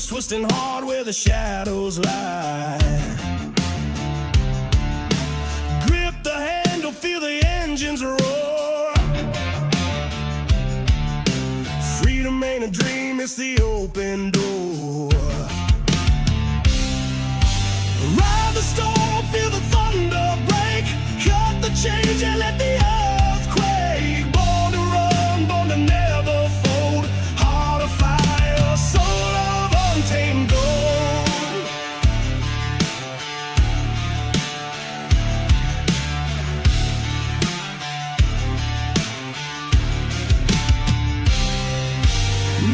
twisting hard where the shadows lie. Grip the handle, feel the engines roar. Freedom ain't a dream, it's the open door. Ride the storm, feel the thunder break. Cut the change and let the earth quake. Born to run, born to never fold. Heart of fire, soul of untamed gold.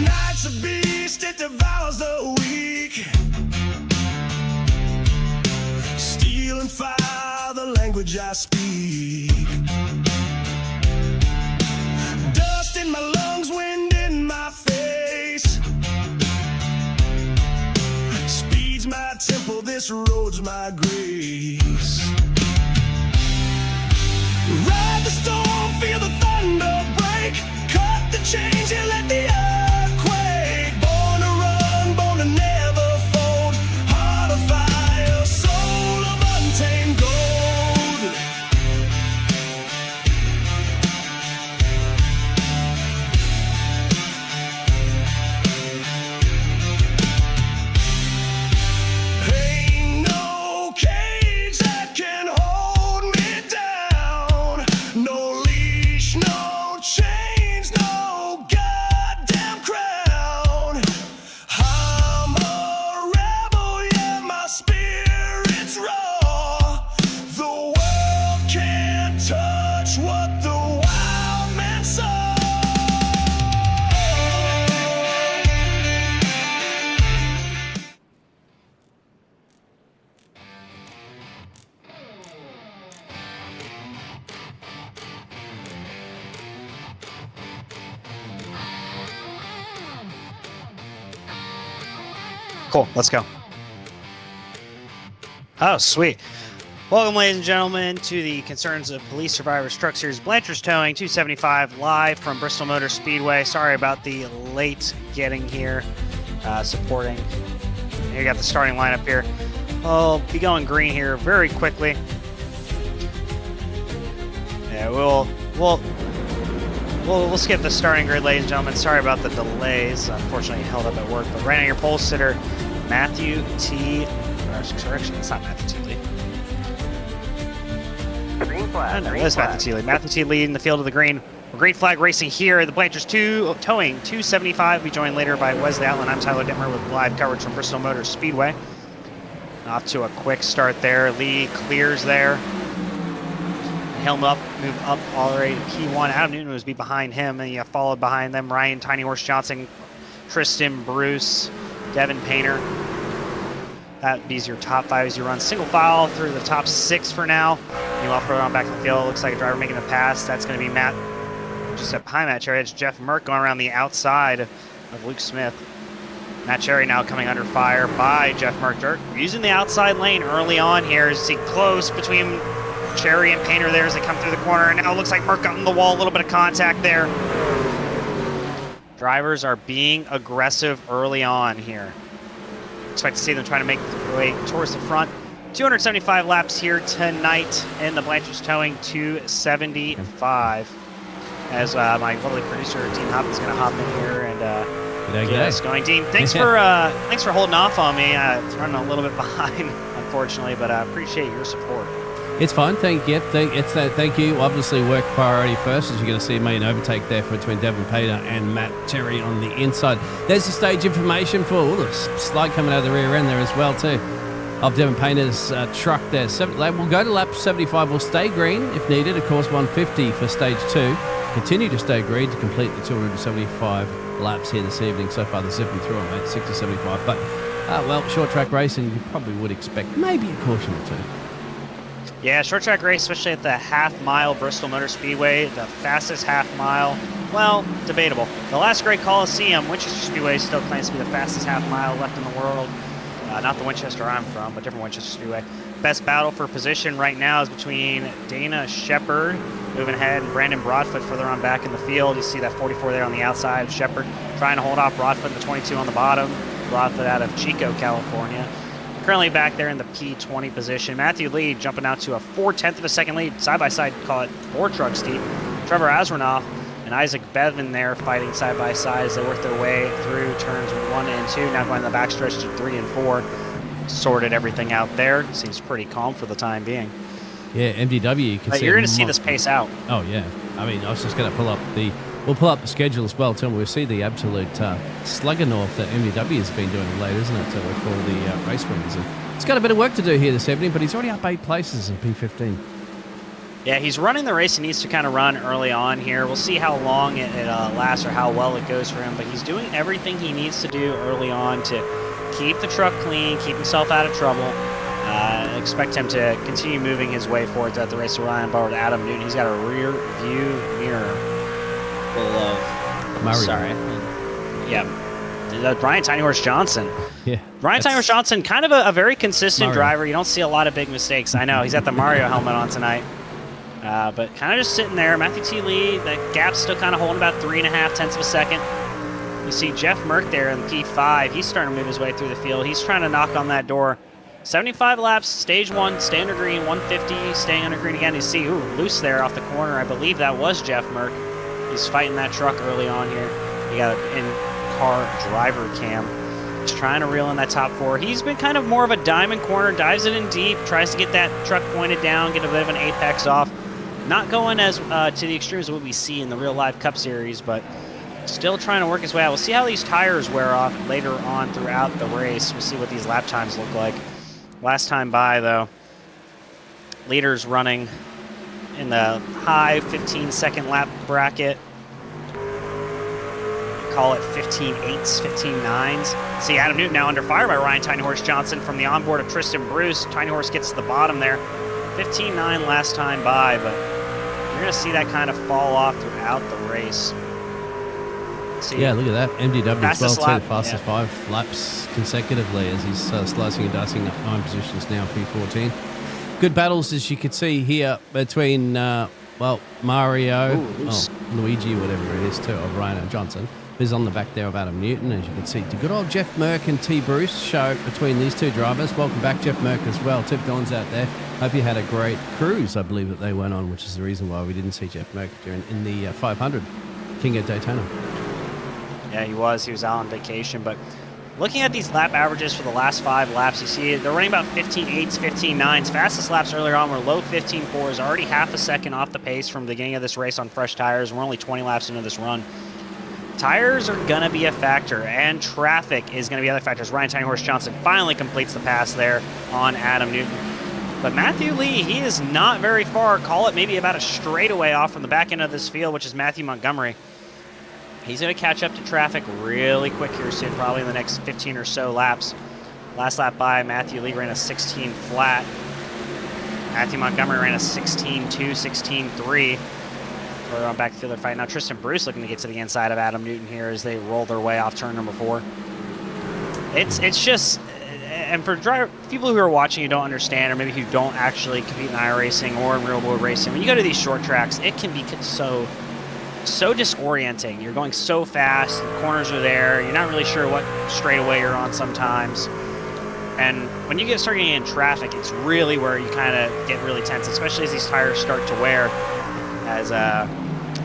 Night's a beast, it devours the weak. Steel and fire, the language I speak. Dust in my lungs, wind in my face. Speed's my tempo, this road's my grace. Ride the storm, feel the thunder break. Cut the change and let the earth quake. Born to run, born to never fold. Heart of fire, soul of untamed gold. Ain't no cage that can hold me down. No leash, no chains, no goddamn crown. I'm a rebel, yeah, my spirit's raw. The world can't touch what the wild man saw. Cool, let's go. Oh, sweet. Welcome, ladies and gentlemen, to the Concerns of Police Survivors Truck Series Blanchard's Towing 275 live from Bristol Motor Speedway. Sorry about the late getting here, supporting. You got the starting lineup here. I'll be going green here very quickly. Yeah, we'll skip the starting grid, ladies and gentlemen. Sorry about the delays. Unfortunately, held up at work. But right now, your pole sitter, Matthew T. Correction, it's not Matthew T. Lee. Green flag. No, it's Matthew T. Lee. Matthew T. Lee in the field of the green. We're green flag racing here at the Blanchard's Towing 275. Be joined later by Wesley Allen. I'm Tyler Dittmer with live coverage from Bristol Motor Speedway. Off to a quick start there. Lee clears there. Helm up, move up already to P1. Adam Newton was behind him, and you followed behind them Ryan Tiny Horse Johnson, Tristan Bruce, Devin Painter. That be your top five as you run single file through the top six for now. You off road on back in the field. Looks like a driver making the pass. That's going to be Matt. Just behind Matt Cherry, it's Jeff Merck going around the outside of Luke Smith. Matt Cherry now coming under fire by Jeff Merck. Using the outside lane early on here. As you see close between Cherry and Painter there as they come through the corner, and now it looks like Merck got in the wall, a little bit of contact there. Drivers are being aggressive early on here. Expect to see them trying to make their way towards the front. 275 laps here tonight in the Blanchard's Towing 275. As my lovely producer, Dean Hop, is going to hop in here and get us going. Dean, thanks for holding off on me. It's running a little bit behind, unfortunately, but I appreciate your support. It's fine, thank you. Thank you. Obviously, work priority first, as you're going to see me an overtake there between Devin Pater and Matt Cherry on the inside. There's the stage information for the slide coming out of the rear end there as well too, of Devin Pater's truck there. We'll go to lap 75. We'll stay green if needed. Of course, 150 for stage 2. Continue to stay green to complete the 275 laps here this evening. So far, they're zipping through them at 60, 75. But well, short track racing, you probably would expect maybe a caution or two. Yeah, short track race, especially at the half-mile Bristol Motor Speedway, the fastest half-mile, well, debatable. The last great Coliseum, Winchester Speedway, still claims to be the fastest half-mile left in the world. Not the Winchester I'm from, but different Winchester Speedway. Best battle for position right now is between Dana Shepard, moving ahead, and Brandon Broadfoot further on back in the field. You see that 44 there on the outside. Shepard trying to hold off Broadfoot in the 22 on the bottom. brought that out of Chico, California. Currently back there in the P20 position. Matthew Lee jumping out to a 4/10 of a second lead. Side-by-side, call it 4 trucks deep. Trevor Azranoff and Isaac Bevan there fighting side-by-side as they work their way through turns 1 and 2. Now going to the backstretch to 3 and 4. Sorted everything out there. Seems pretty calm for the time being. Yeah, MDW, you can but see. You're going to see this pace out. Oh, yeah. I mean, I was just going to we'll pull up the schedule as well, too, and we'll see the absolute slugger north that MDW has been doing of late, isn't it, for all the race winners. And it's got a bit of work to do here this evening, but he's already up 8 places in P15. Yeah, he's running the race he needs to kind of run early on here. We'll see how long it lasts or how well it goes for him, but he's doing everything he needs to do early on to keep the truck clean, keep himself out of trouble. Expect him to continue moving his way forward throughout the race. We're on board with Adam Newton. He's got a rear view mirror full of... Mario. Sorry. Yeah. Brian Tiny Horse Johnson. Yeah. Brian Tiny Horse Johnson, kind of a very consistent Mario. driver. You don't see a lot of big mistakes. I know. He's got the Mario helmet on tonight. But kind of just sitting there. Matthew T. Lee, that gap's still kind of holding about 3.5 tenths of a second. You see Jeff Merck there in P5. He's starting to move his way through the field. He's trying to knock on that door. 75 laps, stage 1, stay under green, 150, staying under green again. You see, loose there off the corner. I believe that was Jeff Merck. He's fighting that truck early on here. You got an in-car driver cam. He's trying to reel in that top 4. He's been kind of more of a diamond corner, dives it in deep, tries to get that truck pointed down, get a bit of an apex off. Not going as to the extremes of what we see in the real live Cup Series, but still trying to work his way out. We'll see how these tires wear off later on throughout the race. We'll see what these lap times look like. Last time by, though, leaders running in the high 15-second lap bracket. Call it 15.8s, 15.9s. See Adam Newton now under fire by Ryan Tiny Horse Johnson from the onboard of Tristan Bruce. Tiny Horse gets to the bottom there. 15.9 last time by, but you're going to see that kind of fall off throughout the race. See, yeah, look at that. MDW as well, lap, too. Fastest 5 laps consecutively as he's slicing and dicing up 9 positions now, P14. Good battles, as you could see here, between, Mario, Luigi, whatever it is, too, of Ryan Johnson, who's on the back there of Adam Newton. As you can see, the good old Jeff Merck and T. Bruce show between these two drivers. Welcome back, Jeff Merck, as well. Tip Dons out there. Hope you had a great cruise, I believe, that they went on, which is the reason why we didn't see Jeff Merck in the 500 King of Daytona. Yeah, he was out on vacation, but looking at these lap averages for the last 5 laps, you see they're running about 15.8s, 15.9s. Fastest laps earlier on were low 15.4s, already half a second off the pace from the beginning of this race on fresh tires. We're only 20 laps into this run. Tires are going to be a factor, and traffic is going to be other factors. Ryan Tiny Horse Johnson finally completes the pass there on Adam Newton. But Matthew Lee, he is not very far. Call it maybe about a straightaway off from the back end of this field, which is Matthew Montgomery. He's going to catch up to traffic really quick here soon, probably in the next 15 or so laps. Last lap by, Matthew Lee ran a 16 flat. Matthew Montgomery ran a 16.2, 16.3. Further on back to the field fight. Now Tristan Bruce looking to get to the inside of Adam Newton here as they roll their way off turn number 4. It's just, and for people who are watching who don't understand, or maybe who don't actually compete in iRacing or in real world racing, when you go to these short tracks, it can be so disorienting. You're going so fast, the corners are there, you're not really sure what straightaway you're on sometimes. And when you start getting in traffic, it's really where you kind of get really tense, especially as these tires start to wear. As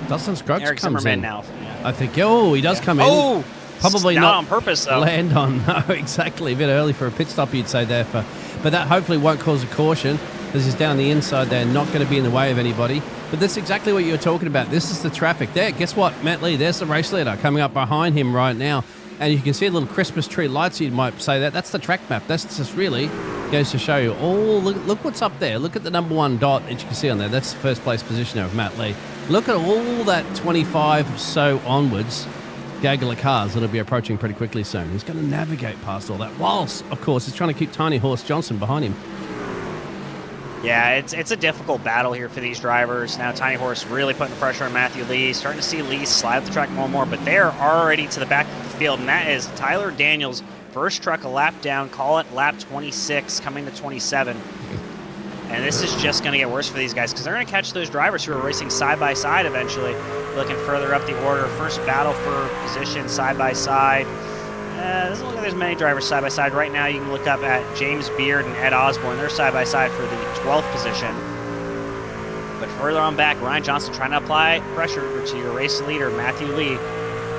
Dustin Scruggs Eric comes Zimmerman in now. Yeah. I think, he does come in. Oh! Probably not not on purpose, though. Land on, no, exactly. A bit early for a pit stop, you'd say there. But that hopefully won't cause a caution. This is down the inside there, not going to be in the way of anybody. But that's exactly what you were talking about. This is the traffic there. Guess what? Matt Lee, there's the race leader coming up behind him right now. And you can see a little Christmas tree lights, you might say that. That's the track map. That's just really goes to show you. Look what's up there. Look at the number 1 dot that you can see on there. That's the first place position of Matt Lee. Look at all that 25 so onwards gaggle of cars that'll be approaching pretty quickly soon. He's going to navigate past all that, whilst, of course, he's trying to keep Tiny Horse Johnson behind him. Yeah, it's a difficult battle here for these drivers. Now Tiny Horse really putting the pressure on Matthew Lee. Starting to see Lee slide up the track more and more, but they're already to the back of the field, and that is Tyler Daniels' first truck a lap down. Call it lap 26, coming to 27. And this is just going to get worse for these guys because they're going to catch those drivers who are racing side by side eventually, looking further up the order. First battle for position side by side. Doesn't look like there's many drivers side by side. Right now, you can look up at James Beard and Ed Osborne. They're side by side for the 12th position. But further on back, Ryan Johnson trying to apply pressure to your race leader, Matthew Lee,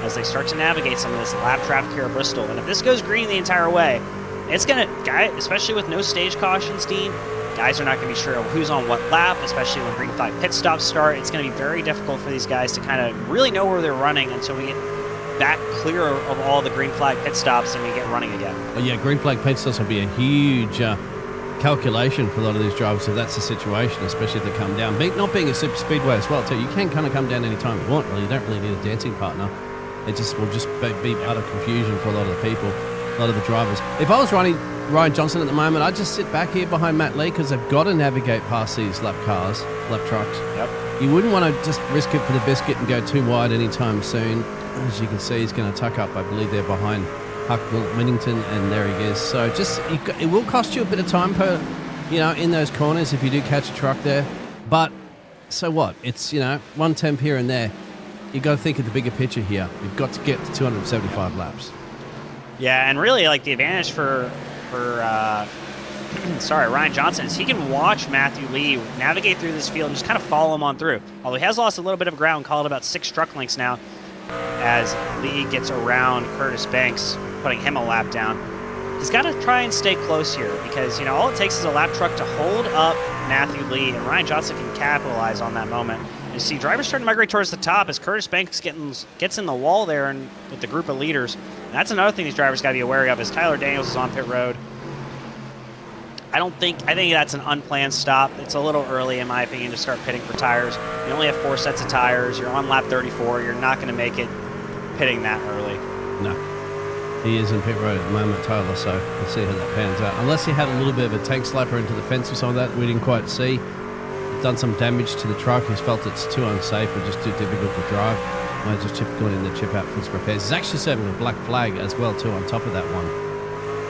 as they start to navigate some of this lap traffic here at Bristol. And if this goes green the entire way, it's going to, especially with no stage cautions, Dean, guys are not going to be sure who's on what lap, especially when green flag pit stops start. It's going to be very difficult for these guys to kind of really know where they're running until we get back clear of all the green flag pit stops and we get running again. Well, yeah, green flag pit stops will be a huge calculation for a lot of these drivers if that's the situation, especially if they come down. Not being a super speedway as well, too, you can kind of come down anytime you want, really. You don't really need a dancing partner. It just will just be utter confusion for a lot of the people, a lot of the drivers. If I was running Ryan Johnson at the moment, I'd just sit back here behind Matt Lee because they've got to navigate past these lap trucks. Yep. You wouldn't want to just risk it for the biscuit and go too wide anytime soon. As you can see, he's going to tuck up, I believe, there behind Huck Winnington, and there he is. So it will cost you a bit of time in those corners if you do catch a truck there. But so what? It's, one temp here and there. You've got to think of the bigger picture here. You've got to get to 275 laps. Yeah, and really, the advantage for Ryan Johnson is he can watch Matthew Lee navigate through this field and just kind of follow him on through. Although he has lost a little bit of ground, call it about 6 truck lengths now, as Lee gets around Curtis Banks, putting him a lap down. He's got to try and stay close here because, all it takes is a lap truck to hold up Matthew Lee, and Ryan Johnson can capitalize on that moment. You see drivers starting to migrate towards the top as Curtis Banks gets in the wall there and with the group of leaders. And that's another thing these drivers got to be aware of as Tyler Daniels is on pit road. I think that's an unplanned stop. It's a little early, in my opinion, to start pitting for tires. You only have 4 sets of tires. You're on lap 34. You're not going to make it pitting that early. No. He is in pit road at the moment, Tyler, so we'll see how that pans out. Unless he had a little bit of a tank slapper into the fence or some of that we didn't quite see. Done some damage to the truck. He's felt it's too unsafe or just too difficult to drive. Might just gone in the chip out for his repairs. He's actually serving a black flag as well, too, on top of that one.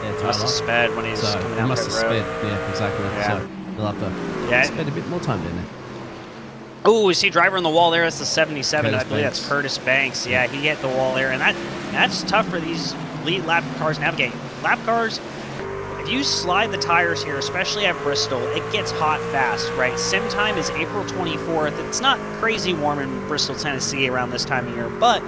Yeah, he must have sped when he was coming down must have sped, yeah, exactly. Yeah. So he'll have to spend a bit more time down there. Oh, we see driver on the wall there. That's the 77. Curtis I believe Banks. that's Curtis Banks. Yeah, he hit the wall there, and that's tough for these lead lap cars to navigate. Lap cars, if you slide the tires here, especially at Bristol, it gets hot fast, right? Sim time is April 24th. It's not crazy warm in Bristol, Tennessee around this time of year, but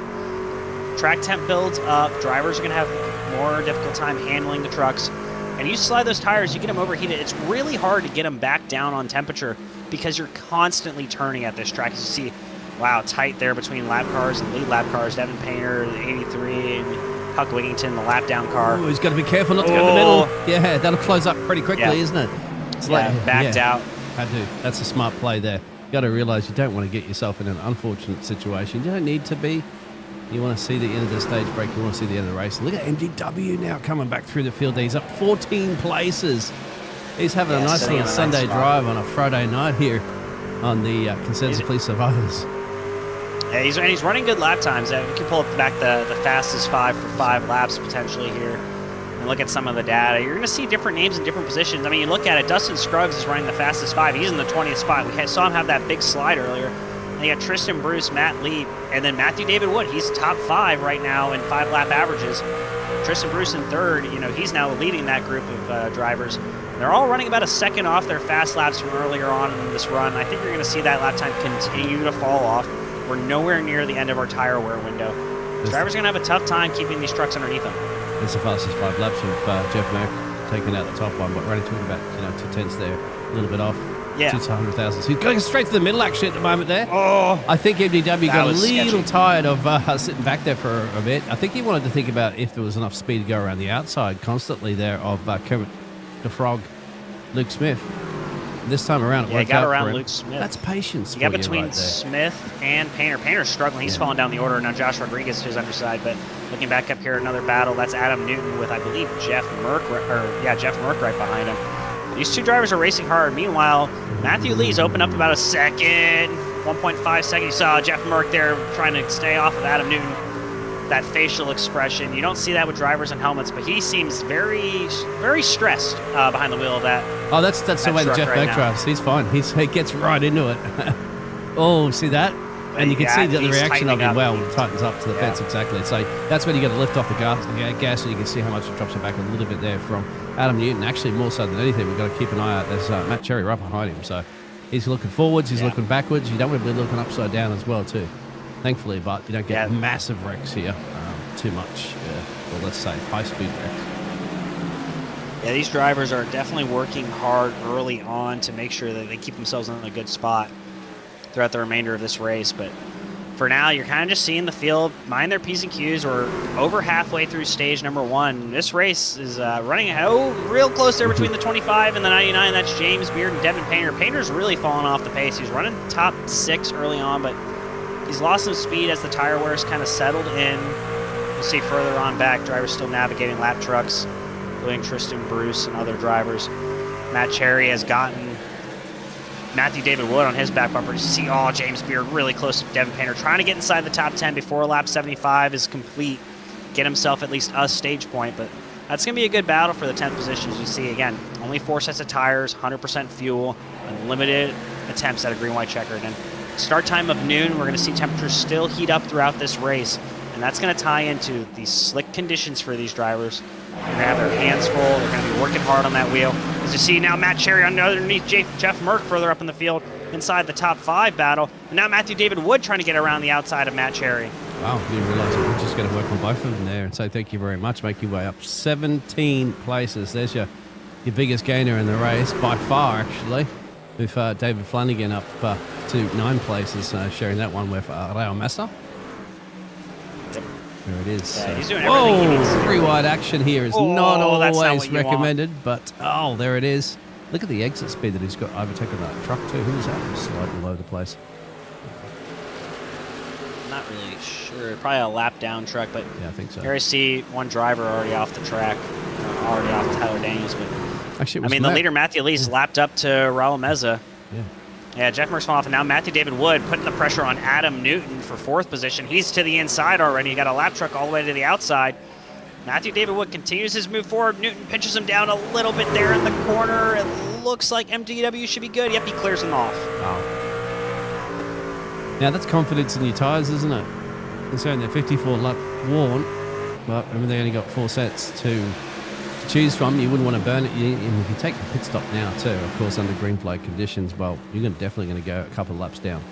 track temp builds up. Drivers are going to have more difficult time handling the trucks. And you slide those tires, you get them overheated. It's really hard to get them back down on temperature because you're constantly turning at this track. As you see, wow, tight there between lap cars and lead lap cars. Devin Painter, the 83, and Huck Wigington, the lap down car. Oh, he's got to be careful not to go in the middle. Yeah, that'll close up pretty quickly, isn't it? It's backed out. I do. That's a smart play there. You got to realize you don't want to get yourself in an unfortunate situation. You don't need to be. You want to see the end of the stage break. You want to see the end of the race. Look at MDW now coming back through the field. He's up 14 places. He's having a nice little Sunday drive on a Friday night here on the Consensus Survivors. Yeah, he's running good lap times. We can pull up back the fastest 5 for 5 laps potentially here and look at some of the data. You're going to see different names in different positions. I mean, you look at it, Dustin Scruggs is running the fastest 5. He's in the 20th spot. We saw him have that big slide earlier. And you got Tristan Bruce, Matt Lee, and then Matthew David Wood. He's top 5 right now in 5 lap averages. Tristan Bruce in 3rd. He's now leading that group of drivers. They're all running about a second off their fast laps from earlier on in this run. I think you're going to see that lap time continue to fall off. We're nowhere near the end of our tire wear window. Drivers are going to have a tough time keeping these trucks underneath them. It's the fastest 5 laps of Jeff Merck taking out the top one, but we're only talking about 2/10 there, a little bit off. Yeah. 200,000. So he's going straight to the middle actually at the moment there. Oh, I think MDW got a little sketchy. tired of sitting back there for a bit. I think he wanted to think about if there was enough speed to go around the outside constantly there of Kermit the Frog, Luke Smith. This time around, it worked got out around for him. Luke Smith. That's patience. You got for between right there. Smith and Painter. Painter's struggling. He's falling down the order. Now Josh Rodriguez to his underside. But looking back up here, another battle. That's Adam Newton with, I believe, Jeff Merck right behind him. These two drivers are racing hard. Meanwhile, Matthew Lee's opened up about a second, 1.5 seconds. You saw Jeff Merck there trying to stay off of Adam Newton. That facial expression. You don't see that with drivers in helmets, but he seems very, very stressed behind the wheel of that. Oh, that's the way that Jeff Beck drives. He's fine. He gets right into it. Oh, see that? And you can see the he's reaction of tightening him up. well, tightens up to the fence, exactly. So that's when you got to lift off the gas, and you can see how much it drops it back a little bit there from Adam Newton. Actually, more so than anything, we've got to keep an eye out. There's Matt Cherry right behind him. So he's looking forwards, he's looking backwards. You don't want to be looking upside down as well, too. Thankfully, but you don't get massive wrecks here. Too much, well, let's say, high-speed wrecks. Yeah, these drivers are definitely working hard early on to make sure that they keep themselves in a good spot throughout the remainder of this race. But for now, you're kind of just seeing the field mind their P's and Q's. We're over halfway through stage number 1. This race is running real close there between the 25 and the 99. That's James Beard and Devin Painter. Painter's really fallen off the pace. He's running top 6 early on, but he's lost some speed as the tire wear's kind of settled in. You'll see further on back, drivers still navigating lap trucks, including Tristan Bruce and other drivers. Matt Cherry has gotten Matthew David Wood on his back bumper. You see, James Beard really close to Devin Painter, trying to get inside the top 10 before lap 75 is complete. Get himself at least a stage point, but that's going to be a good battle for the 10th position. As you see, again, only 4 sets of tires, 100% fuel, unlimited attempts at a green-white checkered. And start time of noon, we're going to see temperatures still heat up throughout this race, and that's going to tie into these slick conditions for these drivers. They're going to have their hands full. They're going to be working hard on that wheel. As you see now, Matt Cherry underneath Jeff Merck further up in the field inside the top 5 battle. And now Matthew David Wood trying to get around the outside of Matt Cherry. Wow, didn't realise we're just going to work on both of them there and say thank you very much. Make your way up 17 places. There's your biggest gainer in the race, by far, actually, with David Flanagan up to 9 places, sharing that one with Raul Massa. There it is. Yeah, he's doing everything he needs to do. 3-wide action here is not that's not always what you recommended, but there it is. Look at the exit speed that he's got overtaken that truck too. Who is that? He's sliding all over the place. I'm not really sure. Probably a lap down truck, but yeah, I think so. Here I see one driver already off the track, already off Tyler Daniels. But actually, the leader Matthew Lee's lapped up to Raul Meza. Yeah, Jeff Merck's falling off, and now Matthew David Wood putting the pressure on Adam Newton for 4th position. He's to the inside already. You got a lap truck all the way to the outside. Matthew David Wood continues his move forward. Newton pinches him down a little bit there in the corner. It looks like MDW should be good. Yep, he clears him off. Wow. Now that's confidence in your tyres, isn't it? Considering they're 54 lap worn, but remember they only got 4 sets to choose from. You wouldn't want to burn it. And if you take a pit stop now too, of course, under green flag conditions, well, you're definitely going to go a couple of laps down.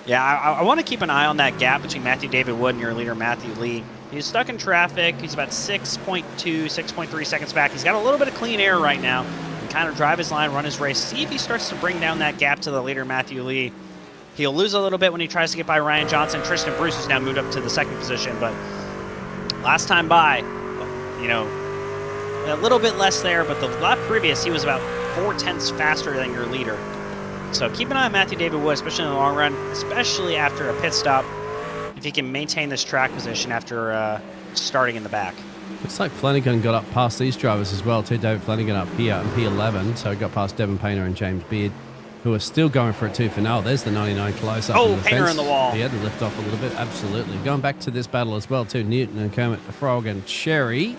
Yeah, I want to keep an eye on that gap between Matthew David Wood and your leader Matthew Lee. He's stuck in traffic. He's about 6.2, 6.3 seconds back. He's got a little bit of clean air right now. He kind of drive his line, run his race. See if he starts to bring down that gap to the leader Matthew Lee. He'll lose a little bit when he tries to get by Ryan Johnson. Tristan Bruce has now moved up to the 2nd position, but last time by, a little bit less there, but the lap previous, he was about 4/10 faster than your leader. So keep an eye on Matthew David Wood, especially in the long run, especially after a pit stop, if he can maintain this track position after starting in the back. Looks like Flanagan got up past these drivers as well, too. David Flanagan up here in P11, so he got past Devin Painter and James Beard, who are still going for it too for now. There's the 99 close up. Oh, Painter in the wall. He had to lift off a little bit, absolutely. Going back to this battle as well, too. Newton and Kermit the Frog and Cherry.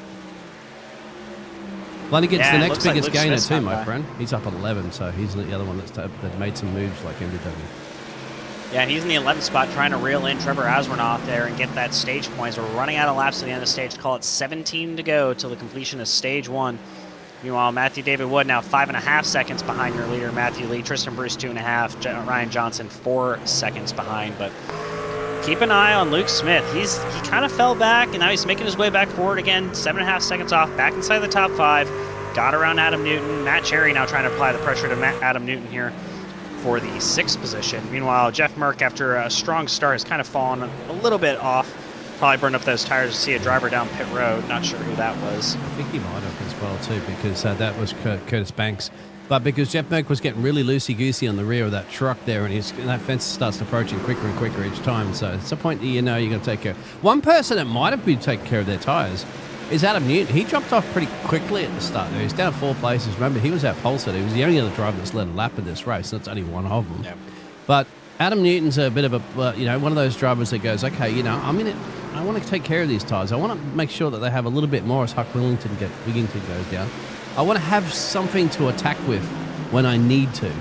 Flanagan's the next biggest like gainer Smith's too, my friend. He's up at 11, so he's the other one that made some moves like MDW. Yeah, he's in the 11th spot trying to reel in Trevor Aswarnoff there and get that stage points. We're running out of laps at the end of the stage. Call it 17 to go till the completion of stage 1. Meanwhile, Matthew David Wood now 5.5 seconds behind your leader, Matthew Lee. Tristan Bruce 2.5. Ryan Johnson 4 seconds behind. But keep an eye on Luke Smith. He kind of fell back, and now he's making his way back forward again. 7.5 seconds off, back inside the top 5. Got around Adam Newton. Matt Cherry now trying to apply the pressure to Adam Newton here for the 6th position. Meanwhile, Jeff Merck, after a strong start, has kind of fallen a little bit off. Probably burned up those tires to see a driver down pit road. Not sure who that was. I think he might have as well too, because that was Curtis Banks. But because Jeff Merck was getting really loosey-goosey on the rear of that truck there, and that fence starts approaching quicker and quicker each time. So it's a point that you're going to take care of. One person that might have been taking care of their tires is Adam Newton. He dropped off pretty quickly at the start there. He's down 4 places. Remember, he was at pole sitter. He was the only other driver that's led a lap in this race. That's only one of them. Yep. But Adam Newton's a bit of a, one of those drivers that goes, okay, I'm in it. I want to take care of these tires. I want to make sure that they have a little bit more as Huck Wigington goes down. I want to have something to attack with when I need to.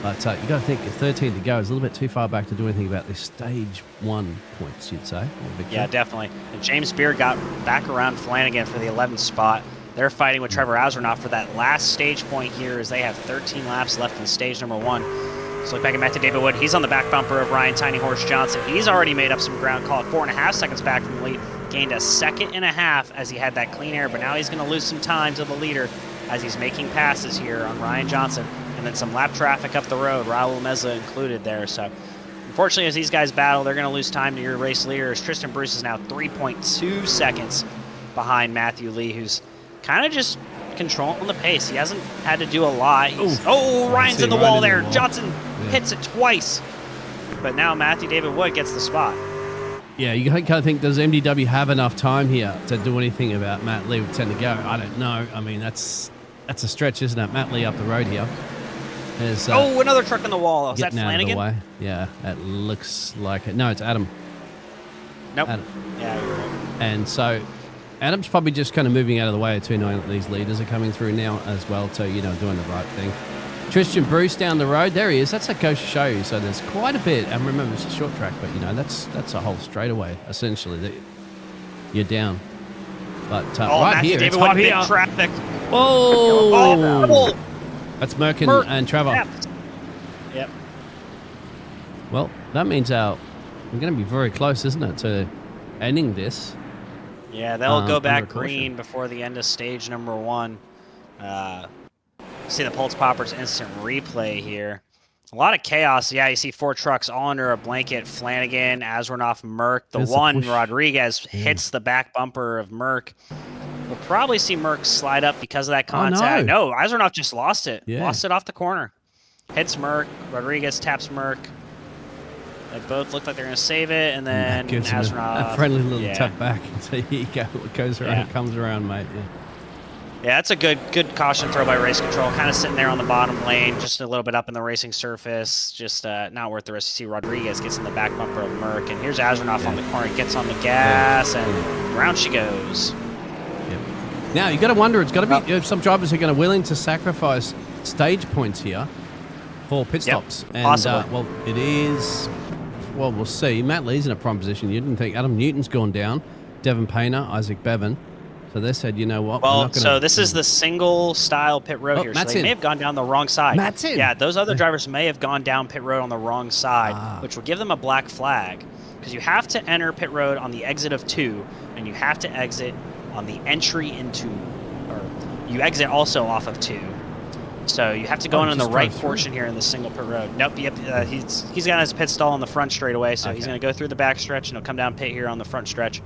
But you got to think 13 to go is a little bit too far back to do anything about this stage 1 points, you'd say. Yeah, definitely. And James Beard got back around Flanagan for the 11th spot. They're fighting with Trevor Azernoff for that last stage point here as they have 13 laps left in stage number 1. So look back at Matthew David Wood. He's on the back bumper of Ryan Tiny Horse Johnson. He's already made up some ground, call it 4.5 seconds back from the lead. Gained a second and a half as he had that clean air, but now he's going to lose some time to the leader as he's making passes here on Ryan Johnson. And then some lap traffic up the road, Raul Meza included there. So unfortunately, as these guys battle, they're going to lose time to your race leader. As Tristan Bruce is now 3.2 seconds behind Matthew Lee, who's kind of just controlling the pace. He hasn't had to do a lot. Oh, Ryan's in the wall there. Johnson hits it twice. But now Matthew David Wood gets the spot. Yeah, you kind of think, does MDW have enough time here to do anything about Matt Lee with 10 to go? I don't know. I mean, that's a stretch, isn't it? Matt Lee up the road here. There's, another truck in the wall. Is that Flanagan? Out of the way. Yeah, that looks like it. No, it's Adam. Nope. Adam. Yeah, you're right. And so Adam's probably just kind of moving out of the way too, knowing that these leaders are coming through now as well, so, doing the right thing. Tristan Bruce down the road. There he is. That's that goes to show you. So there's quite a bit. And remember, it's a short track, but, that's a whole straightaway, essentially, that you're down. But right Matthew here, David it's hot Wood, here. big traffic. Oh! That's Merkin and Trevor. Yep. Well, that means we're going to be very close, isn't it, to ending this? Yeah, they'll go back under caution. green before the end of stage number 1. See the Pulse Poppers instant replay here. A lot of chaos. Yeah, you see 4 trucks all under a blanket. Flanagan, Azernoff, Merck. The one, Rodriguez, hits the back bumper of Merck. We'll probably see Merck slide up because of that contact. No, Azernoff just lost it. Yeah. Lost it off the corner. Hits Merck. Rodriguez taps Merck. They both look like they're going to save it, and then Azernoff. A friendly little tap back. So here you go. It goes around, it comes around, mate. Yeah, that's a good caution throw by Race Control. Kind of sitting there on the bottom lane, just a little bit up in the racing surface. Just not worth the risk. You see Rodriguez gets in the back bumper of Merck, and here's Azernoff on the corner. He gets on the gas, and round she goes. Now, you got to wonder, it's got to be some drivers who are going to willing to sacrifice stage points here for pit stops. And, possibly. It is, we'll see. Matt Lee's in a prime position. You didn't think Adam Newton's gone down, Devon Painter, Isaac Bevan. So they said, you know what? Well, so this is the single style pit road here. So they may have gone down the wrong side. Matt's in. Yeah, those other drivers may have gone down pit road on the wrong side, which will give them a black flag. Because you have to enter pit road on the exit of 2, and you have to exit on the entry into, or you exit also off of 2. So you have to go in the right portion here in the single pit road. Nope, he's got his pit stall on the front straightaway, so he's going to go through the back stretch, and he'll come down pit here on the front stretch.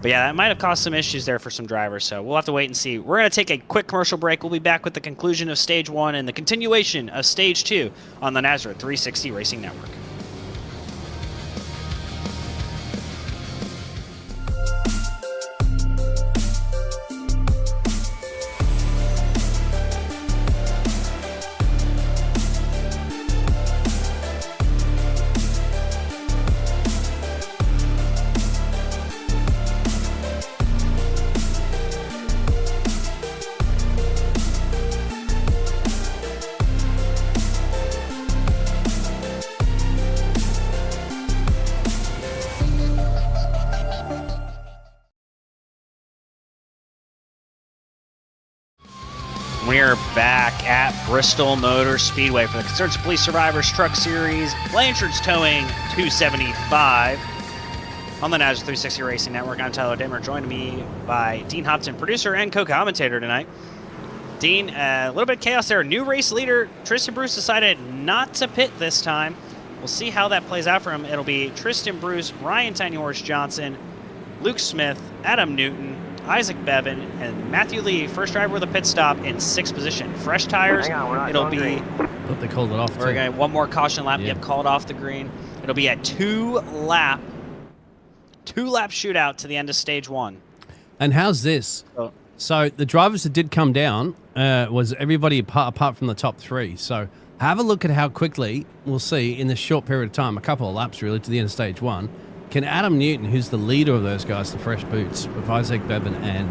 But yeah, that might have caused some issues there for some drivers, so we'll have to wait and see. We're going to take a quick commercial break. We'll be back with the conclusion of Stage 1 and the continuation of Stage 2 on the Nazareth 360 Racing Network. We're back at Bristol Motor Speedway for the Concerns of Police Survivors Truck Series. Blanchard's towing 275 on the Nazareth 360 Racing Network. I'm Tyler Dimmer, joined me by Dean Hopton, producer and co-commentator tonight. Dean, a little bit of chaos there. New race leader, Tristan Bruce, decided not to pit this time. We'll see how that plays out for him. It'll be Tristan Bruce, Ryan Tiny Horse Johnson, Luke Smith, Adam Newton, Isaac Bevan, and Matthew Lee, first driver with a pit stop in 6th position. Fresh tires. It'll be. I thought they called it off. We're going to one more caution lap. Yep, called off the green. It'll be a two-lap shootout to the end of Stage 1. And how's this? So the drivers that did come down was everybody apart from the top 3. So have a look at how quickly we'll see in this short period of time, a couple of laps really to the end of Stage 1. Can Adam Newton, who's the leader of those guys, the fresh boots, with Isaac Bevan and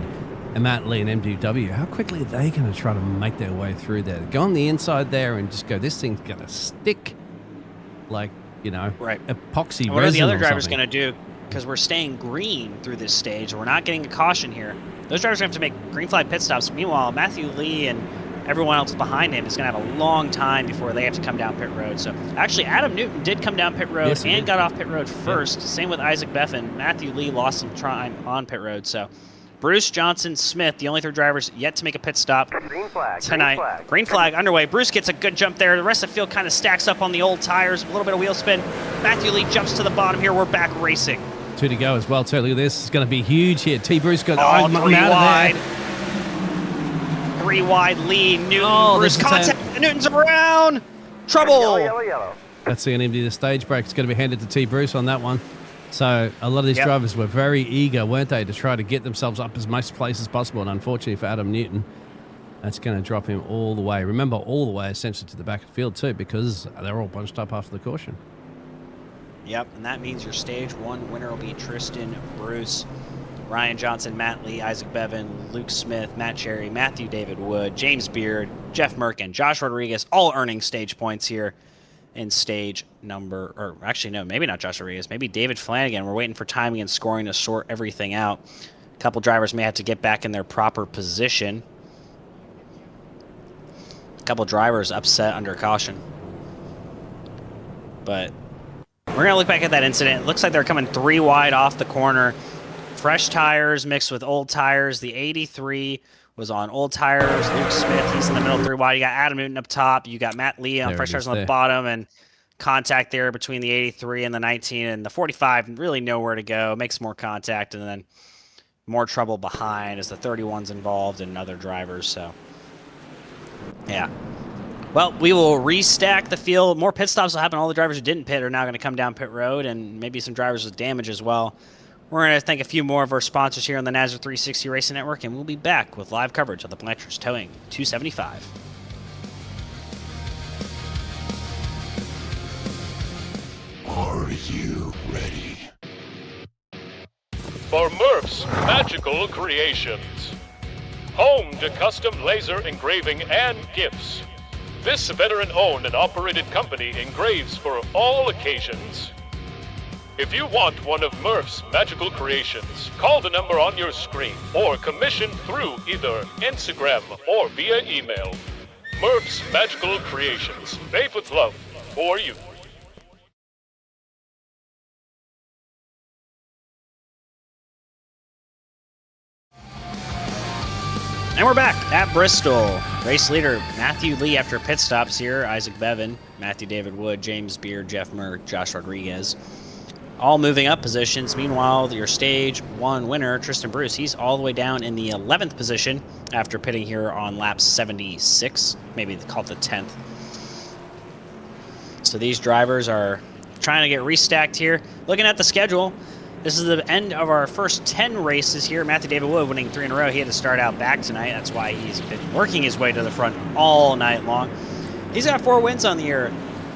and Matt Lee and MDW, how quickly are they going to try to make their way through there? Go on the inside there and just go, this thing's going to stick like, you know, right. epoxy resin. What are the other drivers going to do? Because we're staying green through this stage. We're not getting a caution here. Those drivers are going to have to make green flag pit stops. Meanwhile, Matthew Lee and everyone else behind him is going to have a long time before they have to come down pit road. So actually, Adam Newton did come down pit road and got off pit road first. Yeah. Same with Isaac Beffen. Matthew Lee lost some time on pit road. So Bruce, Johnson, Smith, the only three drivers yet to make a pit stop tonight. Green flag underway. Bruce gets a good jump there. The rest of the field kind of stacks up on the old tires. A little bit of wheel spin. Matthew Lee jumps to the bottom here. We're back racing. 2 to go as well, too. Look at this. It's going to be huge here. T. Bruce got three wide. 3 wide lead. Newton, Bruce contact. Newton's around. Trouble. Yellow. That's going to empty the stage brake. It's going to be handed to T. Bruce on that one. So a lot of these drivers were very eager, weren't they, to try to get themselves up as much place as possible. And unfortunately for Adam Newton, that's going to drop him all the way. Remember, all the way essentially to the back of the field too, because they're all bunched up after the caution. Yep, and that means your stage 1 winner will be Tristan Bruce, Ryan Johnson, Matt Lee, Isaac Bevan, Luke Smith, Matt Cherry, Matthew David Wood, James Beard, Jeff Merck, and Josh Rodriguez, all earning stage points here in stage number, or actually no, maybe not Josh Rodriguez, maybe David Flanagan. We're waiting for timing and scoring to sort everything out. A couple drivers may have to get back in their proper position. A couple drivers upset under caution. But we're going to look back at that incident. It looks like they're coming 3 wide off the corner. Fresh tires mixed with old tires. The 83 was on old tires. Luke Smith, he's in the middle 3 wide. You got Adam Newton up top. You got Matt Lee on fresh tires on the bottom. And contact there between the 83 and the 19. And the 45, really nowhere to go. Makes more contact. And then more trouble behind as the 31's involved and other drivers. So, yeah. Well, we will restack the field. More pit stops will happen. All the drivers who didn't pit are now going to come down pit road, and maybe some drivers with damage as well. We're going to thank a few more of our sponsors here on the NASCAR 360 Racing Network, and we'll be back with live coverage of the Blanchard's Towing 275. Are you ready? For Murph's Magical Creations. Home to custom laser engraving and gifts. This veteran-owned and operated company engraves for all occasions. If you want one of Murph's Magical Creations, call the number on your screen or commission through either Instagram or via email. Murph's Magical Creations, made with love for you. And we're back at Bristol. Race leader Matthew Lee after pit stops here. Isaac Bevan, Matthew David Wood, James Beard, Jeff Merck, Josh Rodriguez. All moving up positions. Meanwhile, your stage 1 winner, Tristan Bruce, he's all the way down in the 11th position after pitting here on lap 76. Maybe they call it the 10th. So these drivers are trying to get restacked here. Looking at the schedule, this is the end of our first 10 races here. Matthew David Wood winning 3 in a row. He had to start out back tonight. That's why he's been working his way to the front all night long. He's got 4 wins on the year.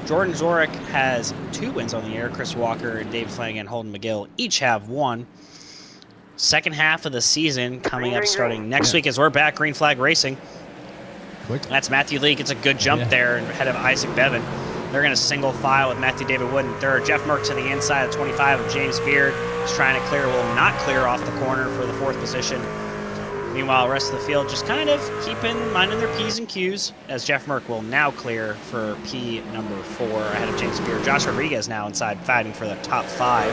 Jordan Zorek has 2 wins on the year. Chris Walker and David Flanagan, Holden McGill each have 1. Second half of the season coming up starting next week as we're back. Green flag racing. Quick. That's Matthew Lee gets a good jump there ahead of Isaac Bevan. They're going to single file with Matthew David Wood in third. Jeff Merck to the inside of 25 of James Beard. He's trying to clear, will not clear off the corner for the 4th position. Meanwhile, the rest of the field just kind of minding their P's and Q's as Jeff Merck will now clear for P number 4 ahead of James Beard. Josh Rodriguez now inside fighting for the top 5.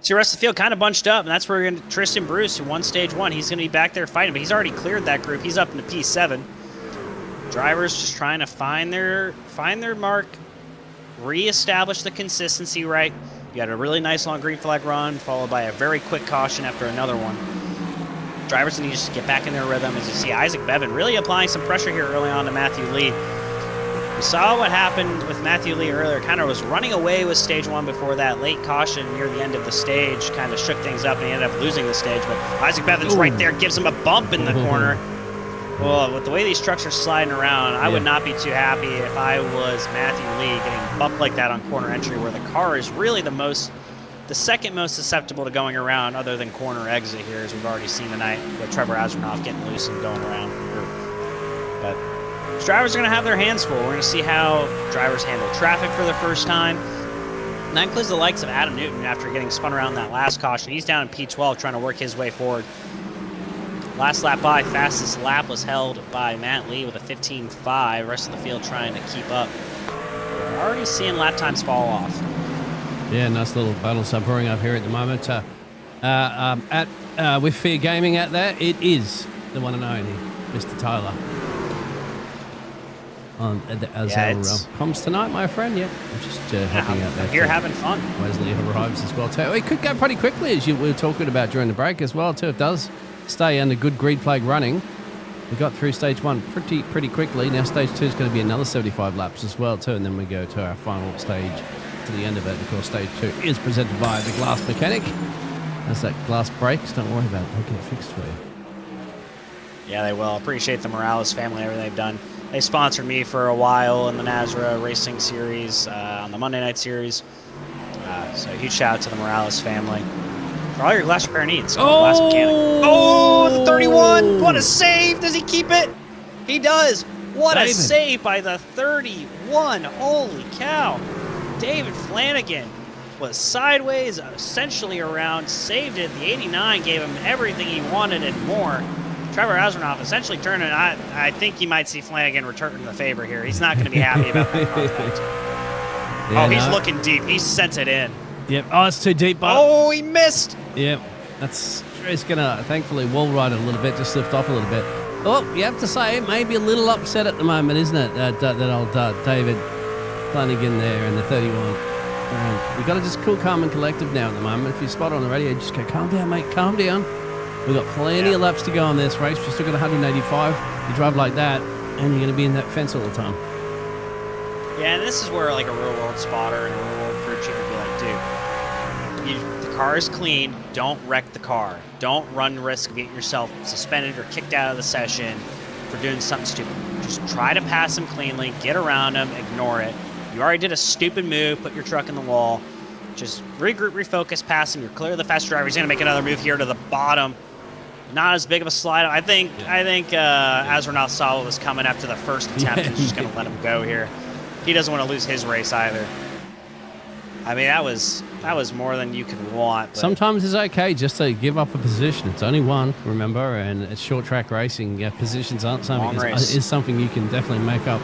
So the rest of the field kind of bunched up, and that's where we're going to Tristan Bruce, who won stage 1. He's going to be back there fighting, but he's already cleared that group. He's up into P7. Drivers just trying to find their mark, reestablish the consistency right. You got a really nice long green flag run, followed by a very quick caution after another one. Drivers need to just get back in their rhythm. As you see, Isaac Bevan really applying some pressure here early on to Matthew Lee. We saw what happened with Matthew Lee earlier. Kind of was running away with stage 1 before that late caution near the end of the stage. Kind of shook things up and he ended up losing the stage. But Isaac Bevan's right there, gives him a bump in the corner. Well, with the way these trucks are sliding around, I would not be too happy if I was Matthew Lee getting bumped like that on corner entry where the car is really the most The second most susceptible to going around, other than corner exit here, as we've already seen tonight, with Trevor Azarnoff getting loose and going around. But these drivers are going to have their hands full. We're going to see how drivers handle traffic for the first time. And that includes the likes of Adam Newton after getting spun around that last caution. He's down in P12 trying to work his way forward. Last lap by, fastest lap was held by Matt Lee with a 15.5. Rest of the field trying to keep up. We're already seeing lap times fall off. Yeah, nice little battle sub brewing up here at the moment. With Fear Gaming out there, it is the one and only Mr. Tyler. On the Azelle comms tonight, my friend. Yeah, I'm just helping out there. Here having fun. Wesley arrives as well too. It could go pretty quickly, as we were talking about during the break as well too. It does stay under good green flag running. We got through stage 1 pretty quickly. Now stage 2 is going to be another 75 laps as well too, and then we go to our final stage to the end of it. Of course, stage 2 is presented by the Glass Mechanic. As that glass breaks, don't worry about it. They'll get it fixed for you. Yeah, they will. Appreciate the Morales family, everything they've done. They sponsored me for a while in the Nazra Racing Series, on the Monday Night Series. So huge shout out to the Morales family for all your glass repair needs. Glass Mechanic. Oh, the 31! What a save! Does he keep it? He does. What a save by the 31! Holy cow! David Flanagan was sideways, essentially around, saved it. The 89 gave him everything he wanted and more. Trevor Azarnoff essentially turning. I think you might see Flanagan return the favor here. He's not going to be happy about that prospect. Yeah, he's looking deep. He sent it in. Yep. Oh, it's too deep. Oh, he missed. Yep. It's going to, thankfully, wall ride it a little bit, just lift off a little bit. Oh, you have to say, maybe a little upset at the moment, isn't it? That old David Flanagan there in the 31. We've got to just cool, calm, and collective now at the moment. If you spot on the radio, just go, calm down, mate, calm down. We've got plenty of laps to go on this race. We've still got 185. You drive like that, and you're going to be in that fence all the time. Yeah, and this is where like a real world spotter and a real world crew chief would be like, dude, the car is clean. Don't wreck the car. Don't run the risk of getting yourself suspended or kicked out of the session for doing something stupid. Just try to pass him cleanly, get around him, ignore it. You already did a stupid move, put your truck in the wall. Just regroup, refocus, pass him. You're clear of the fast driver. He's going to make another move here to the bottom. Not as big of a slide. I think Azarnoff saw what was coming after the first attempt and just going to let him go here. He doesn't want to lose his race either. I mean, that was more than you could want. But sometimes it's okay just to give up a position. It's only one, remember, and it's short track racing. Yeah, positions aren't something. Is something you can definitely make up,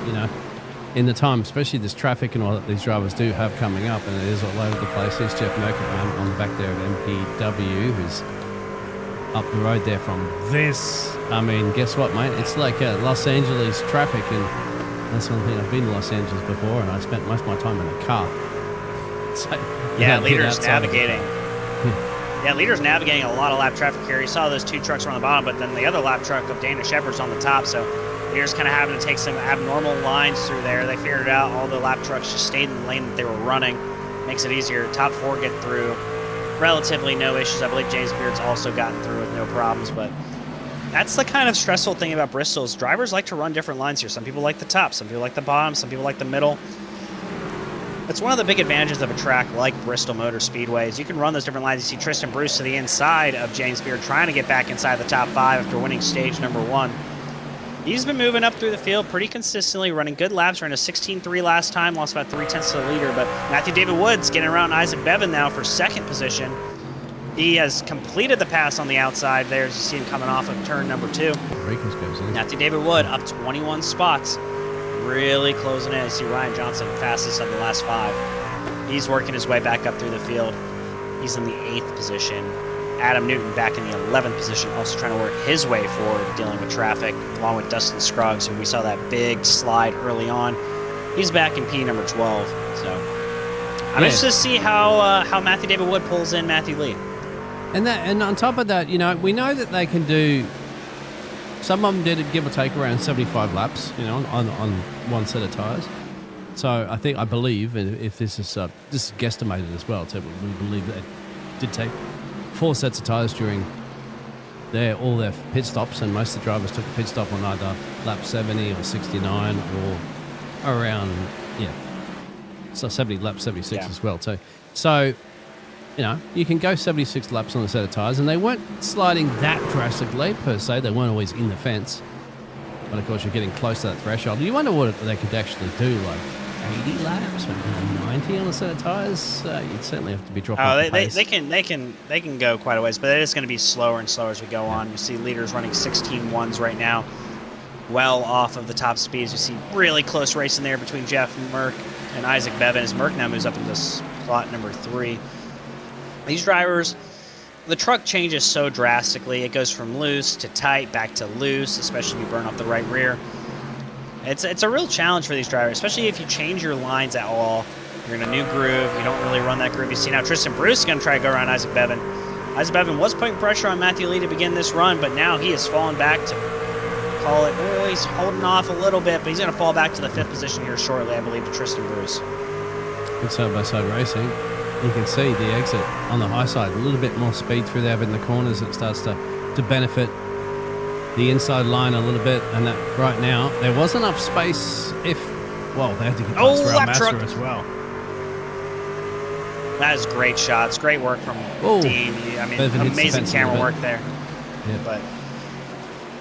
in the time, especially this traffic and all that these drivers do have coming up, and it is all over the place. There's Jeff Merkel on the back there of MPW, who's up the road there from this. I mean, guess what, mate? It's like Los Angeles traffic, and that's one thing. I've been to Los Angeles before, and I spent most of my time in a car. So, leaders navigating. Leaders navigating a lot of lap traffic here. You saw those two trucks were on the bottom, but then the other lap truck of Dana Shepard's on the top, so leaders kind of having to take some abnormal lines through there. They figured it out. All the lap trucks just stayed in the lane that they were running. Makes it easier. Top 4 get through. Relatively no issues. I believe James Beard's also gotten through with no problems, but that's the kind of stressful thing about Bristol is drivers like to run different lines here. Some people like the top, some people like the bottom, some people like the middle. That's one of the big advantages of a track like Bristol Motor Speedway is you can run those different lines. You see Tristan Bruce to the inside of James Beard trying to get back inside the top 5 after winning stage number 1. He's been moving up through the field pretty consistently, running good laps, ran a 16.3 last time, lost about 3/10 to the leader, but Matthew David Woods getting around Isaac Bevan now for second position. He has completed the pass on the outside there as you see him coming off of turn number 2. Matthew David Wood up 21 spots, really closing in. You see Ryan Johnson fastest of the last 5. He's working his way back up through the field. He's in the 8th position. Adam Newton back in the 11th position, also trying to work his way forward, dealing with traffic, along with Dustin Scruggs, who we saw that big slide early on. He's back in P number 12. So I'm interested to see how Matthew David Wood pulls in Matthew Lee. And on top of that, we know that they can do. Some of them did give or take around 75 laps, on one set of tires. So I believe, if this is guesstimated as well, so we believe that it did take 4 sets of tires during all their pit stops, and most of the drivers took a pit stop on either lap 70 or 69 or around, so 70, lap 76 as well. So you know, you can go 76 laps on a set of tyres, and they weren't sliding that drastically per se. They weren't always in the fence. But of course, you're getting close to that threshold. You wonder what they could actually do, like 80 laps, maybe 90 on a set of tyres. You'd certainly have to be dropping the pace. They can go quite a ways, but it is going to be slower and slower as we go on. You see leaders running 16.1s right now, well off of the top speeds. You see really close racing there between Jeff Merck and Isaac Bevan as Merck now moves up into slot number 3. These drivers, the truck changes so drastically. It goes from loose to tight, back to loose, especially if you burn off the right rear. It's a real challenge for these drivers, especially if you change your lines at all. You're in a new groove. You don't really run that groove. You see now Tristan Bruce is going to try to go around Isaac Bevan. Isaac Bevan was putting pressure on Matthew Lee to begin this run, but now he has fallen back to call it. Oh, he's holding off a little bit, but he's going to fall back to the 5th position here shortly, I believe, to Tristan Bruce. Good side-by-side racing. You can see the exit on the high side, a little bit more speed through there, but in the corners it starts to benefit the inside line a little bit. And that right now, there was enough space they had to get past Raul Massa as well. That is great shots. Great work from Dean. I mean, amazing camera work there. Yep. But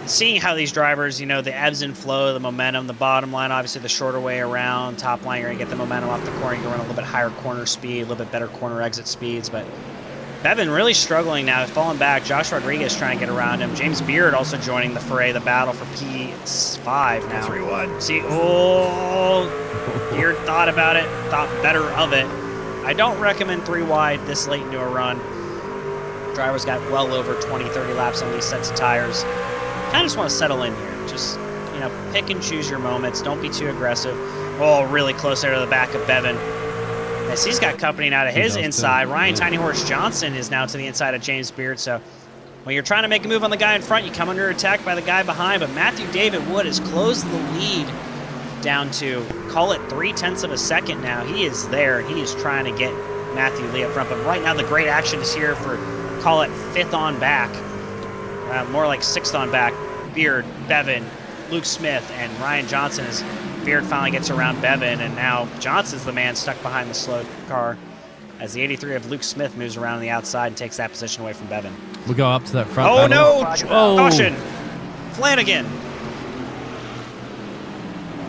seeing how these drivers, you know, the ebbs and flow, the momentum, the bottom line, obviously the shorter way around, top line, you're going to get the momentum off the corner. You're going to run a little bit higher corner speed, a little bit better corner exit speeds. But Bevan really struggling now, falling back. Josh Rodriguez trying to get around him. James Beard also joining the fray, the battle for P5 now. 3-1. See, Beard thought about it, thought better of it. I don't recommend 3 wide this late into a run. Drivers got well over 20, 30 laps on these sets of tires. Kind of just want to settle in here. Just, you know, pick and choose your moments. Don't be too aggressive. Oh, really close there to the back of Bevan. As he's got company now to his inside. Ryan Tiny Horse Johnson is now to the inside of James Beard. So when you're trying to make a move on the guy in front, you come under attack by the guy behind. But Matthew David Wood has closed the lead down to, call it 0.3 of a second now. He is there. He is trying to get Matthew Lee up front. But right now the great action is here for, call it 5th on back. More like 6th on back. Beard, Bevan, Luke Smith, and Ryan Johnson as Beard finally gets around Bevan, and now Johnson's the man stuck behind the slow car as the 83 of Luke Smith moves around on the outside and takes that position away from Bevan. We'll go up to that front. Oh, no! Oh. Caution! Flanagan!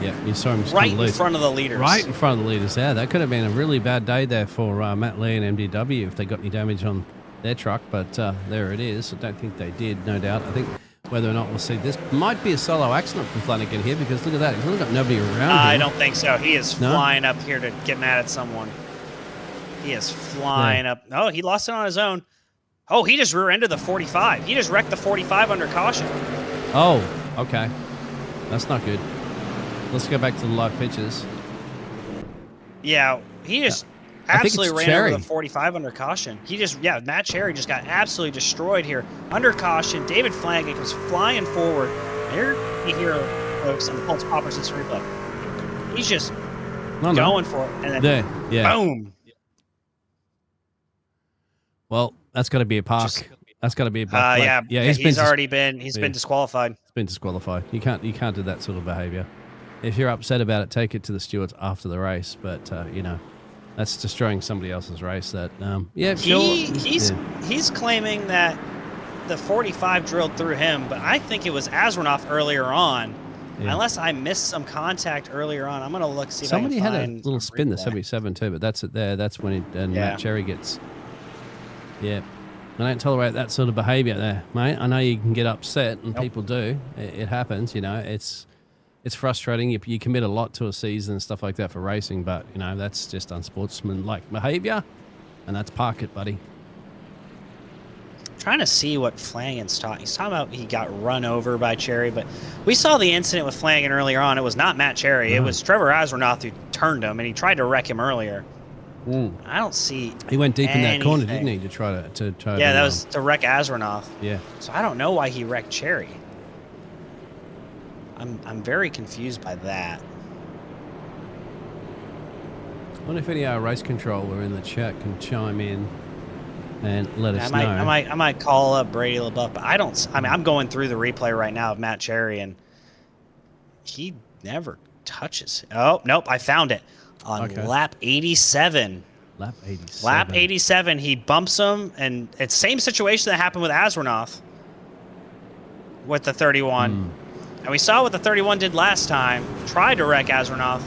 Yeah, you saw him right in front of the leaders. Right in front of the leaders there. That could have been a really bad day there for Matt Lee and MDW if they got any damage on their truck, but there it is. I don't think they did, no doubt. I think whether or not we'll see this might be a solo accident from Flanagan here, because look at that. He's really got nobody around him. I don't think so. He is flying up here to get mad at someone. He is flying up. Oh, he lost it on his own. Oh, he just rear-ended the 45. He just wrecked the 45 under caution. Oh, okay. That's not good. Let's go back to the live pictures. Yeah, he just absolutely ran over the 45 under caution. He just, Matt Cherry just got absolutely destroyed here. Under caution, David Flanagan was flying forward. There you hear folks on the Pulse Popper System replay. He's just going for it. And then boom. Well, that's got to be a park. That's got to be a park. He's been disqualified. He's been disqualified. You can't do that sort of behavior. If you're upset about it, take it to the stewards after the race. But you know, that's destroying somebody else's race. That he's claiming that the 45 drilled through him, but I think it was Azranoff earlier on. Yeah. Unless I missed some contact earlier on, I'm gonna look see if somebody I can had find a little spin the 77 too, but that's it there. That's when Matt Cherry gets. Yeah, I don't tolerate that sort of behaviour there, mate. I know you can get upset, and people do. It happens, you know. It's frustrating. You commit a lot to a season and stuff like that for racing, but you know that's just unsportsmanlike behaviour, and that's park it, buddy. Trying to see what Flanagan's talking. He's talking about he got run over by Cherry, but we saw the incident with Flanagan earlier on. It was not Matt Cherry. It was Trevor Azranoff who turned him, and he tried to wreck him earlier. I don't see. He went deep in that corner, didn't he? To try to. Yeah, that was to wreck Azranoff. Yeah. So I don't know why he wrecked Cherry. I'm very confused by that. I wonder if any race controller in the chat can chime in and let us know. I might call up Brady LaBeouf, but I'm going through the replay right now of Matt Cherry, and he never touches. Oh, nope, I found it. On lap 87. Lap 87. Lap 87, he bumps him, and it's the same situation that happened with Azronoth with the 31. And we saw what the 31 did last time. Tried to wreck Azronoth.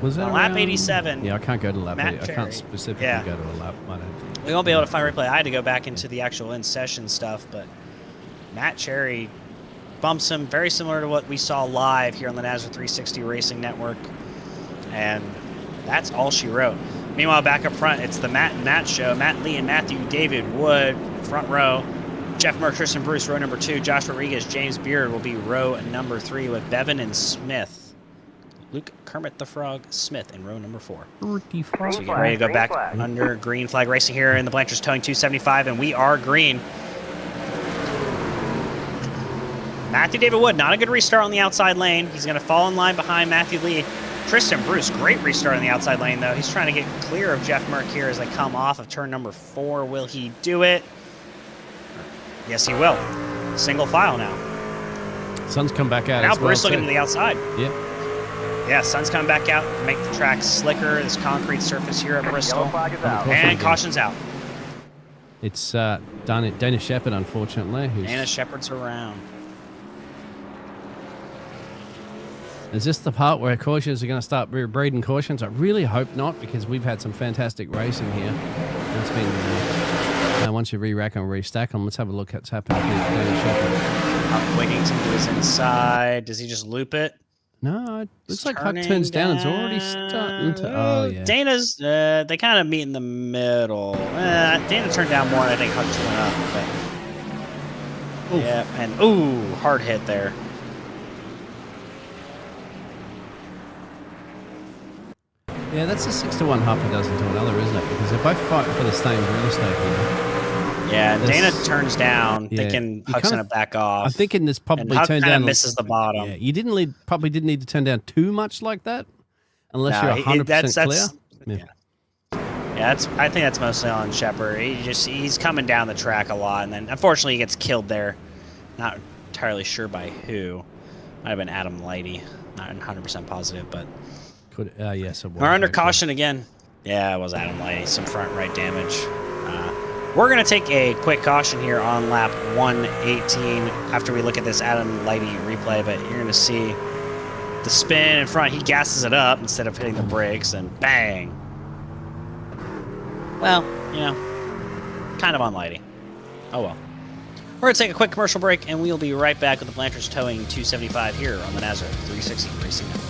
Was that lap around- 87? Yeah, I can't go to lap Matt 80. I Cherry. can't specifically Yeah. go to a lap. I don't think. We won't be able to find replay. I had to go back into the actual in-session stuff, but Matt Cherry bumps him, very similar to what we saw live here on the NASCAR 360 Racing Network. And that's all she wrote. Meanwhile, back up front, it's the Matt and Matt show. Matt Lee and Matthew David Wood, front row. Jeff Merck, Tristan Bruce, row number 2. Josh Rodriguez, James Beard will be row number 3 with Bevan and Smith. Luke Kermit the Frog Smith in row number 4. So we get ready to go back under green flag racing here in the Blanchards towing 275, and we are green. Matthew David Wood, not a good restart on the outside lane. He's going to fall in line behind Matthew Lee. Tristan Bruce, great restart on the outside lane, though. He's trying to get clear of Jeff Merck here as they come off of turn number 4. Will he do it? Yes, he will. Single file now. Sun's come back out. Now as well, Bruce looking too. to the outside. Yep. Yeah, sun's coming back out to make the track slicker. This concrete surface here at Bristol. And again. caution's out. It's Dana Shepherd, unfortunately. Who's, Dana Shepherd's around. Is this the part where cautions are going to start breeding cautions? I really hope not, because we've had some fantastic racing here. It's been once you re-rack and restack them, let's have a look at what's happening with Dana Shepherd. Wigington was inside. Does he just loop it? No, it looks like Huck Turning turns down. It's already starting to. Oh, yeah. Dana's, they kind of meet in the middle. Dana turned down more, and I think Huck just went up. But, yeah, and ooh, hard hit there. Yeah, that's a 6-1 half a dozen to another, isn't it? Because they're both fighting for the same real estate here. Yeah, This- Dana turns down, Yeah. thinking You Huck's kinda- going to back off. I'm thinking this probably and Huck turned kind down. of misses the bottom. Yeah, you probably didn't need to turn down too much like that, unless No, you're 100% that's- clear. Yeah, I think that's mostly on Shepard. He's coming down the track a lot, and then unfortunately he gets killed there. Not entirely sure by who. Might have been Adam Lighty. Not 100% positive, but Could yes, it was. we're under actually. caution again. Yeah, it was Adam Lighty. Some front right damage. We're gonna take a quick caution here on lap 118 after we look at this Adam Lighty replay. But you're gonna see the spin in front. He gasses it up instead of hitting the brakes, and bang. Well, you know, kind of unlighty. Oh well. We're going to take a quick commercial break, and we'll be right back with the Blanchards towing 275 here on the NASCAR 360 Racing Network.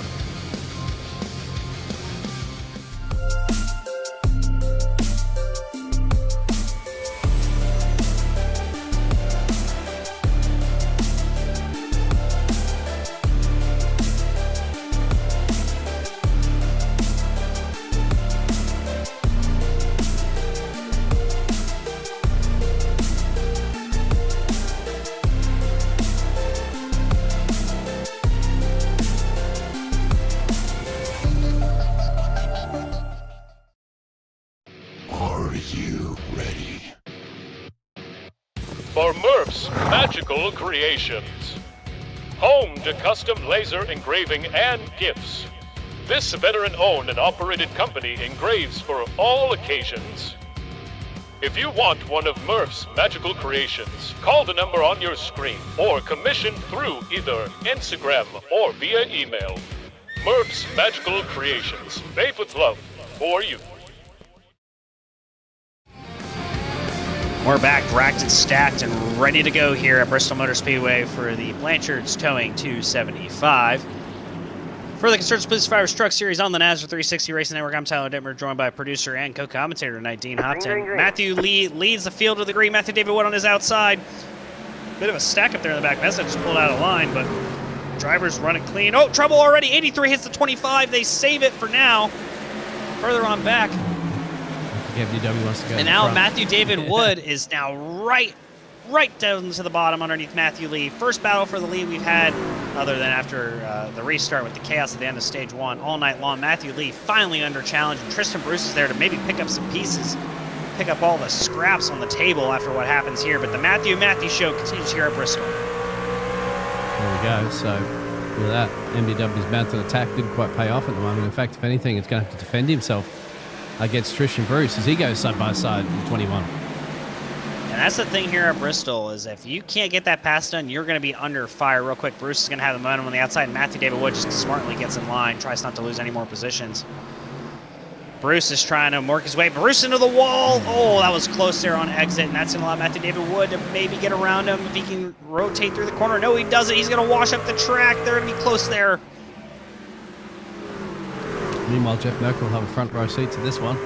For Murph's Magical Creations. Home to custom laser engraving and gifts. This veteran-owned and operated company engraves for all occasions. If you want one of Murph's Magical Creations, call the number on your screen or commission through either Instagram or via email. Murph's Magical Creations, made with love for you. We're back, racked and stacked, and ready to go here at Bristol Motor Speedway for the Blanchards towing 275. For the Construction Police Fire Truck Series on the NASCAR 360 Racing Network, I'm Tyler Dittmer, joined by producer and co-commentator tonight, Dean Hopton. Matthew Lee leads the field to the green. Matthew David Wood on his outside. Bit of a stack up there in the back. Messa just pulled out of line, but drivers run it clean. Oh, trouble already. 83 hits the 25. They save it for now. Further on back. FDW wants to go. And now Matthew David Wood is now right down to the bottom underneath Matthew Lee. First battle for the lead we've had, other than after the restart with the chaos at the end of stage 1 all night long. Matthew Lee finally under challenge, and Tristan Bruce is there to maybe pick up some pieces, pick up all the scraps on the table after what happens here. But the Matthew show continues here at Bristol. There we go. So with that, MDW's mounted attack didn't quite pay off at the moment. In fact, if anything, it's going to have to defend himself against Tristan Bruce as he goes side by side in 21. And that's the thing here at Bristol is if you can't get that pass done, you're going to be under fire real quick. Bruce is going to have the momentum on the outside. And Matthew David Wood just smartly gets in line, tries not to lose any more positions. Bruce is trying to work his way. Bruce into the wall. Oh, that was close there on exit, and that's going to allow Matthew David Wood to maybe get around him if he can rotate through the corner. No, he doesn't. He's going to wash up the track. They're going to be close there. Meanwhile, Jeff Merkel will have a front row seat to this one.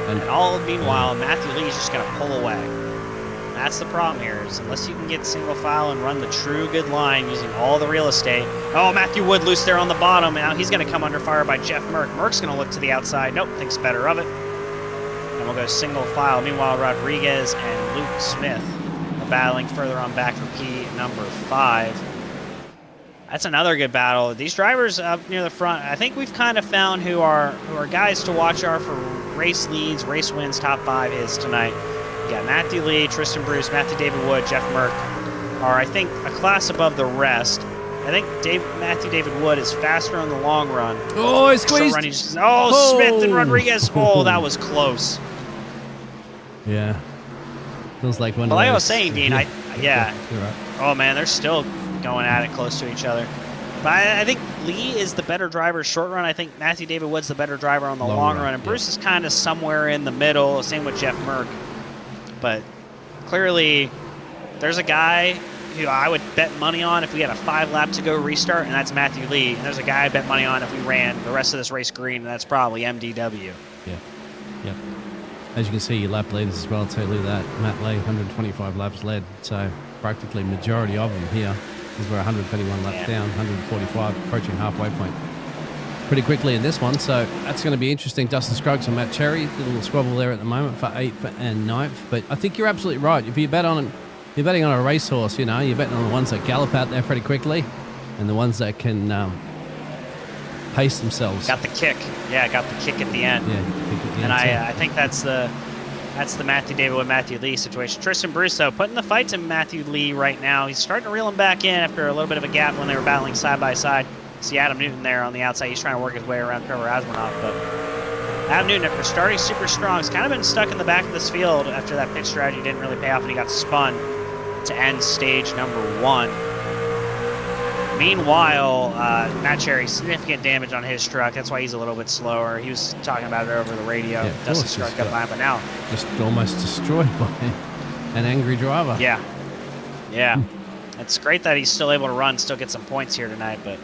And all meanwhile, Matthew Lee is just going to pull away. And that's the problem here, is unless you can get single file and run the true good line using all the real estate. Oh, Matthew Wood loose there on the bottom. Now he's going to come under fire by Jeff Merck. Merck's going to look to the outside. Nope, thinks better of it. And we'll go single file. Meanwhile, Rodriguez and Luke Smith are battling further on back for P number 5. That's another good battle. These drivers up near the front, I think we've kind of found who are guys to watch are for race leads, race wins, top 5 is tonight. You got Matthew Lee, Tristan Bruce, Matthew David Wood, Jeff Merck are, I think, a class above the rest. I think Matthew David Wood is faster on the long run. Oh, he squeezed. Smith and Rodriguez. Oh, that was close. Yeah. Feels like one Well, of like those. I was saying, Dean, yeah. You're right. Oh, man, they're still going at it close to each other. But I think Lee is the better driver short run. I think Matthew David Wood's the better driver on the long run. And Bruce is kind of somewhere in the middle. Same with Jeff Merck. But clearly, there's a guy who I would bet money on if we had a 5 lap to go restart, and that's Matthew Lee. And there's a guy I bet money on if we ran the rest of this race green, and that's probably MDW. Yeah. Yep. As you can see, your lap leaders as well too. Look at that. Matt Lee, 125 laps led. So practically majority of them here. Because we're 121 laps down, 145, approaching halfway point pretty quickly in this one. So that's going to be interesting. Dustin Scruggs and Matt Cherry, a little squabble there at the moment for 8th and 9th. But I think you're absolutely right. If you bet on you're betting on a racehorse, you know, you're betting on the ones that gallop out there pretty quickly and the ones that can pace themselves. Got the kick. Yeah, got the kick at the end. Yeah, kick at the and end. I think that's the Matthew David with Matthew Lee situation. Tristan Bruce, though, putting the fight to Matthew Lee right now. He's starting to reel him back in after a little bit of a gap when they were battling side by side. See Adam Newton there on the outside. He's trying to work his way around Trevor Asmanoff, but Adam Newton, after starting super strong, has kind of been stuck in the back of this field after that pit strategy didn't really pay off and he got spun to end stage number 1. Meanwhile, Matt Cherry, significant damage on his truck. That's why he's a little bit slower. He was talking about it over the radio. Yeah, Dustin Scruggs got by him, but now just almost destroyed by an angry driver. Yeah. It's great that he's still able to run, still get some points here tonight, but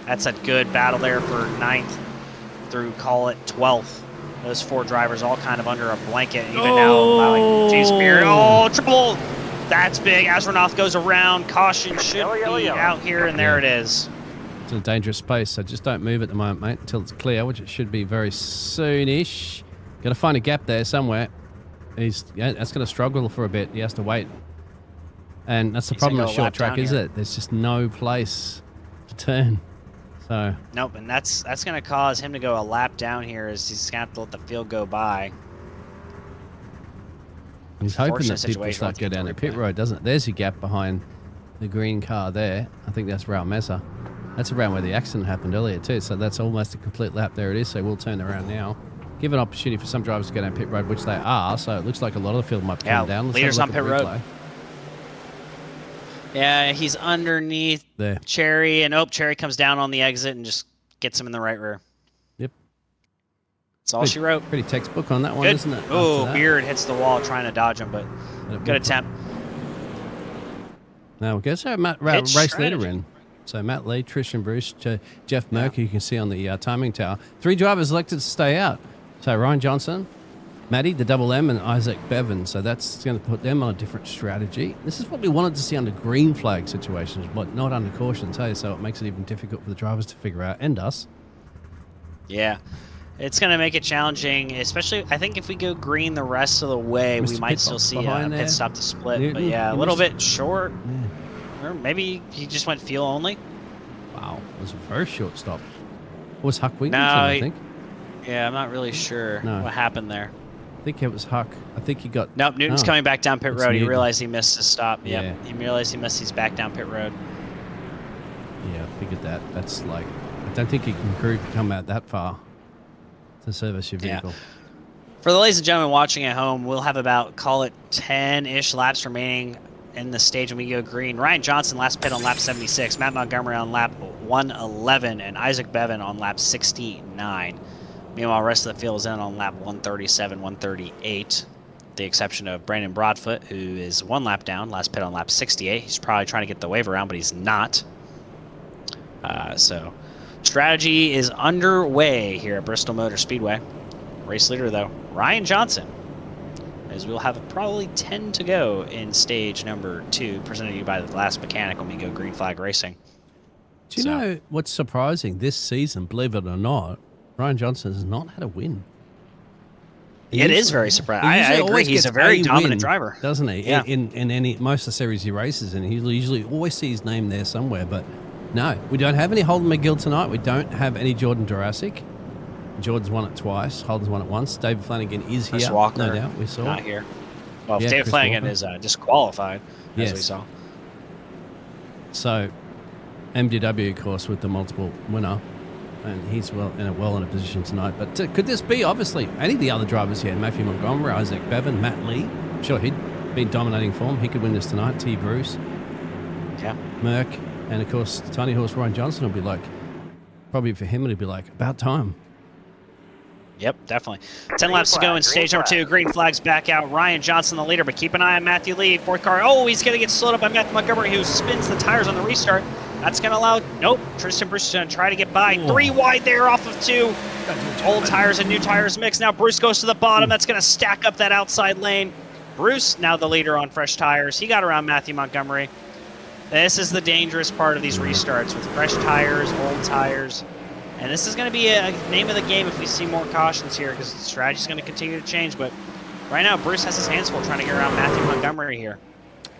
that's a good battle there for 9th through, call it, 12th. Those 4 drivers all kind of under a blanket, even now allowing James Beard. Oh, triple! That's big. Astronaut goes around. Caution should be out here, and there it is. It's a dangerous space, so just don't move at the moment, mate, until it's clear, which it should be very soonish. Got to find a gap there somewhere. That's going to struggle for a bit. He has to wait. And that's the problem with short track, is it? There's just no place to turn. So nope, and that's going to cause him to go a lap down here as he's going to have to let the field go by. He's hoping that people start go down the pit road, doesn't it? There's your gap behind the green car there. I think that's Raul Mesa. That's around where the accident happened earlier too, so that's almost a complete lap. There it is, so we'll turn around now. Give an opportunity for some drivers to go down pit road, which they are, so it looks like a lot of the field might come down. Let's leaders have on a look pit at road. Yeah, he's underneath there. Cherry, and Cherry comes down on the exit and just gets him in the right rear. Yep. That's all she wrote. Pretty textbook on that one, Good. isn't it? Oh, Beard hits the wall trying to dodge him, but good attempt. Now, guess our race leader in. So Matt Lee, Tristan Bruce, Jeff Merck, you can see on the timing tower. 3 drivers elected to stay out. So Ryan Johnson, Matty, the double M, and Isaac Bevan. So that's going to put them on a different strategy. This is what we wanted to see under green flag situations, but not under cautions, hey? So it makes it even difficult for the drivers to figure out, and us. Yeah. It's going to make it challenging, especially, I think if we go green the rest of the way, we might still see a pit stop to split. Newton, but yeah, a little bit short. Yeah. Or maybe he just went fuel only. Wow, it was a very short stop. Was Huck Wigginton, No, I think? Yeah, I'm not really sure what happened there. I think it was Huck. I think he got... Nope, Newton's coming back down pit road. Newton. He realized he missed his stop. Yeah. Yep. He realized he missed his back down pit road. Yeah, I figured that. That's like... I don't think he can come out that far. to service your Yeah. vehicle. For the ladies and gentlemen watching at home, we'll have about, call it 10-ish laps remaining in the stage when we go green. Ryan Johnson last pit on lap 76, Matt Montgomery on lap 111, and Isaac Bevan on lap 69. Meanwhile, the rest of the field is in on lap 137, 138. The exception of Brandon Broadfoot, who is 1 lap down, last pit on lap 68. He's probably trying to get the wave around, but he's not. So strategy is underway here at Bristol Motor Speedway. Race leader, though, Ryan Johnson, as we'll have probably 10 to go in stage number 2, presented to you by the Glass Mechanic when we go green flag racing. Do you know what's surprising? This season, believe it or not, Ryan Johnson has not had a win. It is very surprising. I agree. always He's gets a very dominant win, driver, doesn't he? Yeah. In any most of the series he races in, he usually always see his name there somewhere. But no, we don't have any Holden McGill tonight. We don't have any Jordan Jurassic. Jordan's won it twice. Holden's won it once. David Flanagan is Chris here. Walker, No doubt. We saw. not here. Well, Yeah, David Chris Flanagan Walker. is disqualified, as we Yes. saw. So, MDW, of course, with the multiple winner, and he's well in a position tonight. But could this be, obviously, any of the other drivers here? Matthew Montgomery, Isaac Bevan, Matt Lee. Sure, he'd been dominating form. He could win this tonight. T. Bruce, Yeah. Merck, and, of course, tiny horse Ryan Johnson will be like, probably for him, it'll be like, about time. Yep, definitely. 10 laps to go in stage number 2. Green flag's back out. Ryan Johnson, the leader, but keep an eye on Matthew Lee. 4th car. Oh, he's going to get slowed up by Matthew Montgomery, who spins the tires on the restart. That's going to allow... Nope. Tristan Bruce is going to try to get by. 3 wide there off of 2. Old tires and new tires mix. Now Bruce goes to the bottom. That's going to stack up that outside lane. Bruce, now the leader on fresh tires. He got around Matthew Montgomery. This is the dangerous part of these restarts with fresh tires, old tires. And this is going to be a name of the game if we see more cautions here, because the strategy is going to continue to change. But right now, Bruce has his hands full trying to get around Matthew Montgomery here.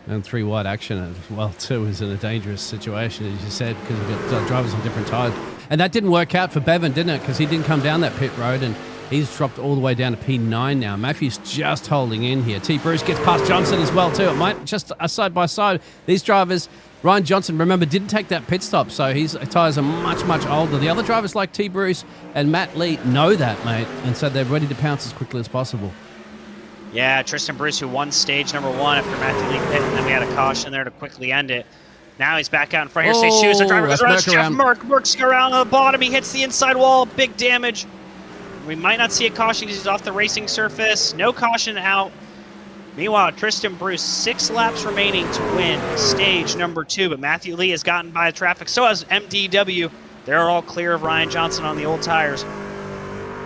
And 3 wide action as well, too, is in a dangerous situation, as you said, because we've got drivers on different tires. And that didn't work out for Bevan, didn't it? Because he didn't come down that pit road, and he's dropped all the way down to P9 now. Matthew's just holding in here. T. Bruce gets past Johnson as well, too. It might just a side by side. These drivers... Ryan Johnson, remember, didn't take that pit stop, so his tyres are much, much older. The other drivers like T. Bruce and Matt Lee know that, mate, and so they're ready to pounce as quickly as possible. Yeah, Tristan Bruce, who won stage number 1 after Matthew Lee pit, and then we had a caution there to quickly end it. Now he's back out in front here. Stage 2 as the driver goes around. Jeff Merck works around on the bottom. He hits the inside wall. Big damage. We might not see a caution because he's off the racing surface. No caution out. Meanwhile, Tristan Bruce, 6 laps remaining to win stage number 2, but Matthew Lee has gotten by the traffic. So has MDW. They're all clear of Ryan Johnson on the old tires.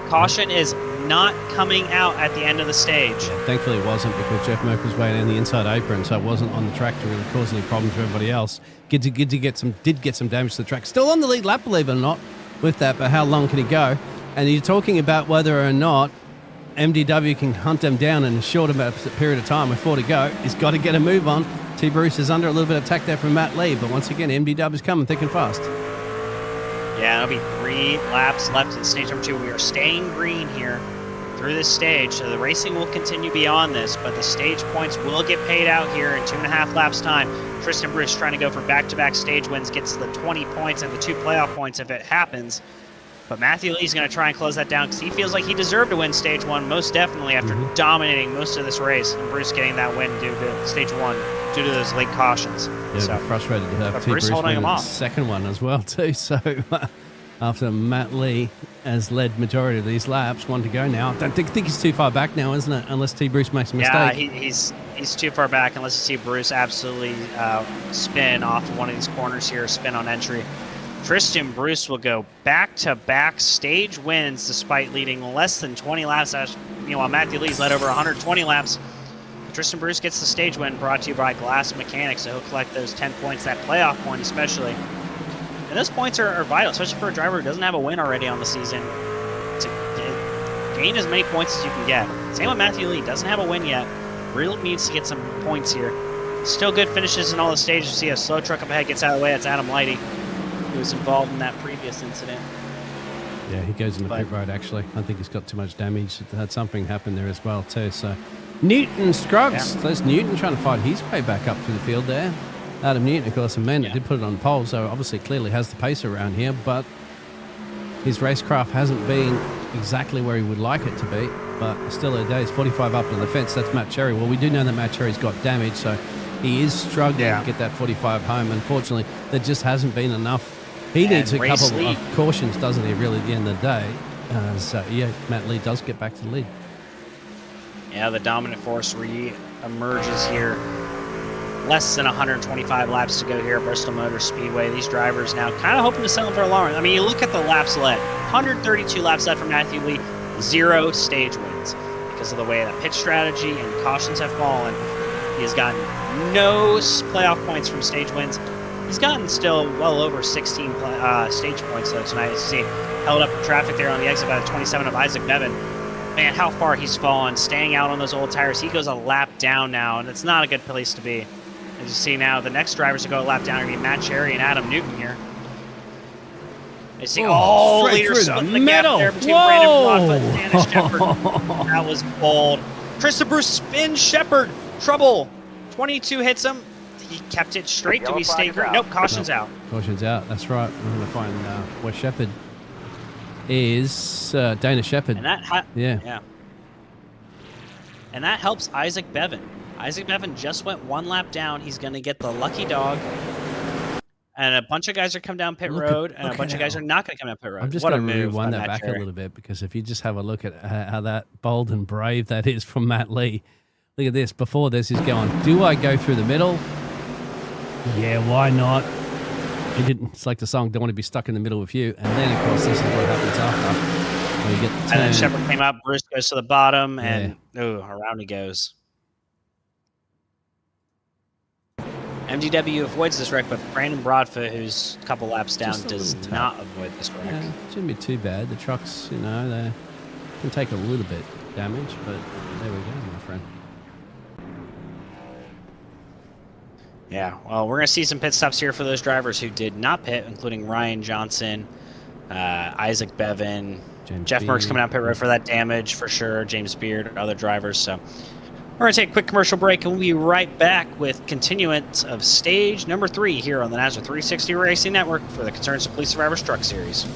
Caution is not coming out at the end of the stage. Thankfully, it wasn't, because Jeff Merck was waiting in the inside apron, so it wasn't on the track to really cause any problems for everybody else. Did get some damage to the track. Still on the lead lap, believe it or not, with that, but how long can he go? And you're talking about whether or not MDW can hunt them down in a short period of time with 4 to go. He's got to get a move on. T. Bruce is under a little bit of attack there from Matt Lee, but once again, MDW is coming thick and fast. Yeah, it'll be 3 laps left in stage number 2. We are staying green here through this stage, so the racing will continue beyond this, but the stage points will get paid out here in 2.5 laps time. Tristan Bruce trying to go for back-to-back stage wins, gets the 20 points and the 2 playoff points if it happens. But Matthew Lee's going to try and close that down because he feels like he deserved to win stage 1, most definitely, after dominating most of this race. And Bruce getting that win due to stage 1, due to those late cautions. Yeah, so frustrated to have T. Bruce holding win him the off. second one as well, too. So after Matt Lee has led majority of these laps, 1 to go now. I don't think he's too far back now, isn't it? Unless T. Bruce makes a mistake. Yeah, he's too far back unless you see Bruce absolutely spin off one of these corners here, spin on entry. Tristan Bruce will go back-to-back stage wins despite leading less than 20 laps. Meanwhile, Matthew Lee's led over 120 laps. Tristan Bruce gets the stage win, brought to you by Glass Mechanics, so he'll collect those 10 points, that playoff point especially. And those points are vital, especially for a driver who doesn't have a win already on the season, to gain as many points as you can get. Same with Matthew Lee, doesn't have a win yet, really needs to get some points here. Still good finishes in all the stages. You see a slow truck up ahead gets out of the way, that's Adam Lighty, who was involved in that previous incident. Yeah, he goes in the pit road, actually. I think he's got too much damage. Had something happen there as well, too. So, Newton Scruggs. Yeah. There's Newton trying to fight his way back up to the field there. Adam Newton, of course, a man that did put it on the pole, so obviously clearly has the pace around here, but his racecraft hasn't been exactly where he would like it to be, but still early days. 45 up to the fence. That's Matt Cherry. Well, we do know that Matt Cherry's got damage, so he is struggling to get that 45 home. Unfortunately, there just hasn't been enough. He needs a couple of cautions, doesn't he, really, at the end of the day? So, yeah, Matt Lee does get back to the lead. Yeah, the dominant force re-emerges here. Less than 125 laps to go here at Bristol Motor Speedway. These drivers now kind of hoping to settle for a long run. I mean, you look at the laps led. 132 laps led from Matthew Lee. 0 stage wins. Because of the way that pit strategy and cautions have fallen, he has gotten no playoff points from stage wins. He's gotten still well over 16 stage points, though, tonight. As you see, held up in traffic there on the exit by the 27 of Isaac Bevan. Man, how far he's fallen, staying out on those old tires. He goes a lap down now, and it's not a good place to be. As you see now, the next drivers to go a lap down are going to be Matt Cherry and Adam Newton here. You see, leaders split the gap there between Brandon Broadfoot and Danish Shepard. That was bold. Tristan Bruce spins Shepard. Trouble. 22 hits him. He kept it straight. Do we stay green? Nope, caution's out. Caution's out. That's right. We're going to find where Shepard is. Dana Shepard. And that yeah. And that helps Isaac Bevan. Isaac Bevan just went 1 lap down. He's going to get the lucky dog. And a bunch of guys are coming down pit road, and a bunch of guys are not going to come down pit road. I'm just going to rewind that back a little bit, because if you just have a look at how that bold and brave that is from Matt Lee. Look at this. Before this, he's going, do I go through the middle? Yeah, why not? He didn't. It's like the song, don't want to be stuck in the middle with you. And then, of course, this is what happens after. When you get the turn. And then Shepard came up, Bruce goes to the bottom, and around he goes. MDW avoids this wreck, but Brandon Broadfoot, who's a couple laps down, does not avoid this wreck. Yeah, it shouldn't be too bad. The trucks, you know, they can take a little bit damage, but there we go, my friend. Yeah, well, we're going to see some pit stops here for those drivers who did not pit, including Ryan Johnson, Isaac Bevan, Jeff Merckx coming out pit road for that damage for sure, James Beard, other drivers. So we're going to take a quick commercial break, and we'll be right back with continuance of stage number 3 here on the NASCAR 360 Racing Network for the Concerns of Police Survivors Truck Series.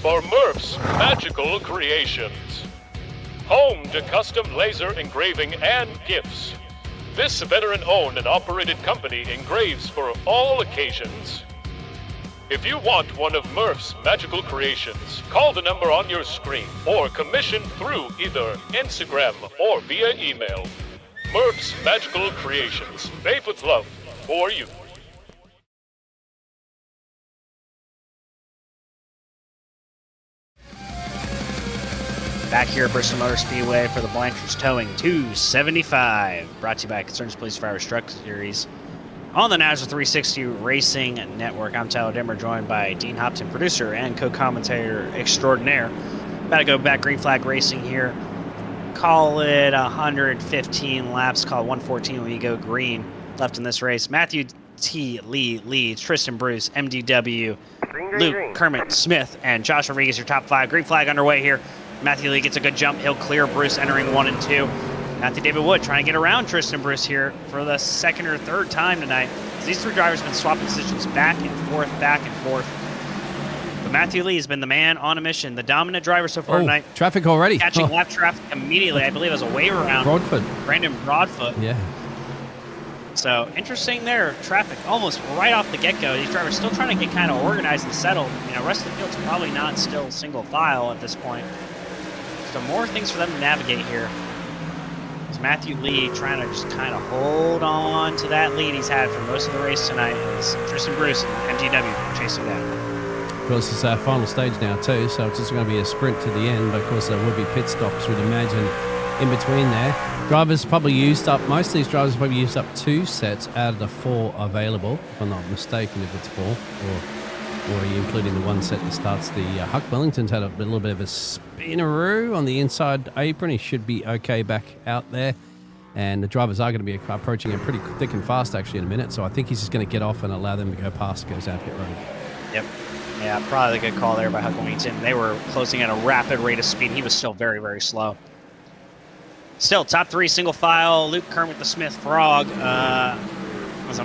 For Murph's Magical Creations. Home to custom laser engraving and gifts. This veteran-owned and operated company engraves for all occasions. If you want one of Murph's Magical Creations, call the number on your screen or commission through either Instagram or via email. Murph's Magical Creations, made with love for you. Back here at Bristol Motor Speedway for the Blanchards Towing 275, brought to you by Concerns Police Survivors Truck Series on the NASCAR 360 Racing Network. I'm Tyler Dimmer, joined by Dean Hopton, producer and co-commentator extraordinaire. About to go back green flag racing here. Call it 115 laps, call it 114 when you go green left in this race. Matthew T. Lee leads, Tristan Bruce, MDW, Luke Kermit Smith, and Josh Rodriguez, your top 5. Green flag underway here. Matthew Lee gets a good jump. He'll clear Bruce entering 1 and 2. Matthew David Wood trying to get around Tristan Bruce here for the 2nd or 3rd time tonight. These 3 drivers have been swapping positions back and forth. But Matthew Lee has been the man on a mission, the dominant driver so far tonight. Traffic already. Catching lap traffic immediately. I believe it was a wave around Brandon Broadfoot. Yeah. So interesting there. Traffic almost right off the get-go. These drivers still trying to get kind of organized and settled. You know, rest of the field's probably not still single file at this point. So more things for them to navigate here. It's Matthew Lee trying to just kind of hold on to that lead he's had for most of the race tonight. As Tristan Bruce and MGW chasing down. Of course, it's our final stage now too, so it's just going to be a sprint to the end. But of course, there will be pit stops, we'd imagine, in between there. Drivers probably used up, most of these drivers probably used up 2 sets out of the 4 available, if I'm not mistaken, if it's 4, or are you including the 1 set that starts the Huck Wellington's had a little bit of a spinneroo on the inside apron. He should be okay back out there. And the drivers are going to be approaching him pretty thick and fast, actually, in a minute. So I think he's just going to get off and allow them to go past, goes down pit road. Yep. Yeah, probably a good call there by Huck Wellington. They were closing at a rapid rate of speed. He was still very, very slow. Still, top 3 single file. Luke Kermit the Smith Frog. I'm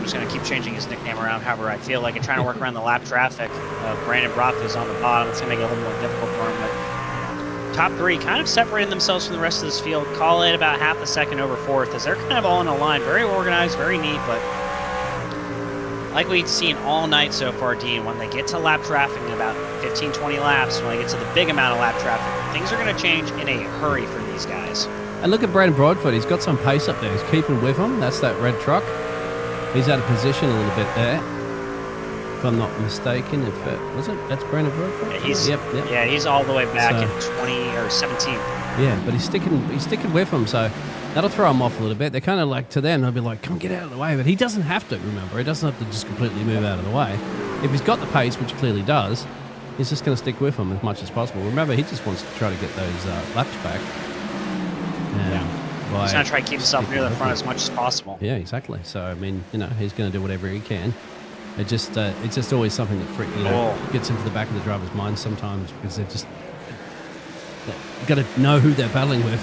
just going to keep changing his nickname around however I feel like it. Trying to work around the lap traffic. Brandon Brothers on the bottom. It's going to make it a little more difficult for him. But top 3 kind of separating themselves from the rest of this field. Call it about half a second over 4th as they're kind of all in a line. Very organized, very neat, but like we've seen all night so far, Dean, when they get to lap traffic in about 15, 20 laps, when they get to the big amount of lap traffic, things are going to change in a hurry for these guys. And look at Brandon Broadfoot. He's got some pace up there. He's keeping with him. That's that red truck. He's out of position a little bit there. If I'm not mistaken, was it? That's Brandon Broadfoot? Yeah, yeah, he's all the way back in 20 or 17. Yeah, but he's sticking with him, so that'll throw him off a little bit. They're kind of like, to them, they'll be like, come get out of the way. But he doesn't have to, remember. He doesn't have to just completely move out of the way. If he's got the pace, which he clearly does, he's just going to stick with him as much as possible. Remember, he just wants to try to get those laps back. He's going to try to keep himself near the front as much as possible. Yeah, exactly. So, I mean, he's going to do whatever he can. It's just always something that gets into the back of the driver's mind sometimes because they've got to know who they're battling with.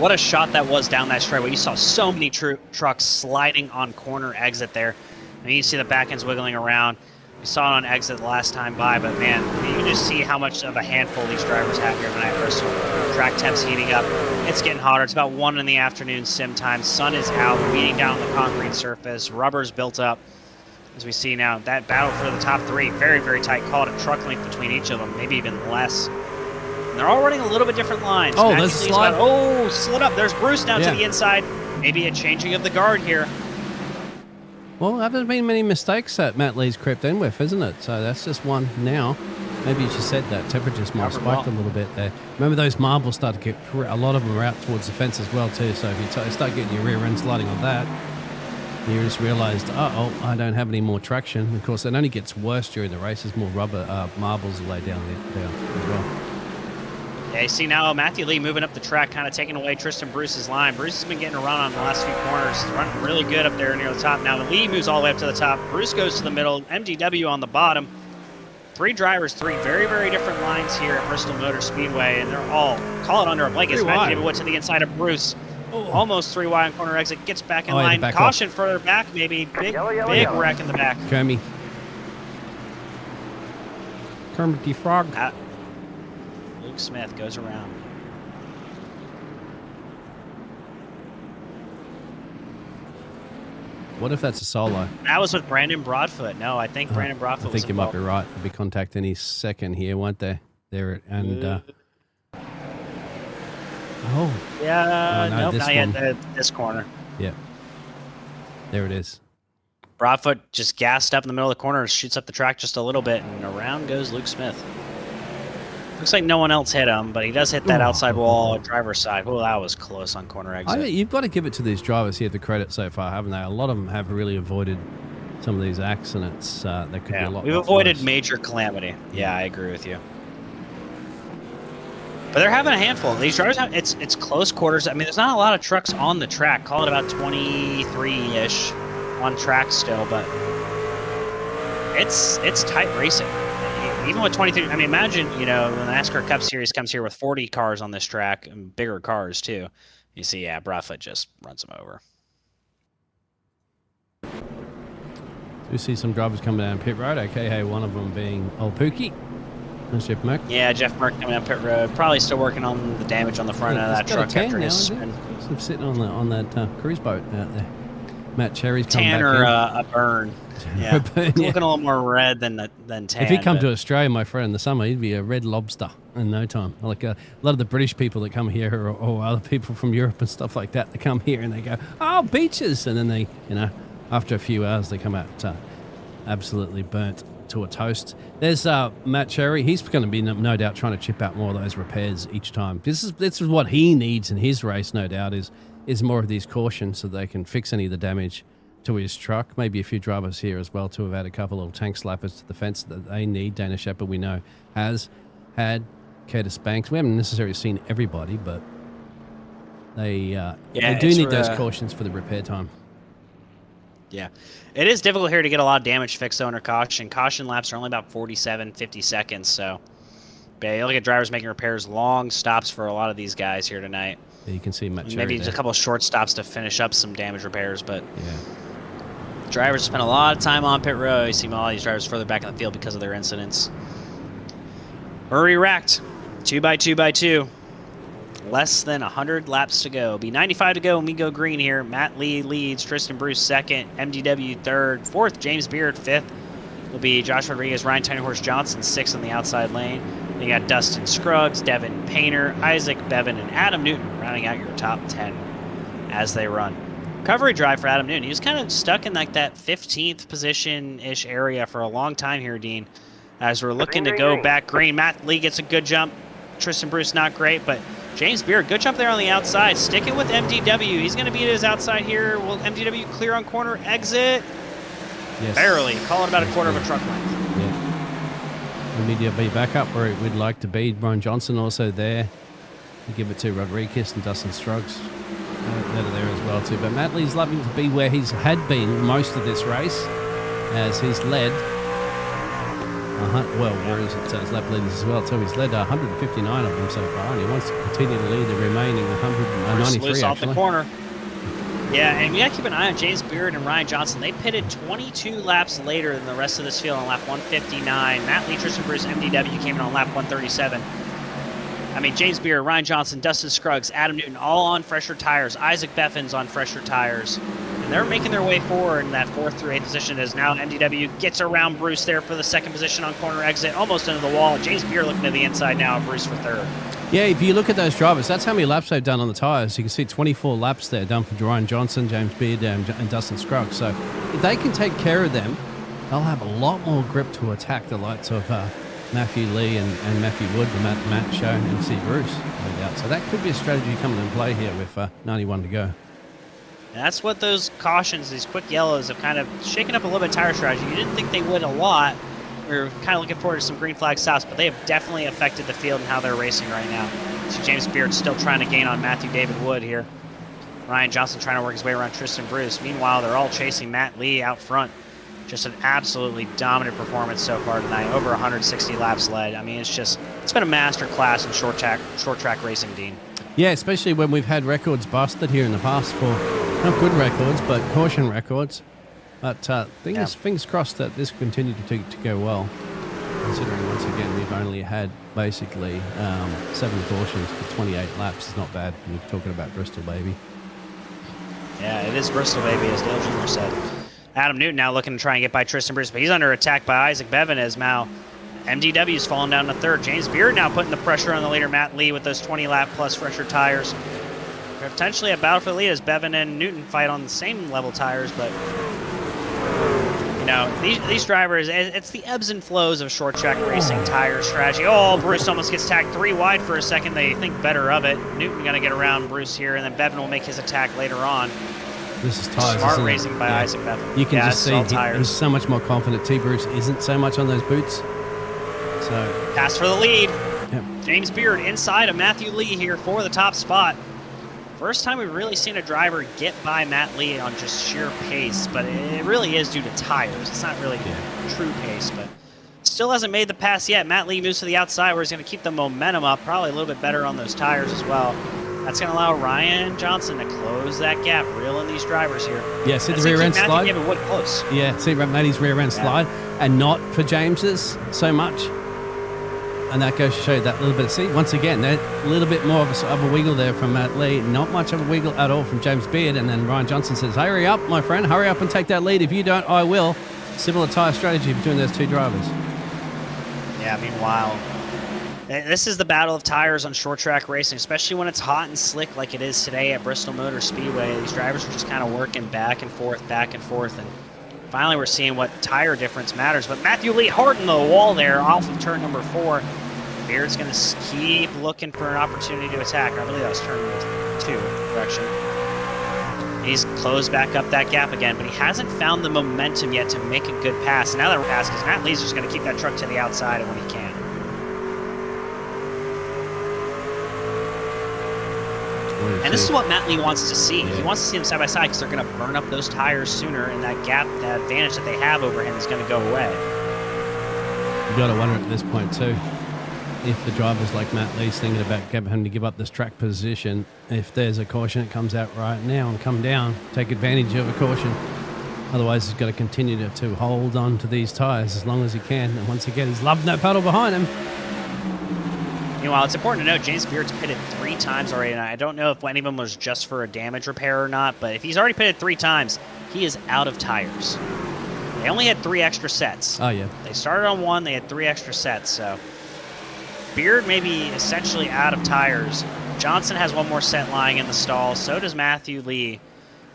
What a shot that was down that straightaway. You saw so many trucks sliding on corner exit there. I mean, you see the back ends wiggling around. We saw it on exit the last time by, but man, you can just see how much of a handful these drivers have here tonight. Bristol. Track temps heating up. It's getting hotter. It's about 1 in the afternoon sim time. Sun is out, beating down the concrete surface. Rubber's built up. As we see now, that battle for the top 3, very, very tight call. A truck length between each of them, maybe even less. And they're all running a little bit different lines. Oh, there's a slide. Slid up. There's Bruce now to the inside. Maybe a changing of the guard here. Well, there haven't been many mistakes that Matt Lee's crept in with, isn't it? So that's just one now. Maybe you just said that. Temperatures might have spiked a little bit there. Remember those marbles start to get, a lot of them are out towards the fence as well too. So if you start getting your rear end sliding on that, you just realised, I don't have any more traction. Of course, it only gets worse during the race as more rubber marbles are laid down as well. Yeah, you see now Matthew Lee moving up the track, kind of taking away Tristan Bruce's line. Bruce has been getting a run on the last few corners. He's running really good up there near the top. Now Lee moves all the way up to the top. Bruce goes to the middle. MDW on the bottom. 3 drivers, 3 very, very different lines here at Bristol Motor Speedway, and they're all, call it under a blanket. Matthew went to the inside of Bruce. Almost 3 wide on corner exit. Gets back in line. Caution further back, maybe. Big wreck in the back. Kermit the Frog. Luke Smith goes around. What if that's a solo? That was with Brandon Broadfoot. No, I think Brandon Broadfoot was I think you might be right. They'll be contacting any second here, won't they? There and nope, not yet. This corner. Yeah. There it is. Broadfoot just gassed up in the middle of the corner, shoots up the track just a little bit, and around goes Luke Smith. Looks like no one else hit him, but he does hit that outside wall driver's side. Oh, that was close on corner exit. You've got to give it to these drivers here the credit so far, haven't they? A lot of them have really avoided some of these accidents. That could be a lot. We've avoided major calamity. Yeah, I agree with you. But they're having a handful. These drivers have, it's close quarters. I mean, there's not a lot of trucks on the track. Call it about 23-ish on track still, but it's tight racing. Even with 23, I mean, imagine, when the NASCAR Cup Series comes here with 40 cars on this track and bigger cars too. You see, Broadfoot just runs them over. We see some drivers coming down pit road. Okay, hey, one of them being Old Pookie. That's Jeff Merck. Yeah, Jeff Merck coming down pit road. Probably still working on the damage on the front of that truck after his spin. I'm sitting on that cruise boat out there. Matt Cherry's coming back or a burn. Yeah, looking a little more red than tan. If he'd come to Australia, my friend, in the summer, he'd be a red lobster in no time. Like a lot of the British people that come here, or other people from Europe and stuff like that, they come here and they go, "Oh, beaches," and then they, after a few hours, they come out absolutely burnt to a toast. There's Matt Cherry. He's going to be no doubt trying to chip out more of those repairs each time. This is what he needs in his race, no doubt, is more of these cautions so they can fix any of the damage to his truck. Maybe a few drivers here as well to have had a couple little tank slappers to the fence that they need. Dana Shepherd, we know, has had. Curtis Banks. We haven't necessarily seen everybody, but they do need those cautions for the repair time. Yeah, it is difficult here to get a lot of damage fixed under caution. Caution laps are only about 47, 50 seconds, so you look at drivers making repairs, long stops for a lot of these guys here tonight. Yeah, you can see Matt Cherry maybe there. a couple of short stops to finish up some damage repairs, but drivers spend a lot of time on pit road. You see a lot of these drivers further back in the field because of their incidents. We're re-racked. 2x2x2. Less than 100 laps to go. Be 95 to go when we go green here. Matt Lee leads. Tristan Bruce second. MDW third. Fourth, James Beard fifth. Will be Josh Rodriguez, Ryan Tiny Horse Johnson sixth on the outside lane. Then you got Dustin Scruggs, Devin Painter, Isaac Bevan, and Adam Newton rounding out your top 10 as they run. Recovery drive for Adam Newton. He was kind of stuck in like that 15th position-ish area for a long time here, Dean. As we're looking to go back green. Matt Lee gets a good jump. Tristan Bruce not great, but James Beard, good jump there on the outside. Sticking with MDW. He's going to be at his outside here. Will MDW clear on corner exit? Yes. Barely. Call it about a quarter of a truck length. Yeah. We need to be back up where we'd like to be. Brian Johnson also there. We give it to Rodriguez and Dustin Scruggs. They're there as well too. But Matt Lee's loving to be where he's had been most of this race as he's led. Well, where is it? His lap leaders as well too. He's led 159 of them so far, and he wants to continue to lead the remaining 193 loose off actually. the corner. Yeah, and we got to keep an eye on James Beard and Ryan Johnson. They pitted 22 laps later than the rest of this field on lap 159. Matt Lee, Tristan Bruce, MDW came in on lap 137. I mean, James Beard, Ryan Johnson, Dustin Scruggs, Adam Newton, all on fresher tires. Isaac Beffins on fresher tires. And they're making their way forward in that 4th through 8th position as now MDW gets around Bruce there for the second position on corner exit, almost into the wall. James Beard looking to the inside now, and Bruce for third. Yeah, if you look at those drivers, that's how many laps they've done on the tires. You can see 24 laps there done for Ryan Johnson, James Beard, and Dustin Scruggs. So if they can take care of them, they'll have a lot more grip to attack the likes of Matthew Lee and Matthew Wood, the Matt Show, and see Bruce, no doubt. So that could be a strategy coming into play here with 91 to go. And that's what those cautions, these quick yellows, have kind of shaken up a little bit of tire strategy. You didn't think they would a lot. We were kind of looking forward to some green flag stops, but they have definitely affected the field and how they're racing right now. So James Beard still trying to gain on Matthew David Wood here. Ryan Johnson trying to work his way around Tristan Bruce. Meanwhile, they're all chasing Matt Lee out front. Just an absolutely dominant performance so far tonight. Over 160 laps led. I mean, it's been a master class in short track racing, Dean. Yeah, especially when we've had records busted here in the past for not good records, but caution records. But fingers crossed that this continued to go well. Considering once again we've only had basically 7 cautions for 28 laps. It's not bad when you're talking about Bristol, baby. Yeah, it is Bristol, baby, as Dale Jr. said. Adam Newton now looking to try and get by Tristan Bruce, but he's under attack by Isaac Bevan as now MDW's falling down to third. James Beard now putting the pressure on the leader, Matt Lee, with those 20-lap plus fresher tires. Potentially a battle for the lead as Bevan and Newton fight on the same level tires, but you know, these drivers, it's the ebbs and flows of short track racing tire strategy. Oh, Bruce almost gets tagged 3 wide for a second. They think better of it. Newton going to get around Bruce here, and then Bevan will make his attack later on. This is tires. Smart racing by Isaac Bevan. You can just see he's so much more confident. T. Bruce isn't so much on those boots. So pass for the lead. Yep. James Beard inside of Matthew Lee here for the top spot. First time we've really seen a driver get by Matt Lee on just sheer pace, but it really is due to tires. It's not really true pace, but still hasn't made the pass yet. Matt Lee moves to the outside where he's going to keep the momentum up, probably a little bit better on those tires as well. That's going to allow Ryan Johnson to close that gap, reel in these drivers here. Yeah, see the rear end slide? Matthew Wood close. Yeah, see Matty's rear end slide, and not for James's so much. And that goes to show that little bit. See, once again, a little bit more of a wiggle there from Matt Lee. Not much of a wiggle at all from James Beard. And then Ryan Johnson says, hurry up, my friend. Hurry up and take that lead. If you don't, I will. Similar tire strategy between those two drivers. Yeah, meanwhile, this is the battle of tires on short track racing, especially when it's hot and slick like it is today at Bristol Motor Speedway. These drivers are just kind of working back and forth, and Finally, we're seeing what tire difference matters. But Matthew Lee hardened the wall there off of turn number 4. Beard's going to keep looking for an opportunity to attack. I believe that was turn 2, correction. He's closed back up that gap again, but he hasn't found the momentum yet to make a good pass. And now that pass, because Matt Lee's just going to keep that truck to the outside when he can. And this is what Matt Lee wants to see. Yeah. He wants to see them side by side because they're going to burn up those tires sooner, and that gap, that advantage that they have over him is going to go away. You got to wonder at this point too, if the drivers like Matt Lee's thinking about having to give up this track position, if there's a caution that comes out right now and come down, take advantage of a caution. Otherwise, he's got to continue to hold on to these tires as long as he can. And once again, he's loved no pedal behind him. Meanwhile, it's important to note James Beard's pitted 3 times already, and I don't know if any of them was just for a damage repair or not, but if he's already pitted 3 times, he is out of tires. They only had 3 extra sets. Oh, yeah. They started on 1, they had 3 extra sets, so Beard may be essentially out of tires. Johnson has 1 more set lying in the stall, so does Matthew Lee.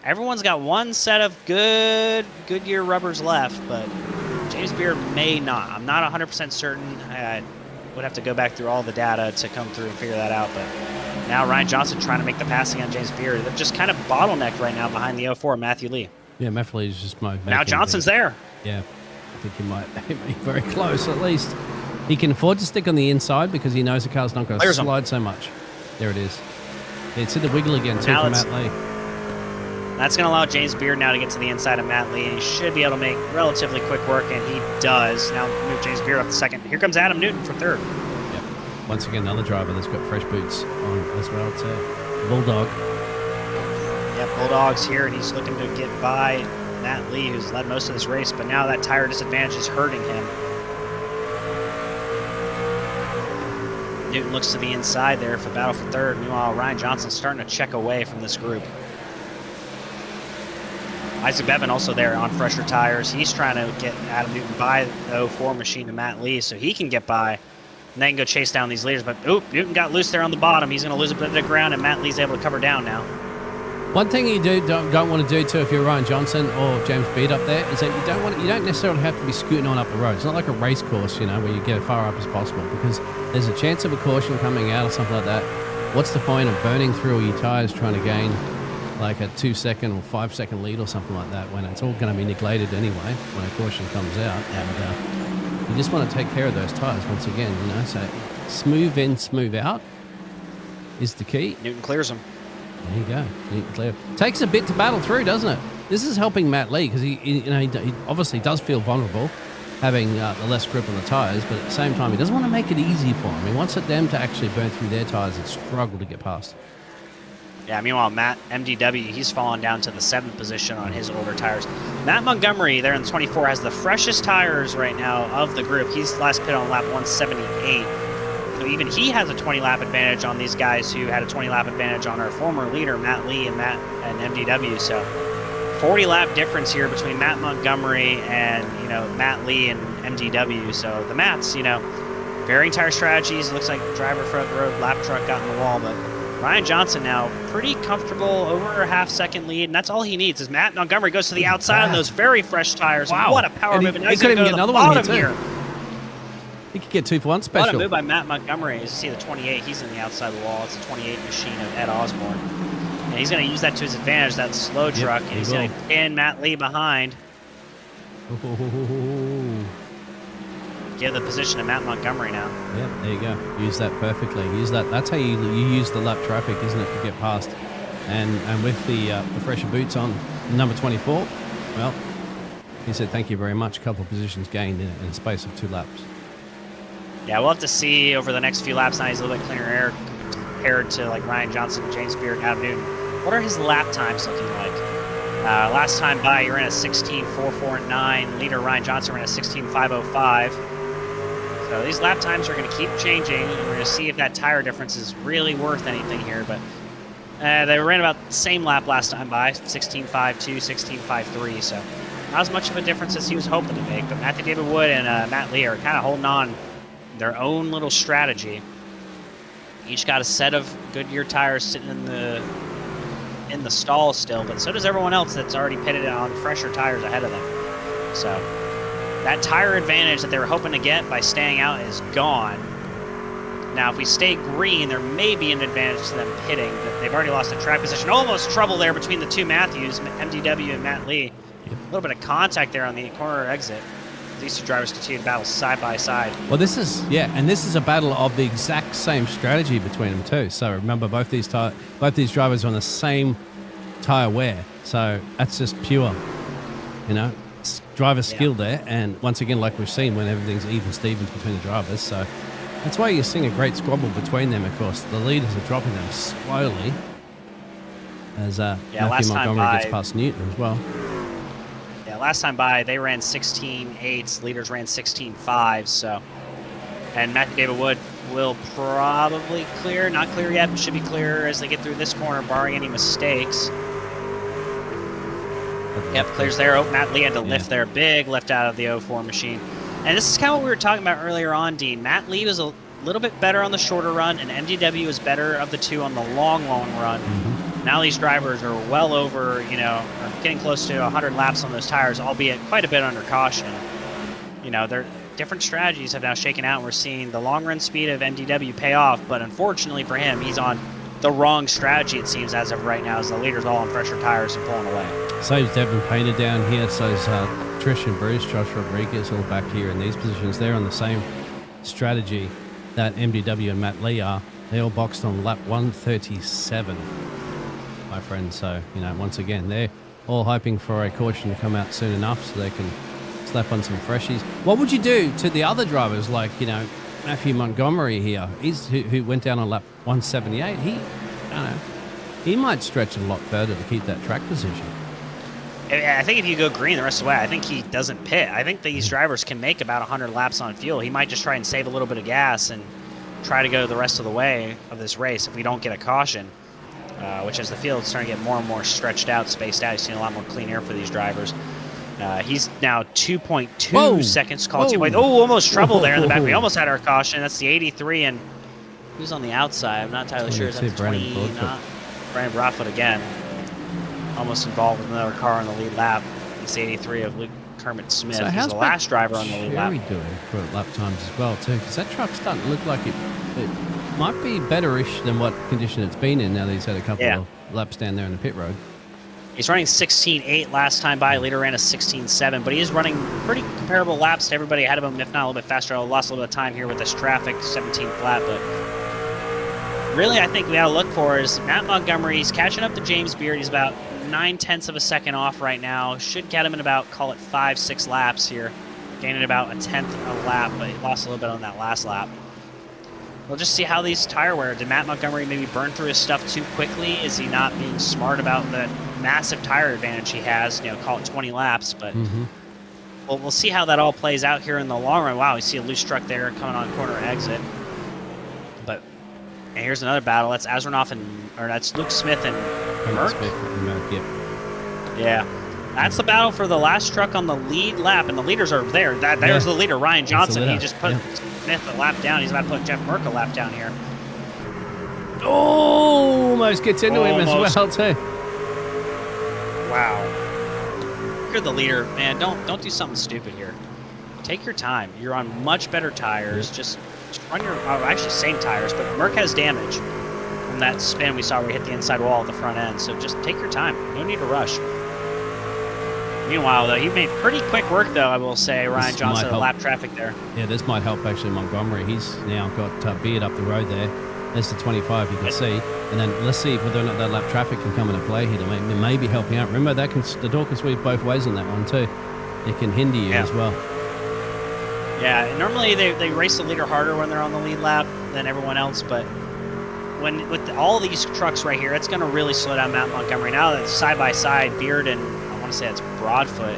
Everyone's got 1 set of Goodyear rubbers left, but James Beard may not. I'm not 100% certain. I would have to go back through all the data to come through and figure that out, but now Ryan Johnson trying to make the passing on James Beard. They're just kind of bottlenecked right now behind the 04 Matthew Lee. Yeah, Matthew Lee's just now Johnson's there. Yeah, I think he might be very close at least. He can afford to stick on the inside because he knows the car's not going to slide so much. There it is. It's in the wiggle again too for Matt Lee. That's going to allow James Beard now to get to the inside of Matt Lee, and he should be able to make relatively quick work, and he does. Now move James Beard up to 2nd. Here comes Adam Newton for 3rd. Yep. Once again, another driver that's got fresh boots on as well. It's a Bulldog. Yep, Bulldog's here, and he's looking to get by Matt Lee, who's led most of this race, but now that tire disadvantage is hurting him. Newton looks to the inside there for battle for 3rd. Meanwhile, Ryan Johnson's starting to check away from this group. Isaac Bevan also there on fresher tires. He's trying to get Adam Newton by the 04 machine to Matt Lee so he can get by and then go chase down these leaders. But Newton got loose there on the bottom. He's going to lose a bit of the ground, and Matt Lee's able to cover down now. One thing you don't want to do too if you're Ryan Johnson or James Beard up there is that you don't necessarily have to be scooting on up the road. It's not like a race course, you know, where you get as far up as possible because there's a chance of a caution coming out or something like that. What's the point of burning through all your tires trying to gain like a 2-second or 5-second lead or something like that when it's all going to be neglected anyway when a caution comes out? And you just want to take care of those tires once again, you know. So smooth in, smooth out is the key. Newton clears him. There you go. Newton clear. Takes a bit to battle through, doesn't it? This is helping Matt Lee because he obviously does feel vulnerable having the less grip on the tires, but at the same time he doesn't want to make it easy for him. He wants them to actually burn through their tires and struggle to get past. Yeah, meanwhile, Matt, MDW, he's fallen down to the 7th position on his older tires. Matt Montgomery there in the 24 has the freshest tires right now of the group. He's last pit on lap 178. So even he has a 20-lap advantage on these guys who had a 20-lap advantage on our former leader, Matt Lee and MDW. So 40-lap difference here between Matt Montgomery and, Matt Lee and MDW. So the Matts, varying tire strategies. Looks like driver front road lap truck got in the wall, but Ryan Johnson now pretty comfortable over a half-second lead, and that's all he needs is Matt Montgomery goes to the outside on those very fresh tires. Wow. What a power move. He could even get another one here. He could get 2 for 1 special. What a move by Matt Montgomery. As you see the 28, he's in the outside of the wall. It's a 28 machine of Ed Osborne. And he's going to use that to his advantage, that slow truck, and he's going to pin Matt Lee behind. Give the position to Matt Montgomery now. Yep, there you go. Use that perfectly. Use that. That's how you use the lap traffic, isn't it, to get past. And with the fresher boots on number 24, well, he said thank you very much. A couple of positions gained in a space of 2 laps. Yeah, we'll have to see over the next few laps. Now he's a little bit cleaner air compared to like Ryan Johnson, James Beard, Adam Newton. What are his lap times looking like? Last time by, you ran a 16.449. Leader Ryan Johnson ran a 16.505. So these lap times are going to keep changing, and we're going to see if that tire difference is really worth anything here. But they ran about the same lap last time by, 16.52, 16.53. So not as much of a difference as he was hoping to make. But Matthew David Wood and Matt Lee are kind of holding on their own little strategy. Each got a set of Goodyear tires sitting in the stall still, but so does everyone else that's already pitted on fresher tires ahead of them. So that tire advantage that they were hoping to get by staying out is gone. Now, if we stay green, there may be an advantage to them pitting, but they've already lost the track position. Almost trouble there between the two Matthews, MDW and Matt Lee. A little bit of contact there on the corner exit. These two drivers continue to battle side by side. Well, this is a battle of the exact same strategy between them too. So remember, both these drivers are on the same tire wear. So that's just pure, driver skill there. And once again, like we've seen, when everything's even Stevens between the drivers. So that's why you're seeing a great squabble between them. Of course, the leaders are dropping them slowly as Matthew Montgomery gets past Newton as well. Last time by, they ran 16.8s. Leaders ran 16.5s. So, and Matthew David Wood will probably clear. Not clear yet, but should be clear as they get through this corner, barring any mistakes. Yep, clears there. Oh, Matt Lee had to lift there. Big lift out of the 04 machine. And this is kind of what we were talking about earlier on, Dean. Matt Lee was a little bit better on the shorter run, and MDW was better of the two on the long run. Now these drivers are well over, getting close to 100 laps on those tires, albeit quite a bit under caution. Their different strategies have now shaken out, and we're seeing the long run speed of MDW pay off, but unfortunately for him, he's on the wrong strategy, it seems, as of right now, as the leaders all on fresher tires and pulling away. So is Devin Painter down here, so is Trish and Bruce, Josh Rodriguez all back here in these positions. They're on the same strategy that MDW and Matt Lee are. They all boxed on lap 137. My friends, so once again, they're all hoping for a caution to come out soon enough so they can slap on some freshies. What would you do to the other drivers, like Matthew Montgomery here? Who went down on lap 178. He might stretch a lot further to keep that track position. I think if you go green the rest of the way, I think he doesn't pit. I think these drivers can make about 100 laps on fuel. He might just try and save a little bit of gas and try to go the rest of the way of this race if we don't get a caution. Which as the field's starting to get more and more stretched out, spaced out, you're seeing a lot more clean air for these drivers. He's now 2.2 seconds called. Almost trouble there in the back. We almost had our caution. That's the 83, and who's on the outside? I'm not entirely sure. Is that the 20? Brandon Broadfoot again. Almost involved with another car on the lead lap. It's the 83 of Luke Kermit Smith. So he's the last driver on the lead lap. How are we doing for lap times as well, too? Because that truck's starting to look like it might be better-ish than what condition it's been in now that he's had a couple of laps down there in the pit road. He's running 16.8 last time by. Leader ran a 16.7, but he is running pretty comparable laps to everybody ahead of him, if not a little bit faster. I lost a little bit of time here with this traffic, 17 flat, but really I think we got to look for is Matt Montgomery. He's catching up to James Beard. He's about 9/10 of a second off right now. Should get him in about, call it 5-6 laps here. Gaining about a 10th of a lap, but he lost a little bit on that last lap. We'll just see how these tire wear. Did Matt Montgomery maybe burn through his stuff too quickly? Is he not being smart about the massive tire advantage he has? Call it 20 laps, but we'll see how that all plays out here in the long run. Wow, we see a loose truck there coming on corner exit. But and here's another battle. That's that's Luke Smith and Merck. Yeah. That's the battle for the last truck on the lead lap, and the leaders are there. There's the leader, Ryan Johnson. He just put Smith a lap down. He's about to put Jeff Merck a lap down here. Almost gets into him as well, too. Wow. You're the leader, man. Don't do something stupid here. Take your time. You're on much better tires. Just run your actually same tires, but Merck has damage from that spin we saw where he hit the inside wall at the front end. So just take your time. No need to rush. Meanwhile, though, he made pretty quick work, though, I will say, Ryan Johnson, of lap traffic there. Yeah, this might help, actually, Montgomery. He's now got Beard up the road there. There's the 25 you can see. And then let's see whether or not that lap traffic can come into play here to maybe helping out. Remember, the door can sweep both ways on that one, too. It can hinder you as well. Yeah, normally they race the leader harder when they're on the lead lap than everyone else, but with all these trucks right here, it's going to really slow down Matt Montgomery. Now that it's side-by-side, Beard and I want to say it's Broadfoot.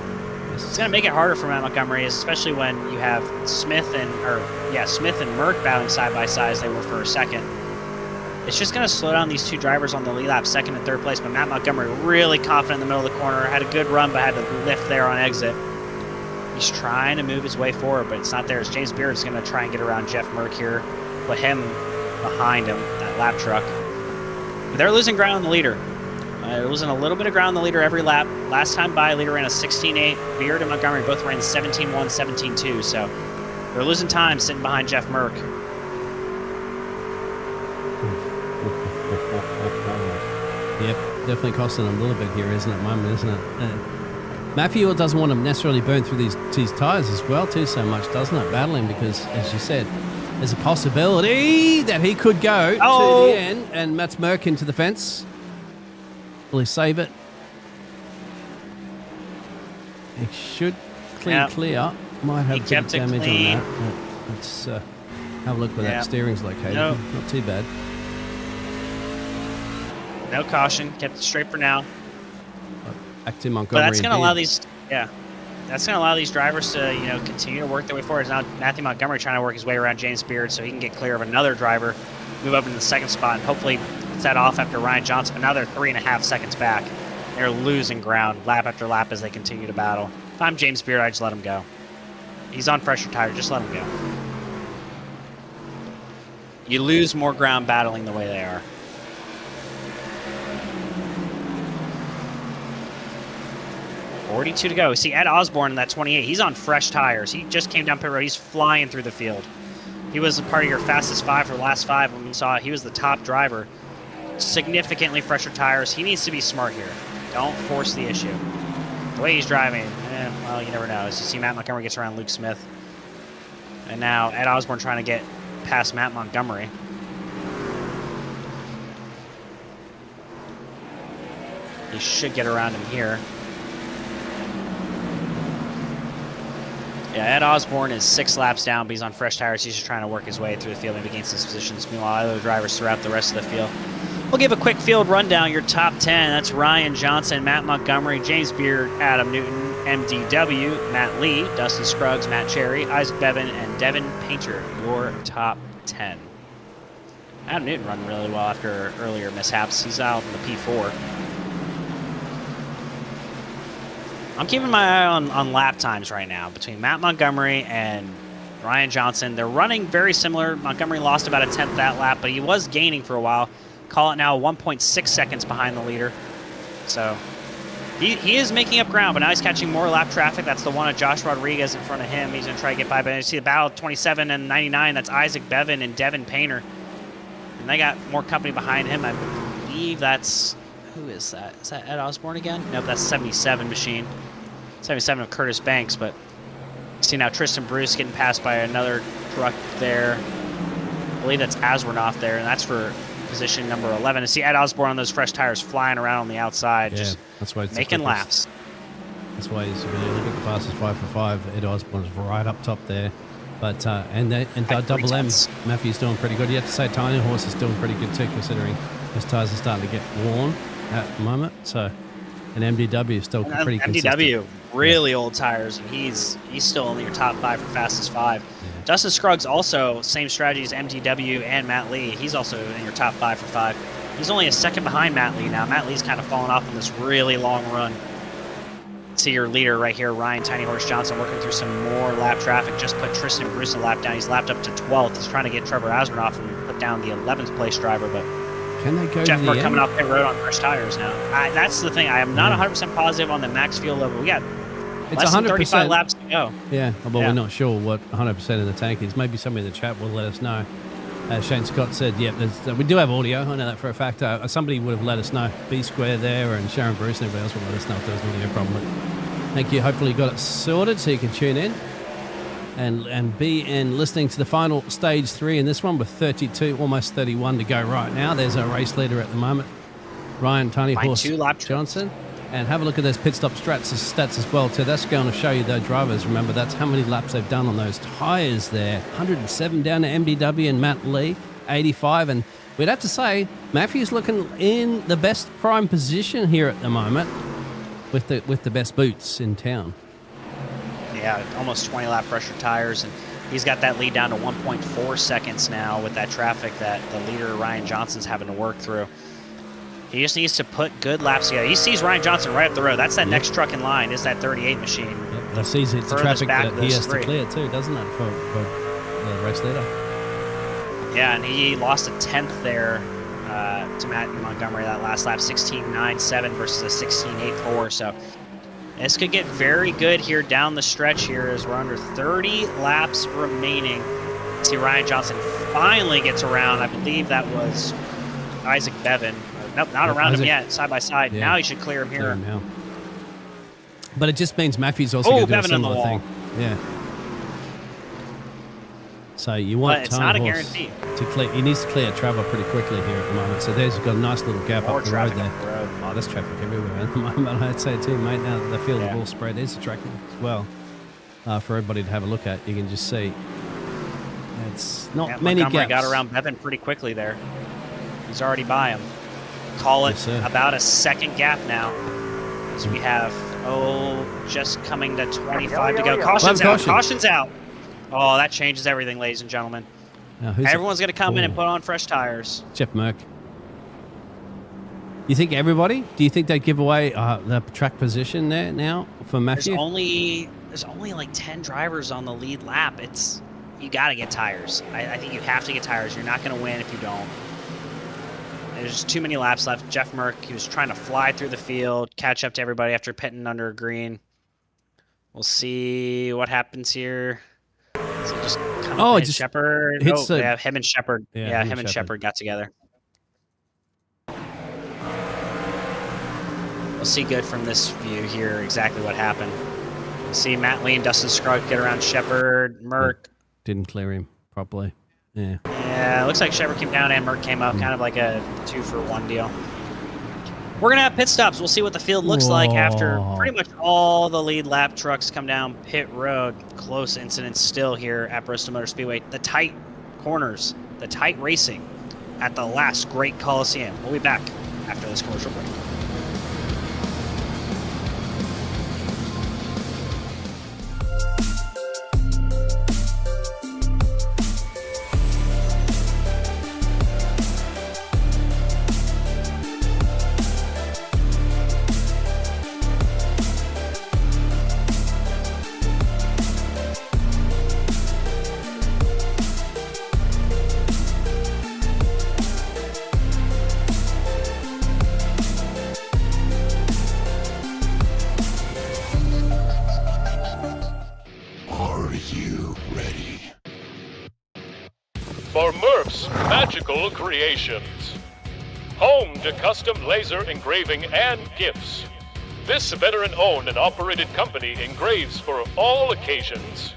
It's going to make it harder for Matt Montgomery, especially when you have Smith and Merck battling side by side as they were for a second. It's just going to slow down these two drivers on the lead lap, second and third place. But Matt Montgomery really confident in the middle of the corner, had a good run, but had to lift there on exit. He's trying to move his way forward, but it's not there. As James Beard is going to try and get around Jeff Merck here, put him behind him, that lap truck. But they're losing ground on the leader. Losing a little bit of ground on the leader every lap. Last time by, leader ran a 16.8. Beard and Montgomery both ran 17.1, 17.2. So they're losing time sitting behind Jeff Merck. Yep, definitely costing them a little bit here, isn't it, moment, isn't it? Matthew doesn't want to necessarily burn through these tyres as well, too, so much, doesn't it? Battling because, as you said, there's a possibility that he could go to the end, and Mats Merck into the fence. Will he save it? He should clear. Might have a bit of damage on that. Let's have a look where that steering's located. Not too bad. No caution. Kept it straight for now. Back to Montgomery. But that's going to allow these, that's going to allow these drivers to, continue to work their way forward. Now Matthew Montgomery trying to work his way around James Beard so he can get clear of another driver, move up into the second spot, and hopefully set off after Ryan Johnson. But now they're 3.5 seconds back. They're losing ground lap after lap as they continue to battle. If I'm James Beard, I just let him go. He's on fresher tires. Just let him go. You lose more ground battling the way they are. .42 to go. See Ed Osborne in that 28. He's on fresh tires. He just came down pit road. He's flying through the field. He was a part of your fastest 5 for the last 5 when we saw he was the top driver. Significantly fresher tires. He needs to be smart here. Don't force the issue. The way he's driving, well, you never know. As you see, Matt Montgomery gets around Luke Smith. And now Ed Osborne trying to get past Matt Montgomery. He should get around him here. Yeah, Ed Osborne is 6 laps down, but he's on fresh tires. He's just trying to work his way through the field and gain some positions. Meanwhile, other drivers throughout the rest of the field. We'll give a quick field rundown. Your top 10. That's Ryan Johnson, Matt Montgomery, James Beard, Adam Newton, MDW, Matt Lee, Dustin Scruggs, Matt Cherry, Isaac Bevan, and Devin Painter. Your top 10. Adam Newton run really well after earlier mishaps. He's out in the P4. I'm keeping my eye on lap times right now between Matt Montgomery and Ryan Johnson. They're running very similar. Montgomery lost about a 10th that lap, but he was gaining for a while. Call it now 1.6 seconds behind the leader. So he is making up ground, but now he's catching more lap traffic. That's the one of Josh Rodriguez in front of him. He's going to try to get by. But you see the battle 27 and 99. That's Isaac Bevan and Devin Painter. And they got more company behind him. I believe that's... Who is that? Is that Ed Osborne again? Nope, that's 77 machine. 77 of Curtis Banks, but see now Tristan Bruce getting passed by another truck there. I believe that's Aswarnoff there, and that's for position number 11. And see Ed Osborne on those fresh tires flying around on the outside, just that's why it's making laps. That's why he's really look at the fastest 5 for 5. Ed Osborne's right up top there. But and Double M, Matthew's doing pretty good. You have to say Tiny Horse is doing pretty good too, considering his tires are starting to get worn at the moment. So, and MDW is still pretty consistent. MDW, really old tires, and he's still in your top 5 for fastest 5. Yeah. Dustin Scruggs also same strategy as MDW and Matt Lee. He's also in your top 5 for 5. He's only a second behind Matt Lee now. Matt Lee's kind of fallen off on this really long run. See your leader right here, Ryan Tiny Horse Johnson, working through some more lap traffic. Just put Tristan Bruce a lap down. He's lapped up to 12th. He's trying to get Trevor Aswarnoff and put down the 11th place driver, but can they go Jeff to the Burke coming off pit road on fresh tires now. That's the thing. I am not 100% positive on the max fuel level. We got less than 35 laps to go. Yeah, well, we're not sure what 100% in the tank is. Maybe somebody in the chat will let us know. Shane Scott said, we do have audio. I know that for a fact. Somebody would have let us know. B Square there and Sharon Bruce and everybody else would let us know if there was an audio problem. But thank you. Hopefully you got it sorted so you can tune in and be in listening to the final stage 3 in this one with 32, almost 31 to go right now. There's our race leader at the moment, Ryan Tiny Horse Johnson. And have a look at those pit stop stats as well too. That's going to show you those drivers. Remember, that's how many laps they've done on those tyres there. 107 down to MDW and Matt Lee, 85. And we'd have to say, Matthew's looking in the best prime position here at the moment with the best boots in town. Yeah, almost 20 lap pressure tires, and he's got that lead down to 1.4 seconds now with that traffic that the leader Ryan Johnson's having to work through. He just needs to put good laps together. He sees Ryan Johnson right up the road. That's that next truck in line, is that 38 machine. Yep, that sees it's the traffic that he has to clear too, doesn't it, for the race leader? Yeah, and he lost a 10th there to Matt Montgomery that last lap, 16.97 versus a 16.84. So this could get very good here down the stretch here as we're under 30 laps remaining. See Ryan Johnson finally gets around. I believe that was Isaac Bevan. Nope, not around him yet, side by side. Yeah. Now he should clear him here. But it just means Matthew's also going to do Bevan a similar thing. Yeah. So you want it's not a guarantee to clear. He needs to clear Trevor pretty quickly here at the moment. So there's got a nice little gap up the road there. Oh, there's traffic everywhere at the moment. I'd say too, mate. Now the field of all spread is attractive as well for everybody to have a look at. You can just see it's not many Montgomery gaps. Got around Bevan pretty quickly there. He's already by him. Call it about a second gap now. So we have just coming to 25 to go. Caution's out. Caution's out. Oh, that changes everything, ladies and gentlemen. Now, everyone's going to come in and put on fresh tires. Jeff Merck. You think everybody? Do you think they give away the track position there now for Matthew? There's only like 10 drivers on the lead lap. You got to get tires. I think you have to get tires. You're not going to win if you don't. There's just too many laps left. Jeff Merck, he was trying to fly through the field, catch up to everybody after pitting under a green. We'll see what happens here. So just come Shepard. Yeah, him and Shepard. Yeah, him and Shepard got together. We'll see good from this view here exactly what happened. We'll see Matt Lee and Dustin Scruggs get around Shepard. Merck didn't clear him properly. Yeah. Yeah, it looks like Shepard came down and Merck came up, kind of like a 2-for-1 deal. We're going to have pit stops. We'll see what the field looks like after pretty much all the lead lap trucks come down pit road. Close incidents still here at Bristol Motor Speedway. The tight corners, the tight racing at the last great Coliseum. We'll be back after this commercial break. For Murph's Magical Creations, home to custom laser engraving and gifts. This veteran-owned and operated company engraves for all occasions.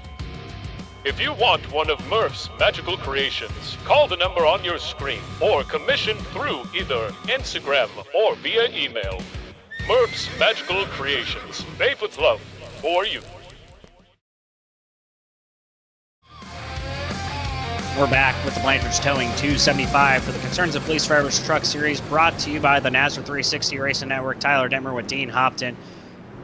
If you want one of Murph's Magical Creations, call the number on your screen or commission through either Instagram or via email. Murph's Magical Creations, made with love for you. We're back with the Blanchards Towing 275 for the Concerns of Police Drivers Truck Series, brought to you by the NASRA 360 Racing Network. Tyler Detmer with Dean Hopton.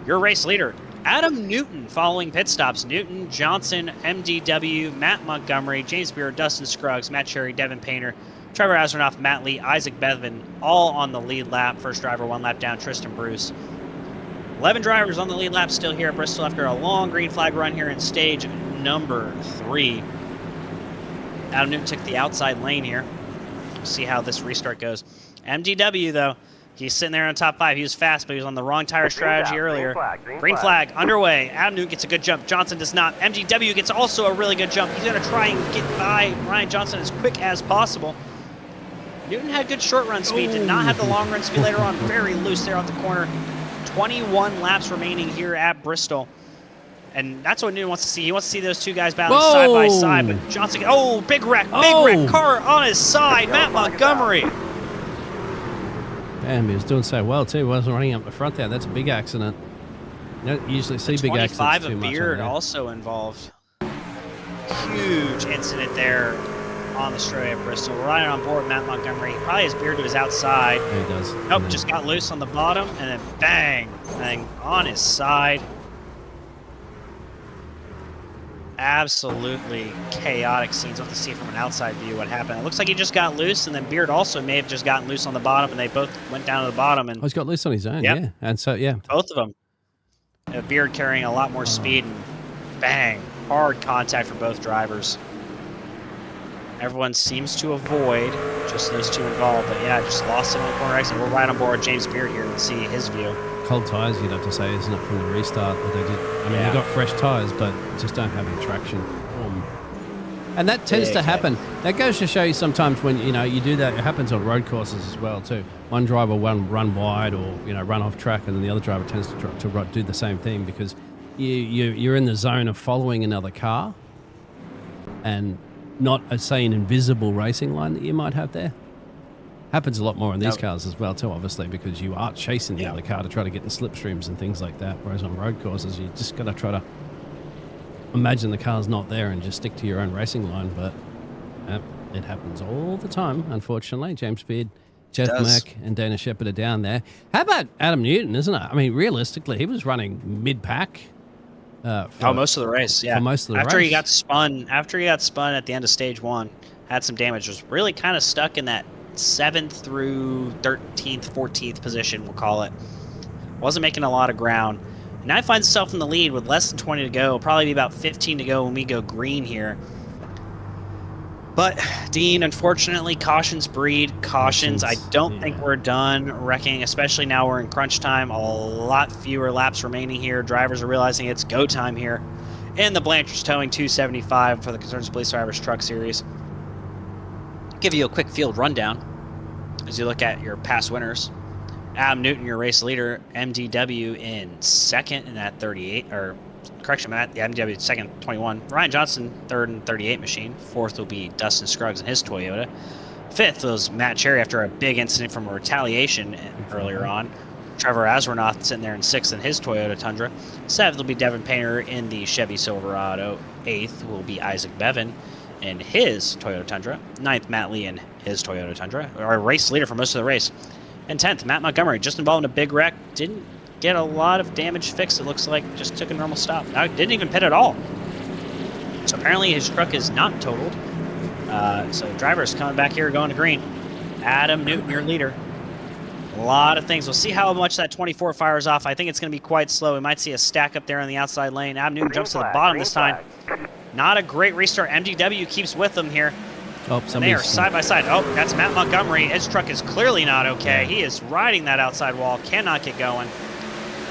Your race leader, Adam Newton, following pit stops. Newton, Johnson, MDW, Matt Montgomery, James Beard, Dustin Scruggs, Matt Cherry, Devin Painter, Trevor Azeronoff, Matt Lee, Isaac Bevan, all on the lead lap. First driver, one lap down, Tristan Bruce. 11 drivers on the lead lap still here at Bristol after a long green flag run here in stage number 3. Adam Newton took the outside lane here. We'll see how this restart goes. MDW, though, he's sitting there on top 5. He was fast, but he was on the wrong tire strategy earlier. Green flag underway. Adam Newton gets a good jump. Johnson does not. MDW gets also a really good jump. He's going to try and get by Ryan Johnson as quick as possible. Newton had good short run speed, did not have the long run speed later on. Very loose there on the corner. 21 laps remaining here at Bristol. And that's what Newton wants to see. He wants to see those two guys battling side by side. But Johnson, big wreck, car on his side. Matt Montgomery. Damn, he was doing so well too. He wasn't running up the front there. That's a big accident. You don't usually see big accidents too much. 25 of Beard also involved. Huge incident there on the straightaway at Bristol. Riding on board Matt Montgomery. He probably has Beard to his outside. Yeah, he does. Nope, just got loose on the bottom and then bang on his side. Absolutely chaotic scenes. We'll have to see from an outside view what happened. It looks like he just got loose, and then Beard also may have just gotten loose on the bottom, and they both went down to the bottom. And he's got loose on his own, yeah. And so, yeah. Both of them. Beard carrying a lot more speed, and bang, hard contact for both drivers. Everyone seems to avoid just those two involved, but yeah, just lost it on the corner exit. We're right on board James Beard here and see his view. Cold tyres, you'd have to say, isn't it, from the restart that they did? I mean, Yeah. they got fresh tyres, but just don't have any traction. And that tends to happen. That goes to show you sometimes when, you do that, it happens on road courses as well, too. One driver will run wide or, run off track, and then the other driver tends to do the same thing because you're in the zone of following another car and not, say, an invisible racing line that you might have there. Happens a lot more in these cars as well, too, obviously, because you are chasing the other car to try to get in slipstreams and things like that, whereas on road courses, you just got to try to imagine the car's not there and just stick to your own racing line, but it happens all the time, unfortunately. James Beard, Jeff Mack, and Dana Shepherd are down there. How about Adam Newton, isn't it? I mean, realistically, he was running mid-pack. Most of the race, yeah. For most of the after race. he got spun at the end of stage 1, had some damage, was really kind of stuck in that 7th through 13th, 14th position, we'll call it. Wasn't making a lot of ground. Now finds himself in the lead with less than 20 to go. Probably be about 15 to go when we go green here. But, Dean, unfortunately, cautions breed cautions. I don't think we're done wrecking, especially now we're in crunch time. A lot fewer laps remaining here. Drivers are realizing it's go time here. And the Blanchards towing 275 for the Concerns Police Drivers Truck Series. Give you a quick field rundown as you look at your past winners. Adam Newton, your race leader, MDW in second in that 38, or correction, Matt, the MDW second, 21. Ryan Johnson, third and 38 machine. Fourth will be Dustin Scruggs in his Toyota. Fifth was Matt Cherry after a big incident from a retaliation earlier on. Trevor Aswarnoth sitting there in sixth in his Toyota Tundra. Seventh will be Devin Painter in the Chevy Silverado. Eighth will be Isaac Bevan in his Toyota Tundra. Ninth, Matt Lee in his Toyota Tundra, our race leader for most of the race. And 10th, Matt Montgomery, just involved in a big wreck. Didn't get a lot of damage fixed, it looks like. Just took a normal stop. No, didn't even pit at all. So apparently his truck is not totaled. So driver's coming back here going to green. Adam Newton, your leader. A lot of things. We'll see how much that 24 fires off. I think it's going to be quite slow. We might see a stack up there on the outside lane. Adam Newton jumps to the bottom this time. Not a great restart. MDW keeps with them here. Oh, they are side by side. Oh, that's Matt Montgomery. His truck is clearly not okay. He is riding that outside wall. Cannot get going.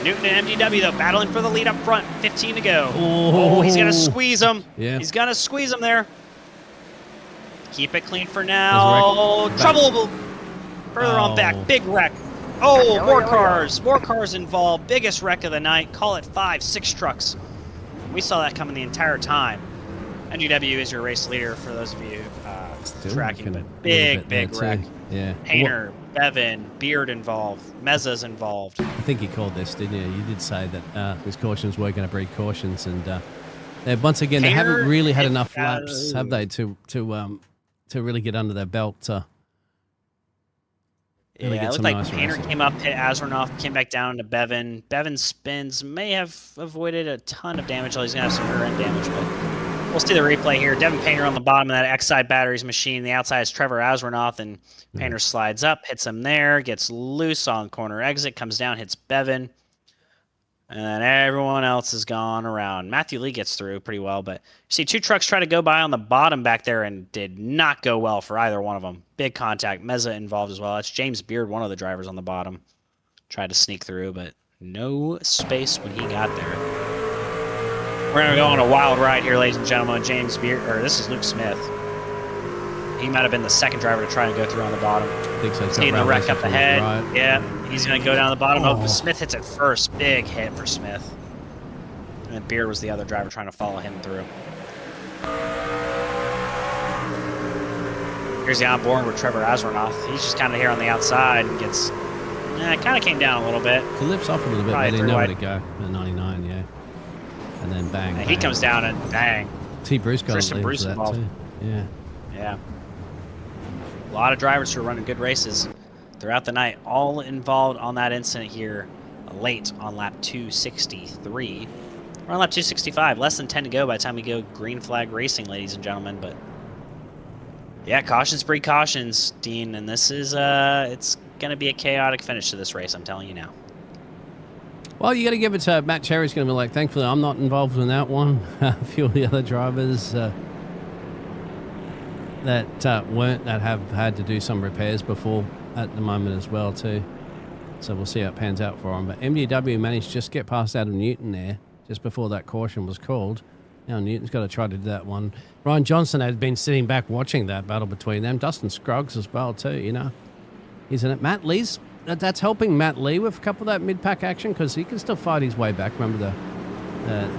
Newton and MDW, though, battling for the lead up front. 15 to go. Oh, he's going to squeeze him. Yeah. He's going to squeeze him there. Keep it clean for now. Trouble further on back. Big wreck. Oh, more cars. More cars involved. Biggest wreck of the night. Call it 5, 6 trucks. We saw that coming the entire time. MGW is your race leader for those of you tracking, but big wreck. Yeah. Painter, Bevan, Beard involved, Mezza's involved. I think you called this, didn't you? You did say that these cautions were going to breed cautions, and once again, Painter, they haven't really had enough laps, have they, to really get under their belt. Really It looked some like nice Painter racing. came up, hit Azarnoff, came back down to Bevan. Bevan's spins may have avoided a ton of damage, although he's going to have some rear end damage, but we'll see the replay here. Devin Painter on the bottom of that X-side batteries machine. The outside is Trevor Aswarnoth, and Painter slides up, hits him there, gets loose on corner exit, comes down, hits Bevan, and then everyone else has gone around. Matthew Lee gets through pretty well, but you see 2 trucks try to go by on the bottom back there and did not go well for either one of them. Big contact. Mezza involved as well. That's James Beard, one of the drivers on the bottom. Tried to sneak through, but no space when he got there. We're going to go on a wild ride here, ladies and gentlemen. James Beard, or this is Luke Smith. He might have been the second driver to try and go through on the bottom. I think so. Seeing the wreck up ahead. Right. Yeah, he's going to go down the bottom. Oh, Smith hits it first. Big hit for Smith. And then Beard was the other driver trying to follow him through. Here's the onboard with Trevor Aswarnoth. He's just kind of here on the outside and gets... it kind of came down a little bit. It lifts off a little bit, Probably but he didn't know where through to go. The 99, yeah. And then bang, And he comes down and bang. T. Bruce got Tristan Bruce that involved. too. Yeah. Yeah. A lot of drivers who are running good races throughout the night, all involved on that incident here late on lap 263. We're on lap 265, less than 10 to go by the time we go green flag racing, ladies and gentlemen. But yeah, cautions breed cautions, Dean, and this is it's going to be a chaotic finish to this race, I'm telling you now. Well, you got to give it to Matt Cherry's going to be like, thankfully, I'm not involved in that one. A few of the other drivers. that have had to do some repairs before at the moment as well too. So we'll see how it pans out for them. But MDW managed to just get past Adam Newton there just before that caution was called. Now Newton's got to try to do that one. Ryan Johnson had been sitting back watching that battle between them. Dustin Scruggs as well too, you know. Isn't it? Matt Lee's, that's helping Matt Lee with a couple of that mid-pack action because he can still fight his way back. Remember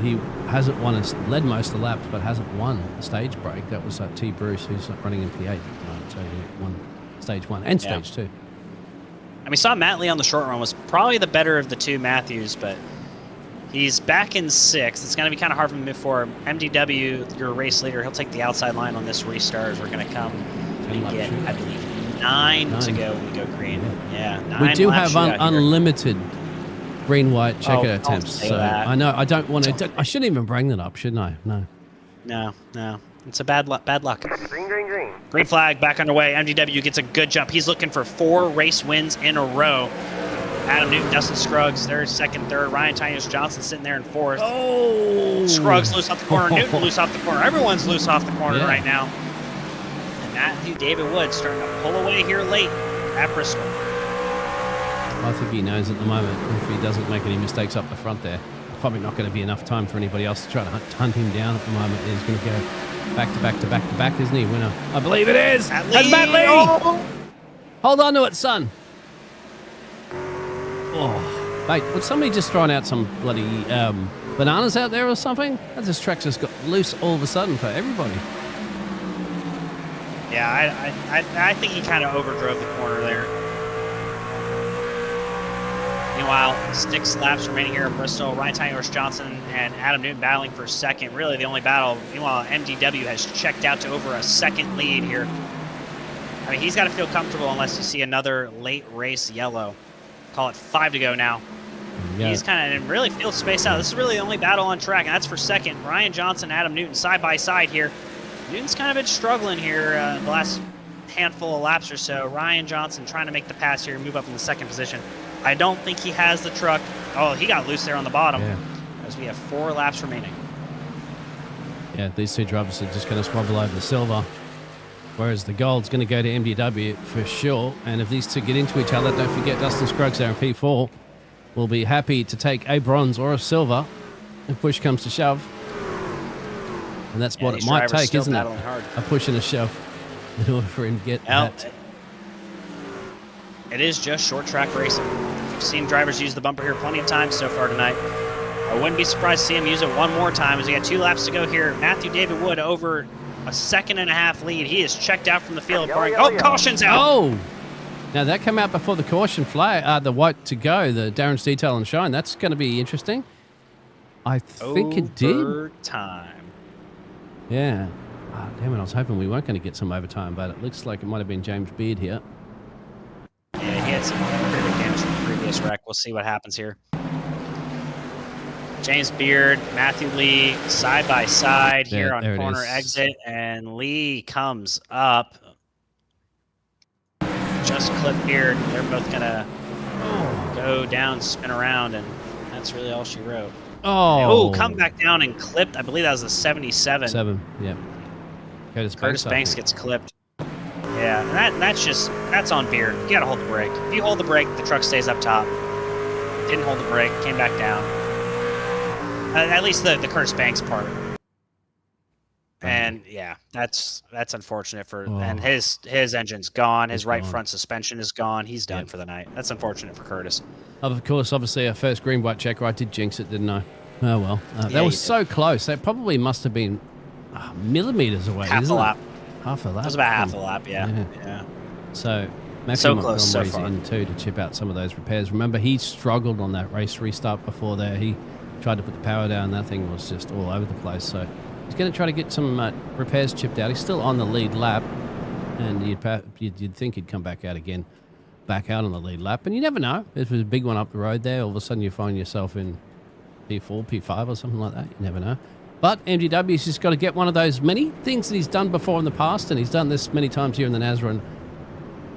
he hasn't won, led most of the laps, but hasn't won a stage break. That was T. Bruce, who's running in P8 at the moment. So he won stage 1 and stage 2. And we saw Matt Lee on the short run was probably the better of the two Matthews, but he's back in 6th. It's going to be kind of hard for him for MDW, your race leader. He'll take the outside line on this restart as we're going to come and get, I believe, 9 to go when we go green. Yeah, 9 we do have laps unlimited green-white checker attempts. So that. I know I don't want to. I shouldn't even bring that up, shouldn't I? No. No. It's a bad luck. Green. Green flag back underway. MDW gets a good jump. He's looking for 4 race wins in a row. Adam Newton, Dustin Scruggs, they're second, third. Ryan Johnson sitting there in 4th. Oh! Scruggs loose off the corner. Newton loose off the corner. Everyone's loose off the corner right now. And Matthew David Wood starting to pull away here late at Bristol. I think he knows at the moment if he doesn't make any mistakes up the front there, probably not going to be enough time for anybody else to try to hunt him down at the moment. He's going to go back to back to back to back, isn't he? Winner. I believe it is. That's Matt Lee. Oh. Hold on to it, son. Oh, mate, would somebody just thrown out some bloody bananas out there or something? This track's just got loose all of a sudden for everybody. Yeah, I think he kind of overdrove the corner there. Meanwhile, 6 laps remaining here at Bristol. Ryan Johnson and Adam Newton battling for second. Really the only battle. Meanwhile, MDW has checked out to over a second lead here. I mean, he's got to feel comfortable unless you see another late race yellow. Call it 5 to go now. Yeah. He's kind of really feels spaced out. This is really the only battle on track, and that's for second. Ryan Johnson, Adam Newton side by side here. Newton's kind of been struggling here the last handful of laps or so. Ryan Johnson trying to make the pass here and move up in the second position. I don't think he has the truck. Oh, he got loose there on the bottom as we have 4 laps remaining. Yeah, these two drivers are just going to squabble over the silver, whereas the gold's going to go to MDW for sure. And if these two get into each other, don't forget Dustin Scruggs there in P4 will be happy to take a bronze or a silver if push comes to shove. And that's what it might take, isn't it? A push and a shove in order for him to get that. It is just short track racing. We've seen drivers use the bumper here plenty of times so far tonight. I wouldn't be surprised to see him use it one more time as we got 2 laps to go here. Matthew David Wood over a 2.5 lead. He is checked out from the field. Caution's out. Oh, now that came out before the caution flag, the white to go, the Darren's Detail and Shine. That's going to be interesting. I think it did. Overtime. Yeah. Oh, damn it, I was hoping we weren't going to get some overtime, but it looks like it might have been James Beard here. Yeah, he had some pretty big damage from the previous wreck. We'll see what happens here. James Beard, Matthew Lee, side by side here on corner exit, and Lee comes up. Just clip Beard. They're both gonna go down, spin around, and that's really all she wrote. Oh, come back down and clipped. I believe that was a 77. Yeah. Curtis Banks gets clipped. Yeah, and that's on Beard. You gotta hold the brake. If you hold the brake, the truck stays up top. Didn't hold the brake, came back down. At least the Curtis Banks part. And yeah, that's unfortunate for and his engine's gone. His right front suspension is gone. He's done for the night. That's unfortunate for Curtis. Of course, obviously our first green white checker. I did jinx it, didn't I? Oh well, that was so close. That probably must have been millimeters away. Half a lap. Half a lap. That was about half a lap. Yeah. So Matthew close so Montgomery's in too to chip out some of those repairs. Remember, he struggled on that race restart before there. He tried to put the power down. That thing was just all over the place. So he's going to try to get some repairs chipped out. He's still on the lead lap, and you'd think he'd come back out again, back out on the lead lap. And you never know. If there's a big one up the road there, all of a sudden you find yourself in P4, P5 or something like that. You never know. But MDW's just got to get one of those many things that he's done before in the past, and he's done this many times here in the Nazarene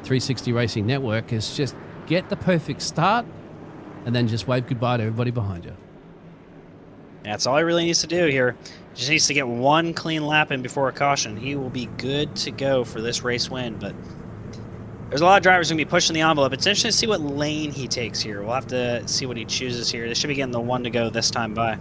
360 Racing Network, is just get the perfect start and then just wave goodbye to everybody behind you. That's all he really needs to do here. Just needs to get one clean lap in before a caution. He will be good to go for this race win, but there's a lot of drivers going to be pushing the envelope. It's interesting to see what lane he takes here. We'll have to see what he chooses here. They should be getting the one to go this time by.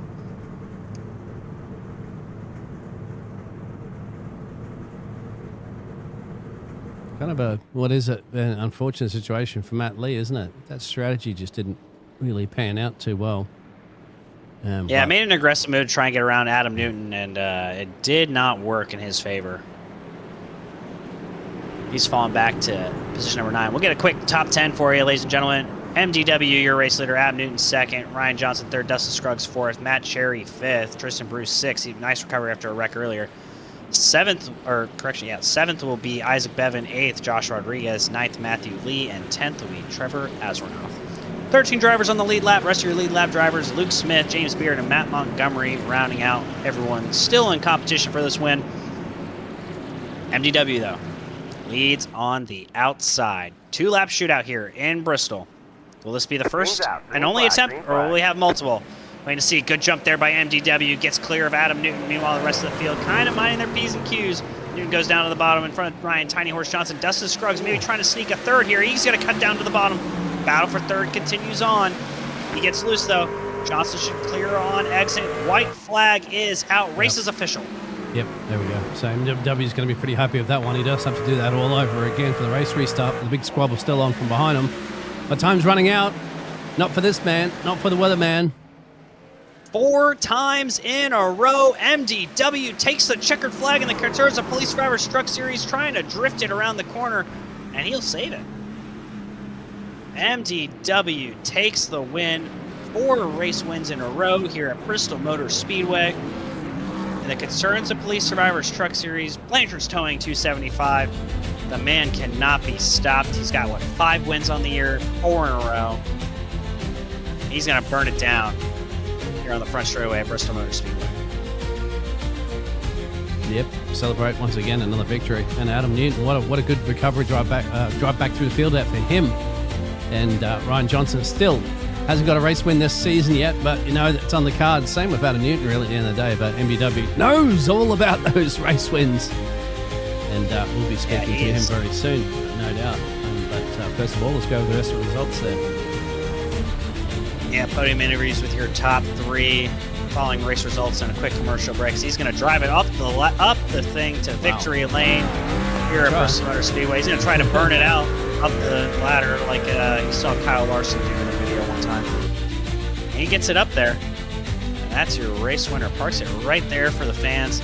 Kind of a, what is it, an unfortunate situation for Matt Lee, isn't it? That strategy just didn't really pan out too well. Yeah, I made an aggressive move to try and get around Adam Newton, and it did not work in his favor. He's fallen back to position number 9. We'll get a quick top 10 for you, ladies and gentlemen. MDW, your race leader. Adam Newton, 2nd. Ryan Johnson, 3rd. Dustin Scruggs, 4th. Matt Cherry, 5th. Tristan Bruce, 6th. Nice recovery after a wreck earlier. 7th will be Isaac Bevan, 8th. Josh Rodriguez, 9th. Matthew Lee, and 10th will be Trevor Azarnoff. 13 drivers on the lead lap. Rest of your lead lap drivers, Luke Smith, James Beard, and Matt Montgomery, rounding out everyone still in competition for this win. MDW, though, leads on the outside. 2-lap shootout here in Bristol. Will this be the first and only attempt, or will we have multiple? Waiting to see a good jump there by MDW. Gets clear of Adam Newton. Meanwhile, the rest of the field kind of minding their P's and Q's. Newton goes down to the bottom in front of Ryan Tiny Horse Johnson. Dustin Scruggs maybe trying to sneak a 3rd here. He's going to cut down to the bottom. Battle for 3rd continues on. He gets loose, though. Johnson should clear on exit. White flag is out. Race is official. Yep, there we go. So MW is going to be pretty happy with that one. He does have to do that all over again for the race restart. The big squabble still on from behind him. But time's running out. Not for this man. Not for the weatherman. 4 times in a row, MDW takes the checkered flag in the Carterza Police Drivers Truck Series, trying to drift it around the corner, and he'll save it. MDW takes the win. 4 race wins in a row here at Bristol Motor Speedway. And the Concerns of Police Survivors Truck Series, Blanchard's towing 275. The man cannot be stopped. He's got, 5 wins on the year, 4 in a row. He's going to burn it down here on the front straightaway at Bristol Motor Speedway. Yep, celebrate once again another victory. And Adam Newton, what a good recovery drive back through the field out for him. And Ryan Johnson still hasn't got a race win this season yet, but you know it's on the card. Same with Adam Newton really at the end of the day, but MBW knows all about those race wins. And we'll be speaking to him very soon, no doubt. But first of all, let's go over the rest of the results there. Yeah, podium interviews with your top 3 following race results and a quick commercial break. So he's going to drive it up the thing to victory lane here at Bristol Motor Speedway. He's going to try to burn it out up the ladder like you saw Kyle Larson do in a video one time. And he gets it up there. And that's your race winner. Parks it right there for the fans.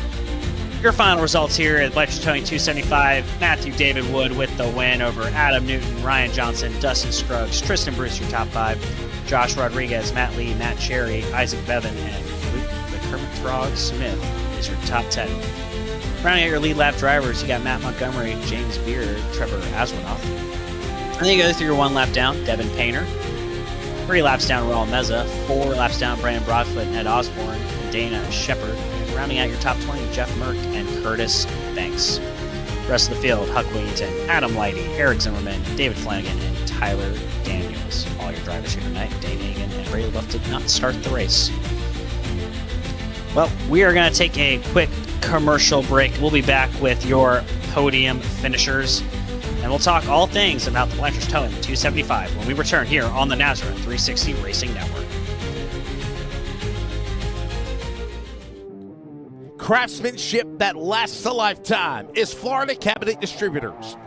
Your final results here at Blanchard Towing 275. Matthew David Wood with the win over Adam Newton, Ryan Johnson, Dustin Scruggs, Tristan Bruce, your top 5. Josh Rodriguez, Matt Lee, Matt Cherry, Isaac Bevan, and Luke the Kermit Frog Smith is your top 10. Rounding out your lead lap drivers, you got Matt Montgomery, James Beard, Trevor Azarnoff. And then you go through your 1 lap down, Devin Painter. 3 laps down, Raul Meza. 4 laps down, Brandon Broadfoot, Ed Osborne, and Dana Shepard. And rounding out your top 20, Jeff Merck and Curtis Banks. Rest of the field, Huck Willington, Adam Lighty, Eric Zimmerman, David Flanagan, and Tyler Daniels. All your drivers here tonight. Dane Hagan and Ray Luff did not start the race. Well, we are going to take a quick commercial break. We'll be back with your podium finishers, and we'll talk all things about the Blanchard's Towing 275 when we return here on the Nazareth 360 Racing Network. Craftsmanship that lasts a lifetime is Florida Cabinet Distributors.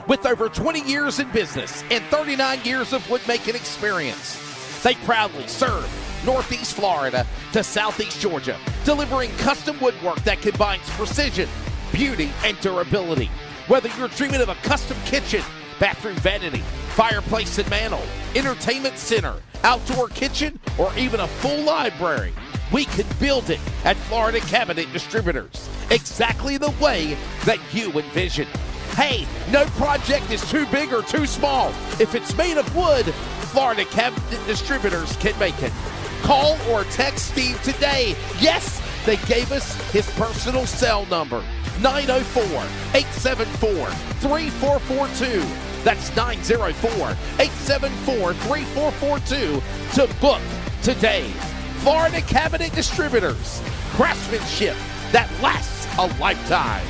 With over 20 years in business and 39 years of woodmaking experience, they proudly serve Northeast Florida to Southeast Georgia, delivering custom woodwork that combines precision, beauty, and durability. Whether you're dreaming of a custom kitchen, bathroom vanity, fireplace and mantle, entertainment center, outdoor kitchen, or even a full library, we can build it at Florida Cabinet Distributors, exactly the way that you envision. Hey, no project is too big or too small. If it's made of wood, Florida Cabinet Distributors can make it. Call or text Steve today. Yes, they gave us his personal cell number, 904-874-3442. That's 904-874-3442 to book today. Florida Cabinet Distributors, craftsmanship that lasts a lifetime.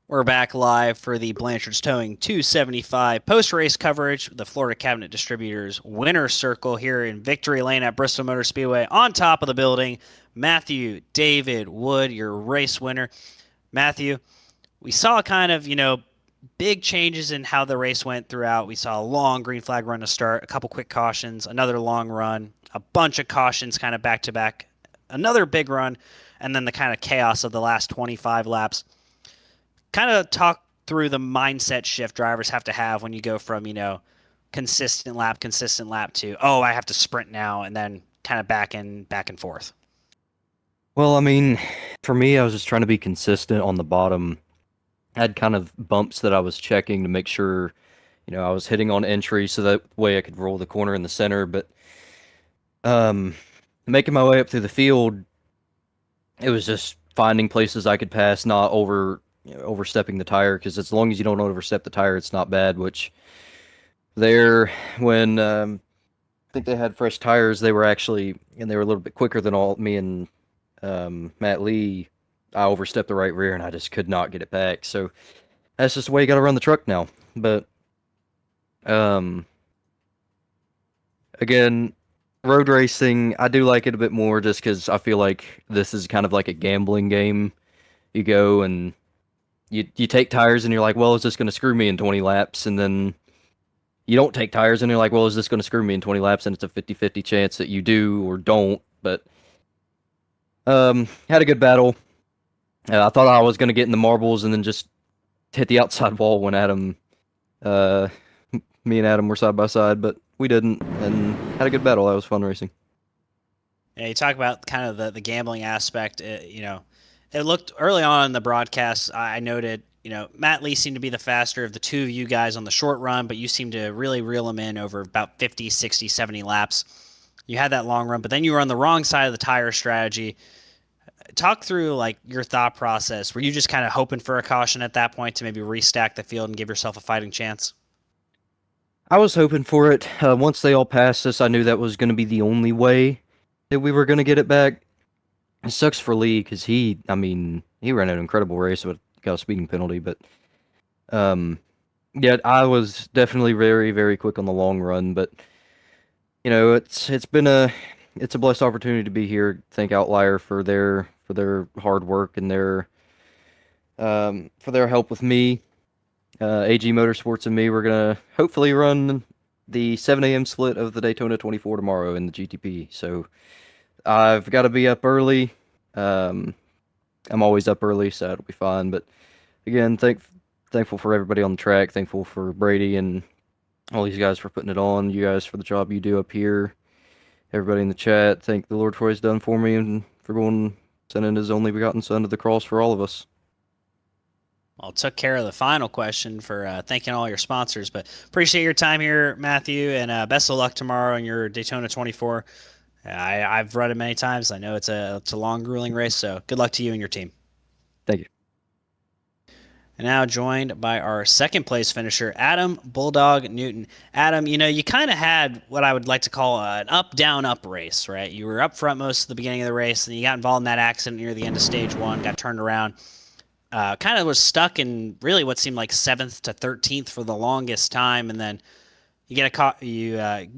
We're back live for the Blanchard's Towing 275 post-race coverage, the Florida Cabinet Distributors Winner's Circle here in Victory Lane at Bristol Motor Speedway. On top of the building, Matthew David Wood, your race winner. Matthew, we saw kind of, big changes in how the race went throughout. We saw a long green flag run to start, a couple quick cautions, another long run, a bunch of cautions kind of back-to-back, another big run, and then the kind of chaos of the last 25 laps. Kind of talk through the mindset shift drivers have to have when you go from, consistent lap to, oh, I have to sprint now, and then kind of back and forth. Well, I mean, for me, I was just trying to be consistent on the bottom. I had kind of bumps that I was checking to make sure, I was hitting on entry so that way I could roll the corner in the center. But making my way up through the field, it was just finding places I could pass, not overstepping the tire, because as long as you don't overstep the tire, it's not bad. Which there, when I think they had fresh tires, they were a little bit quicker than me and Matt Lee. I overstepped the right rear and I just could not get it back. So that's just the way you got to run the truck now. But again, road racing, I do like it a bit more just because I feel like this is kind of like a gambling game. You go and you take tires and you're like, well, is this going to screw me in 20 laps? And then you don't take tires and you're like, well, is this going to screw me in 20 laps? And it's a 50-50 chance that you do or don't. But had a good battle. I thought I was going to get in the marbles and then just hit the outside wall when me and Adam were side by side, but we didn't, and had a good battle. That was fun racing. Yeah, you talk about kind of the gambling aspect. It looked early on in the broadcast, I noted, Matt Lee seemed to be the faster of the two of you guys on the short run, but you seemed to really reel him in over about 50, 60, 70 laps. You had that long run, but then you were on the wrong side of the tire strategy. Talk through your thought process. Were you just kind of hoping for a caution at that point to maybe restack the field and give yourself a fighting chance? I was hoping for it. Once they all passed us, I knew that was going to be the only way that we were going to get it back. It sucks for Lee because he ran an incredible race, but got a speeding penalty. But yeah, I was definitely very, very quick on the long run. But it's a blessed opportunity to be here. Thank Outlier for their hard work and for their help with me. AG Motorsports and me, we're gonna hopefully run the 7 a.m. split of the Daytona 24 tomorrow in the GTP. So I've got to be up early. I'm always up early, so it'll be fine. But again, thankful for everybody on the track. Thankful for Brady and all these guys for putting it on. You guys for the job you do up here. Everybody in the chat, thank the Lord for what He's done for me and for sending His only begotten Son to the cross for all of us. Well, took care of the final question for thanking all your sponsors, but appreciate your time here, Matthew, and best of luck tomorrow in your Daytona 24. I've run it many times. I know it's a long, grueling race, so good luck to you and your team. Thank you. And now joined by our second place finisher, Adam Bulldog Newton. Adam, you kind of had what I would like to call an up, down, up race, right? You were up front most of the beginning of the race, and you got involved in that accident near the end of stage one, got turned around. Kind of was stuck in really what seemed like 7th to 13th for the longest time, and then you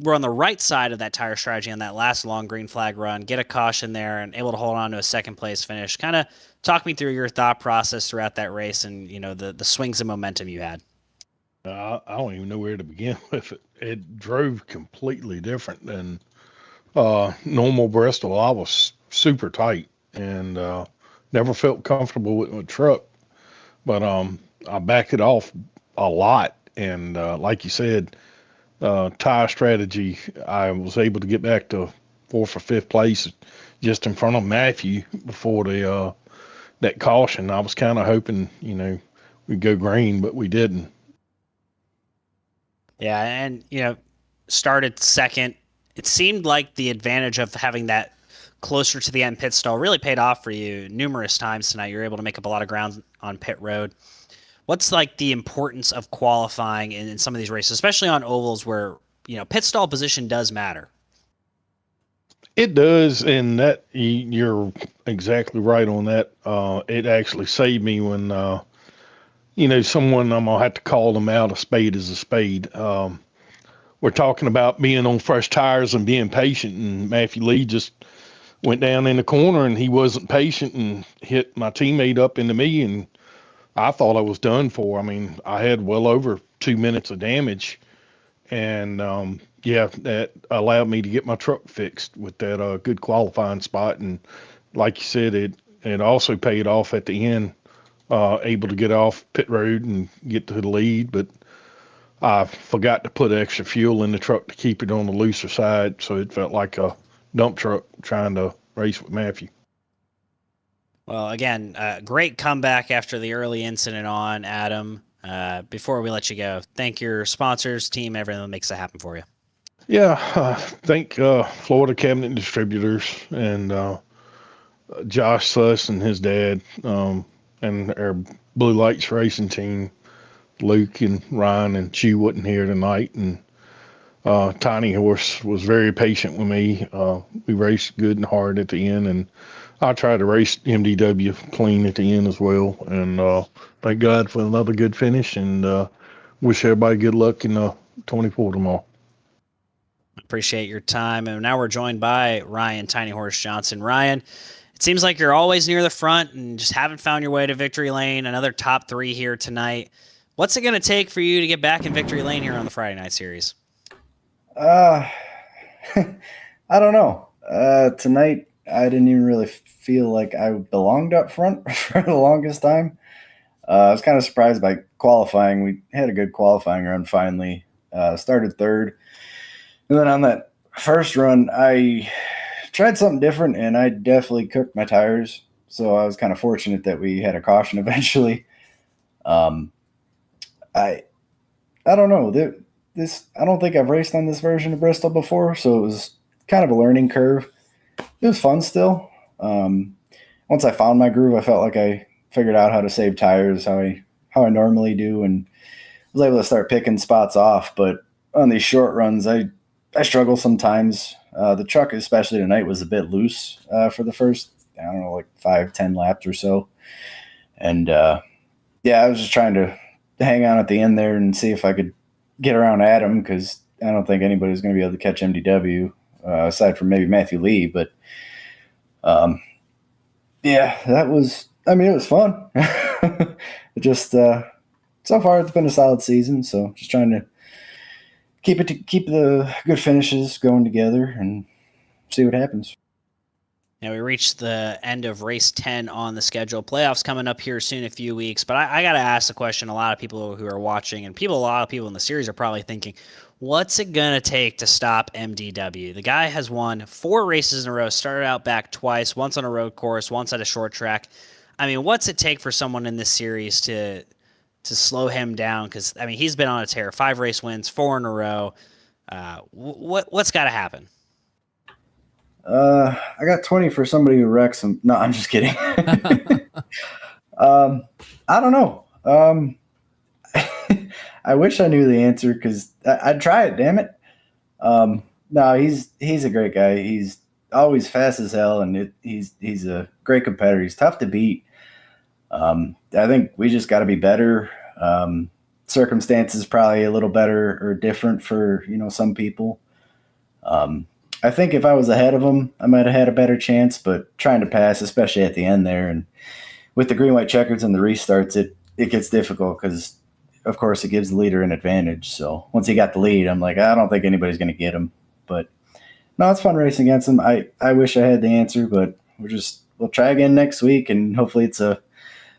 were on the right side of that tire strategy on that last long green flag run, get a caution there, and able to hold on to a second place finish. Kind of talk me through your thought process throughout that race and the swings of momentum you had. I don't even know where to begin with it. It drove completely different than normal Bristol. I was super tight, and never felt comfortable with my truck. But I backed it off a lot, and like you said, tire strategy, I was able to get back to fourth or fifth place just in front of Matthew before the that caution. I was kind of hoping, we'd go green, but we didn't. Yeah, and started second. It seemed like the advantage of having that closer to the end pit stall really paid off for you numerous times tonight. You're able to make up a lot of ground on pit road. What's like the importance of qualifying in some of these races, especially on ovals where pit stall position does matter? It does, and that you're exactly right on that. It actually saved me when someone, I'm gonna have to call them out. A spade is a spade. We're talking about being on fresh tires and being patient, and Matthew Lee just went down in the corner and he wasn't patient and hit my teammate up into me, and I thought I was done for. I mean, I had well over 2 minutes of damage, and that allowed me to get my truck fixed with that good qualifying spot. And like you said, it also paid off at the end, able to get off pit road and get to the lead, but I forgot to put extra fuel in the truck to keep it on the looser side, so it felt like a dump truck trying to race with Matthew. Well, again, great comeback after the early incident on Adam. Before we let you go, thank your sponsors, team, everyone that makes that happen for you. Yeah, thank Florida Cabinet Distributors and Josh Suss and his dad, and our Blue Lights Racing team. Luke and Ryan and Chew wasn't here tonight, and Tiny Horse was very patient with me. We raced good and hard at the end, and I tried to race MDW clean at the end as well. And thank God for another good finish, and wish everybody good luck in 24 tomorrow. Appreciate your time. And now we're joined by Ryan Tiny Horse Johnson. Ryan, it seems like you're always near the front and just haven't found your way to victory lane. Another top 3 here tonight. What's it going to take for you to get back in victory lane here on the Friday night series? I don't know. Tonight, I didn't even really feel like I belonged up front for the longest time. I was kind of surprised by qualifying. We had a good qualifying run finally. Started third. And then on that first run, I tried something different, and I definitely cooked my tires. So I was kind of fortunate that we had a caution eventually. I don't know. I don't think I've raced on this version of Bristol before, so it was kind of a learning curve. It was fun still. Once I found my groove, I felt like I figured out how to save tires, how I normally do, and was able to start picking spots off. But on these short runs, I struggle sometimes. The truck, especially tonight, was a bit loose for the first, 5-10 laps or so. And I was just trying to hang on at the end there and see if I could get around Adam, because I don't think anybody's going to be able to catch MDW aside from maybe Matthew Lee. But that was, it was fun. It just so far it's been a solid season, so just trying to keep the good finishes going together and see what happens. Now we reached the end of race 10 on the schedule. Playoffs coming up here soon, a few weeks. But I got to ask the question a lot of people who are watching, and a lot of people in the series are probably thinking, what's it going to take to stop MDW? The guy has won 4 races in a row, started out back twice, once on a road course, once at a short track. I mean, what's it take for someone in this series to slow him down? Because, he's been on a tear. 5 race wins, 4 in a row. What's got to happen? I got 20 for somebody who wrecks them. No, I'm just kidding. I don't know. I wish I knew the answer, because I'd try it, damn it. No, he's a great guy. He's always fast as hell, and he's a great competitor. He's tough to beat. I think we just got to be better. Circumstances probably a little better or different for, some people. I think if I was ahead of him, I might have had a better chance, but trying to pass, especially at the end there, and with the green, white checkers and the restarts, it gets difficult because, of course, it gives the leader an advantage. So once he got the lead, I'm like, I don't think anybody's going to get him. But No, it's fun racing against him. I wish I had the answer, but we'll try again next week, and hopefully it's a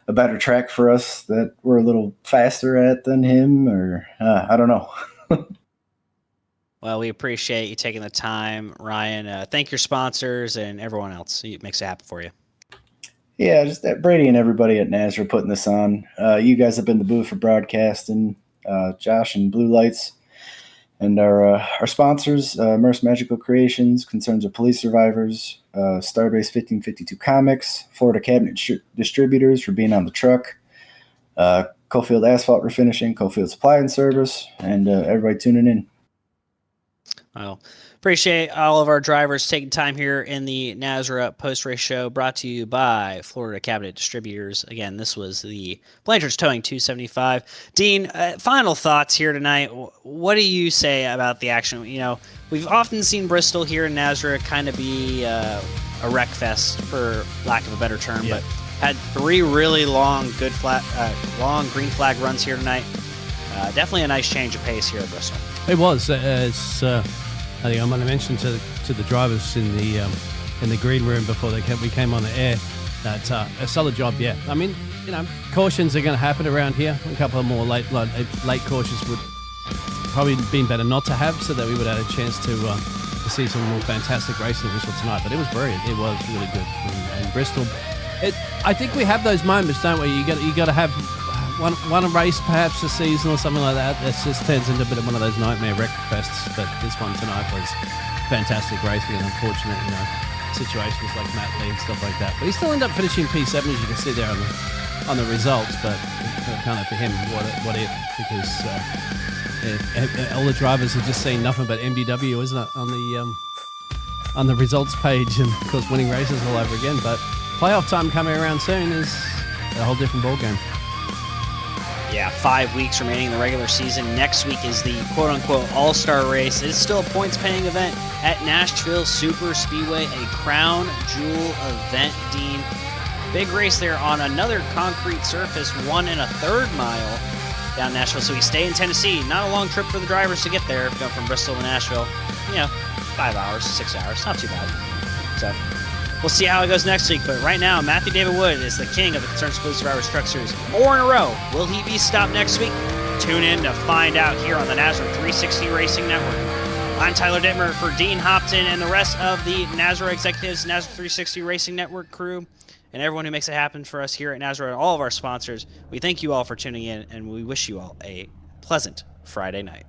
better track for us that we're a little faster at than him, or I don't know. Well, we appreciate you taking the time, Ryan. Thank your sponsors and everyone else. It makes it happen for you. Yeah, just Brady and everybody at Nazareth putting this on. You guys have been the booth for broadcasting, Josh and Blue Lights, and our sponsors, Immerse Magical Creations, Concerns of Police Survivors, Starbase 1552 Comics, Florida Cabinet Distributors for being on the truck, Cofield Asphalt Refinishing, Cofield Supply and Service, and everybody tuning in. Well, appreciate all of our drivers taking time here in the Nazareth post-race show, brought to you by Florida Cabinet Distributors. Again, this was the Blanchard's Towing 275. Dean, final thoughts here tonight. What do you say about the action? You know, we've often seen Bristol here in Nazareth kind of be a wreck fest, for lack of a better term, but had 3 really long green flag runs here tonight. Definitely a nice change of pace here at Bristol. It was. I think I might have mentioned to the drivers in the green room before we came on the air that a solid job. Yeah, I mean, you know, cautions are going to happen around here. A couple of more late cautions would probably been better not to have, so that we would have a chance to see some more fantastic racing Bristol tonight. But it was brilliant. It was really good. And Bristol, I think we have those moments, don't we? You got to have one race perhaps a season or something like that. That just turns into a bit of one of those nightmare wreck fests. But this one tonight was fantastic racing, and unfortunate, you know, situations like Matt Lee and stuff like that. But he still ended up finishing P7, as you can see there on the results. But kind of for him, what if? Because all the drivers are just seeing nothing but MDW, isn't it, on the results page, and of course winning races all over again. But playoff time coming around soon is a whole different ballgame. Yeah, 5 weeks remaining in the regular season. Next week is the quote-unquote all-star race. It is still a points-paying event at Nashville Super Speedway, a crown jewel event, Dean. Big race there on another concrete surface, 1 1/3 mile down Nashville. So we stay in Tennessee. Not a long trip for the drivers to get there, going from Bristol to Nashville. You know, 5 hours, 6 hours, not too bad. So we'll see how it goes next week, but right now, Matthew David Wood is the king of the Concerns Police Survivors Truck Series. 4 in a row. Will he be stopped next week? Tune in to find out here on the Nazareth 360 Racing Network. I'm Tyler Dittmer for Dean Hopton and the rest of the Nazareth executives, Nazareth 360 Racing Network crew, and everyone who makes it happen for us here at Nazareth, all of our sponsors. We thank you all for tuning in, and we wish you all a pleasant Friday night.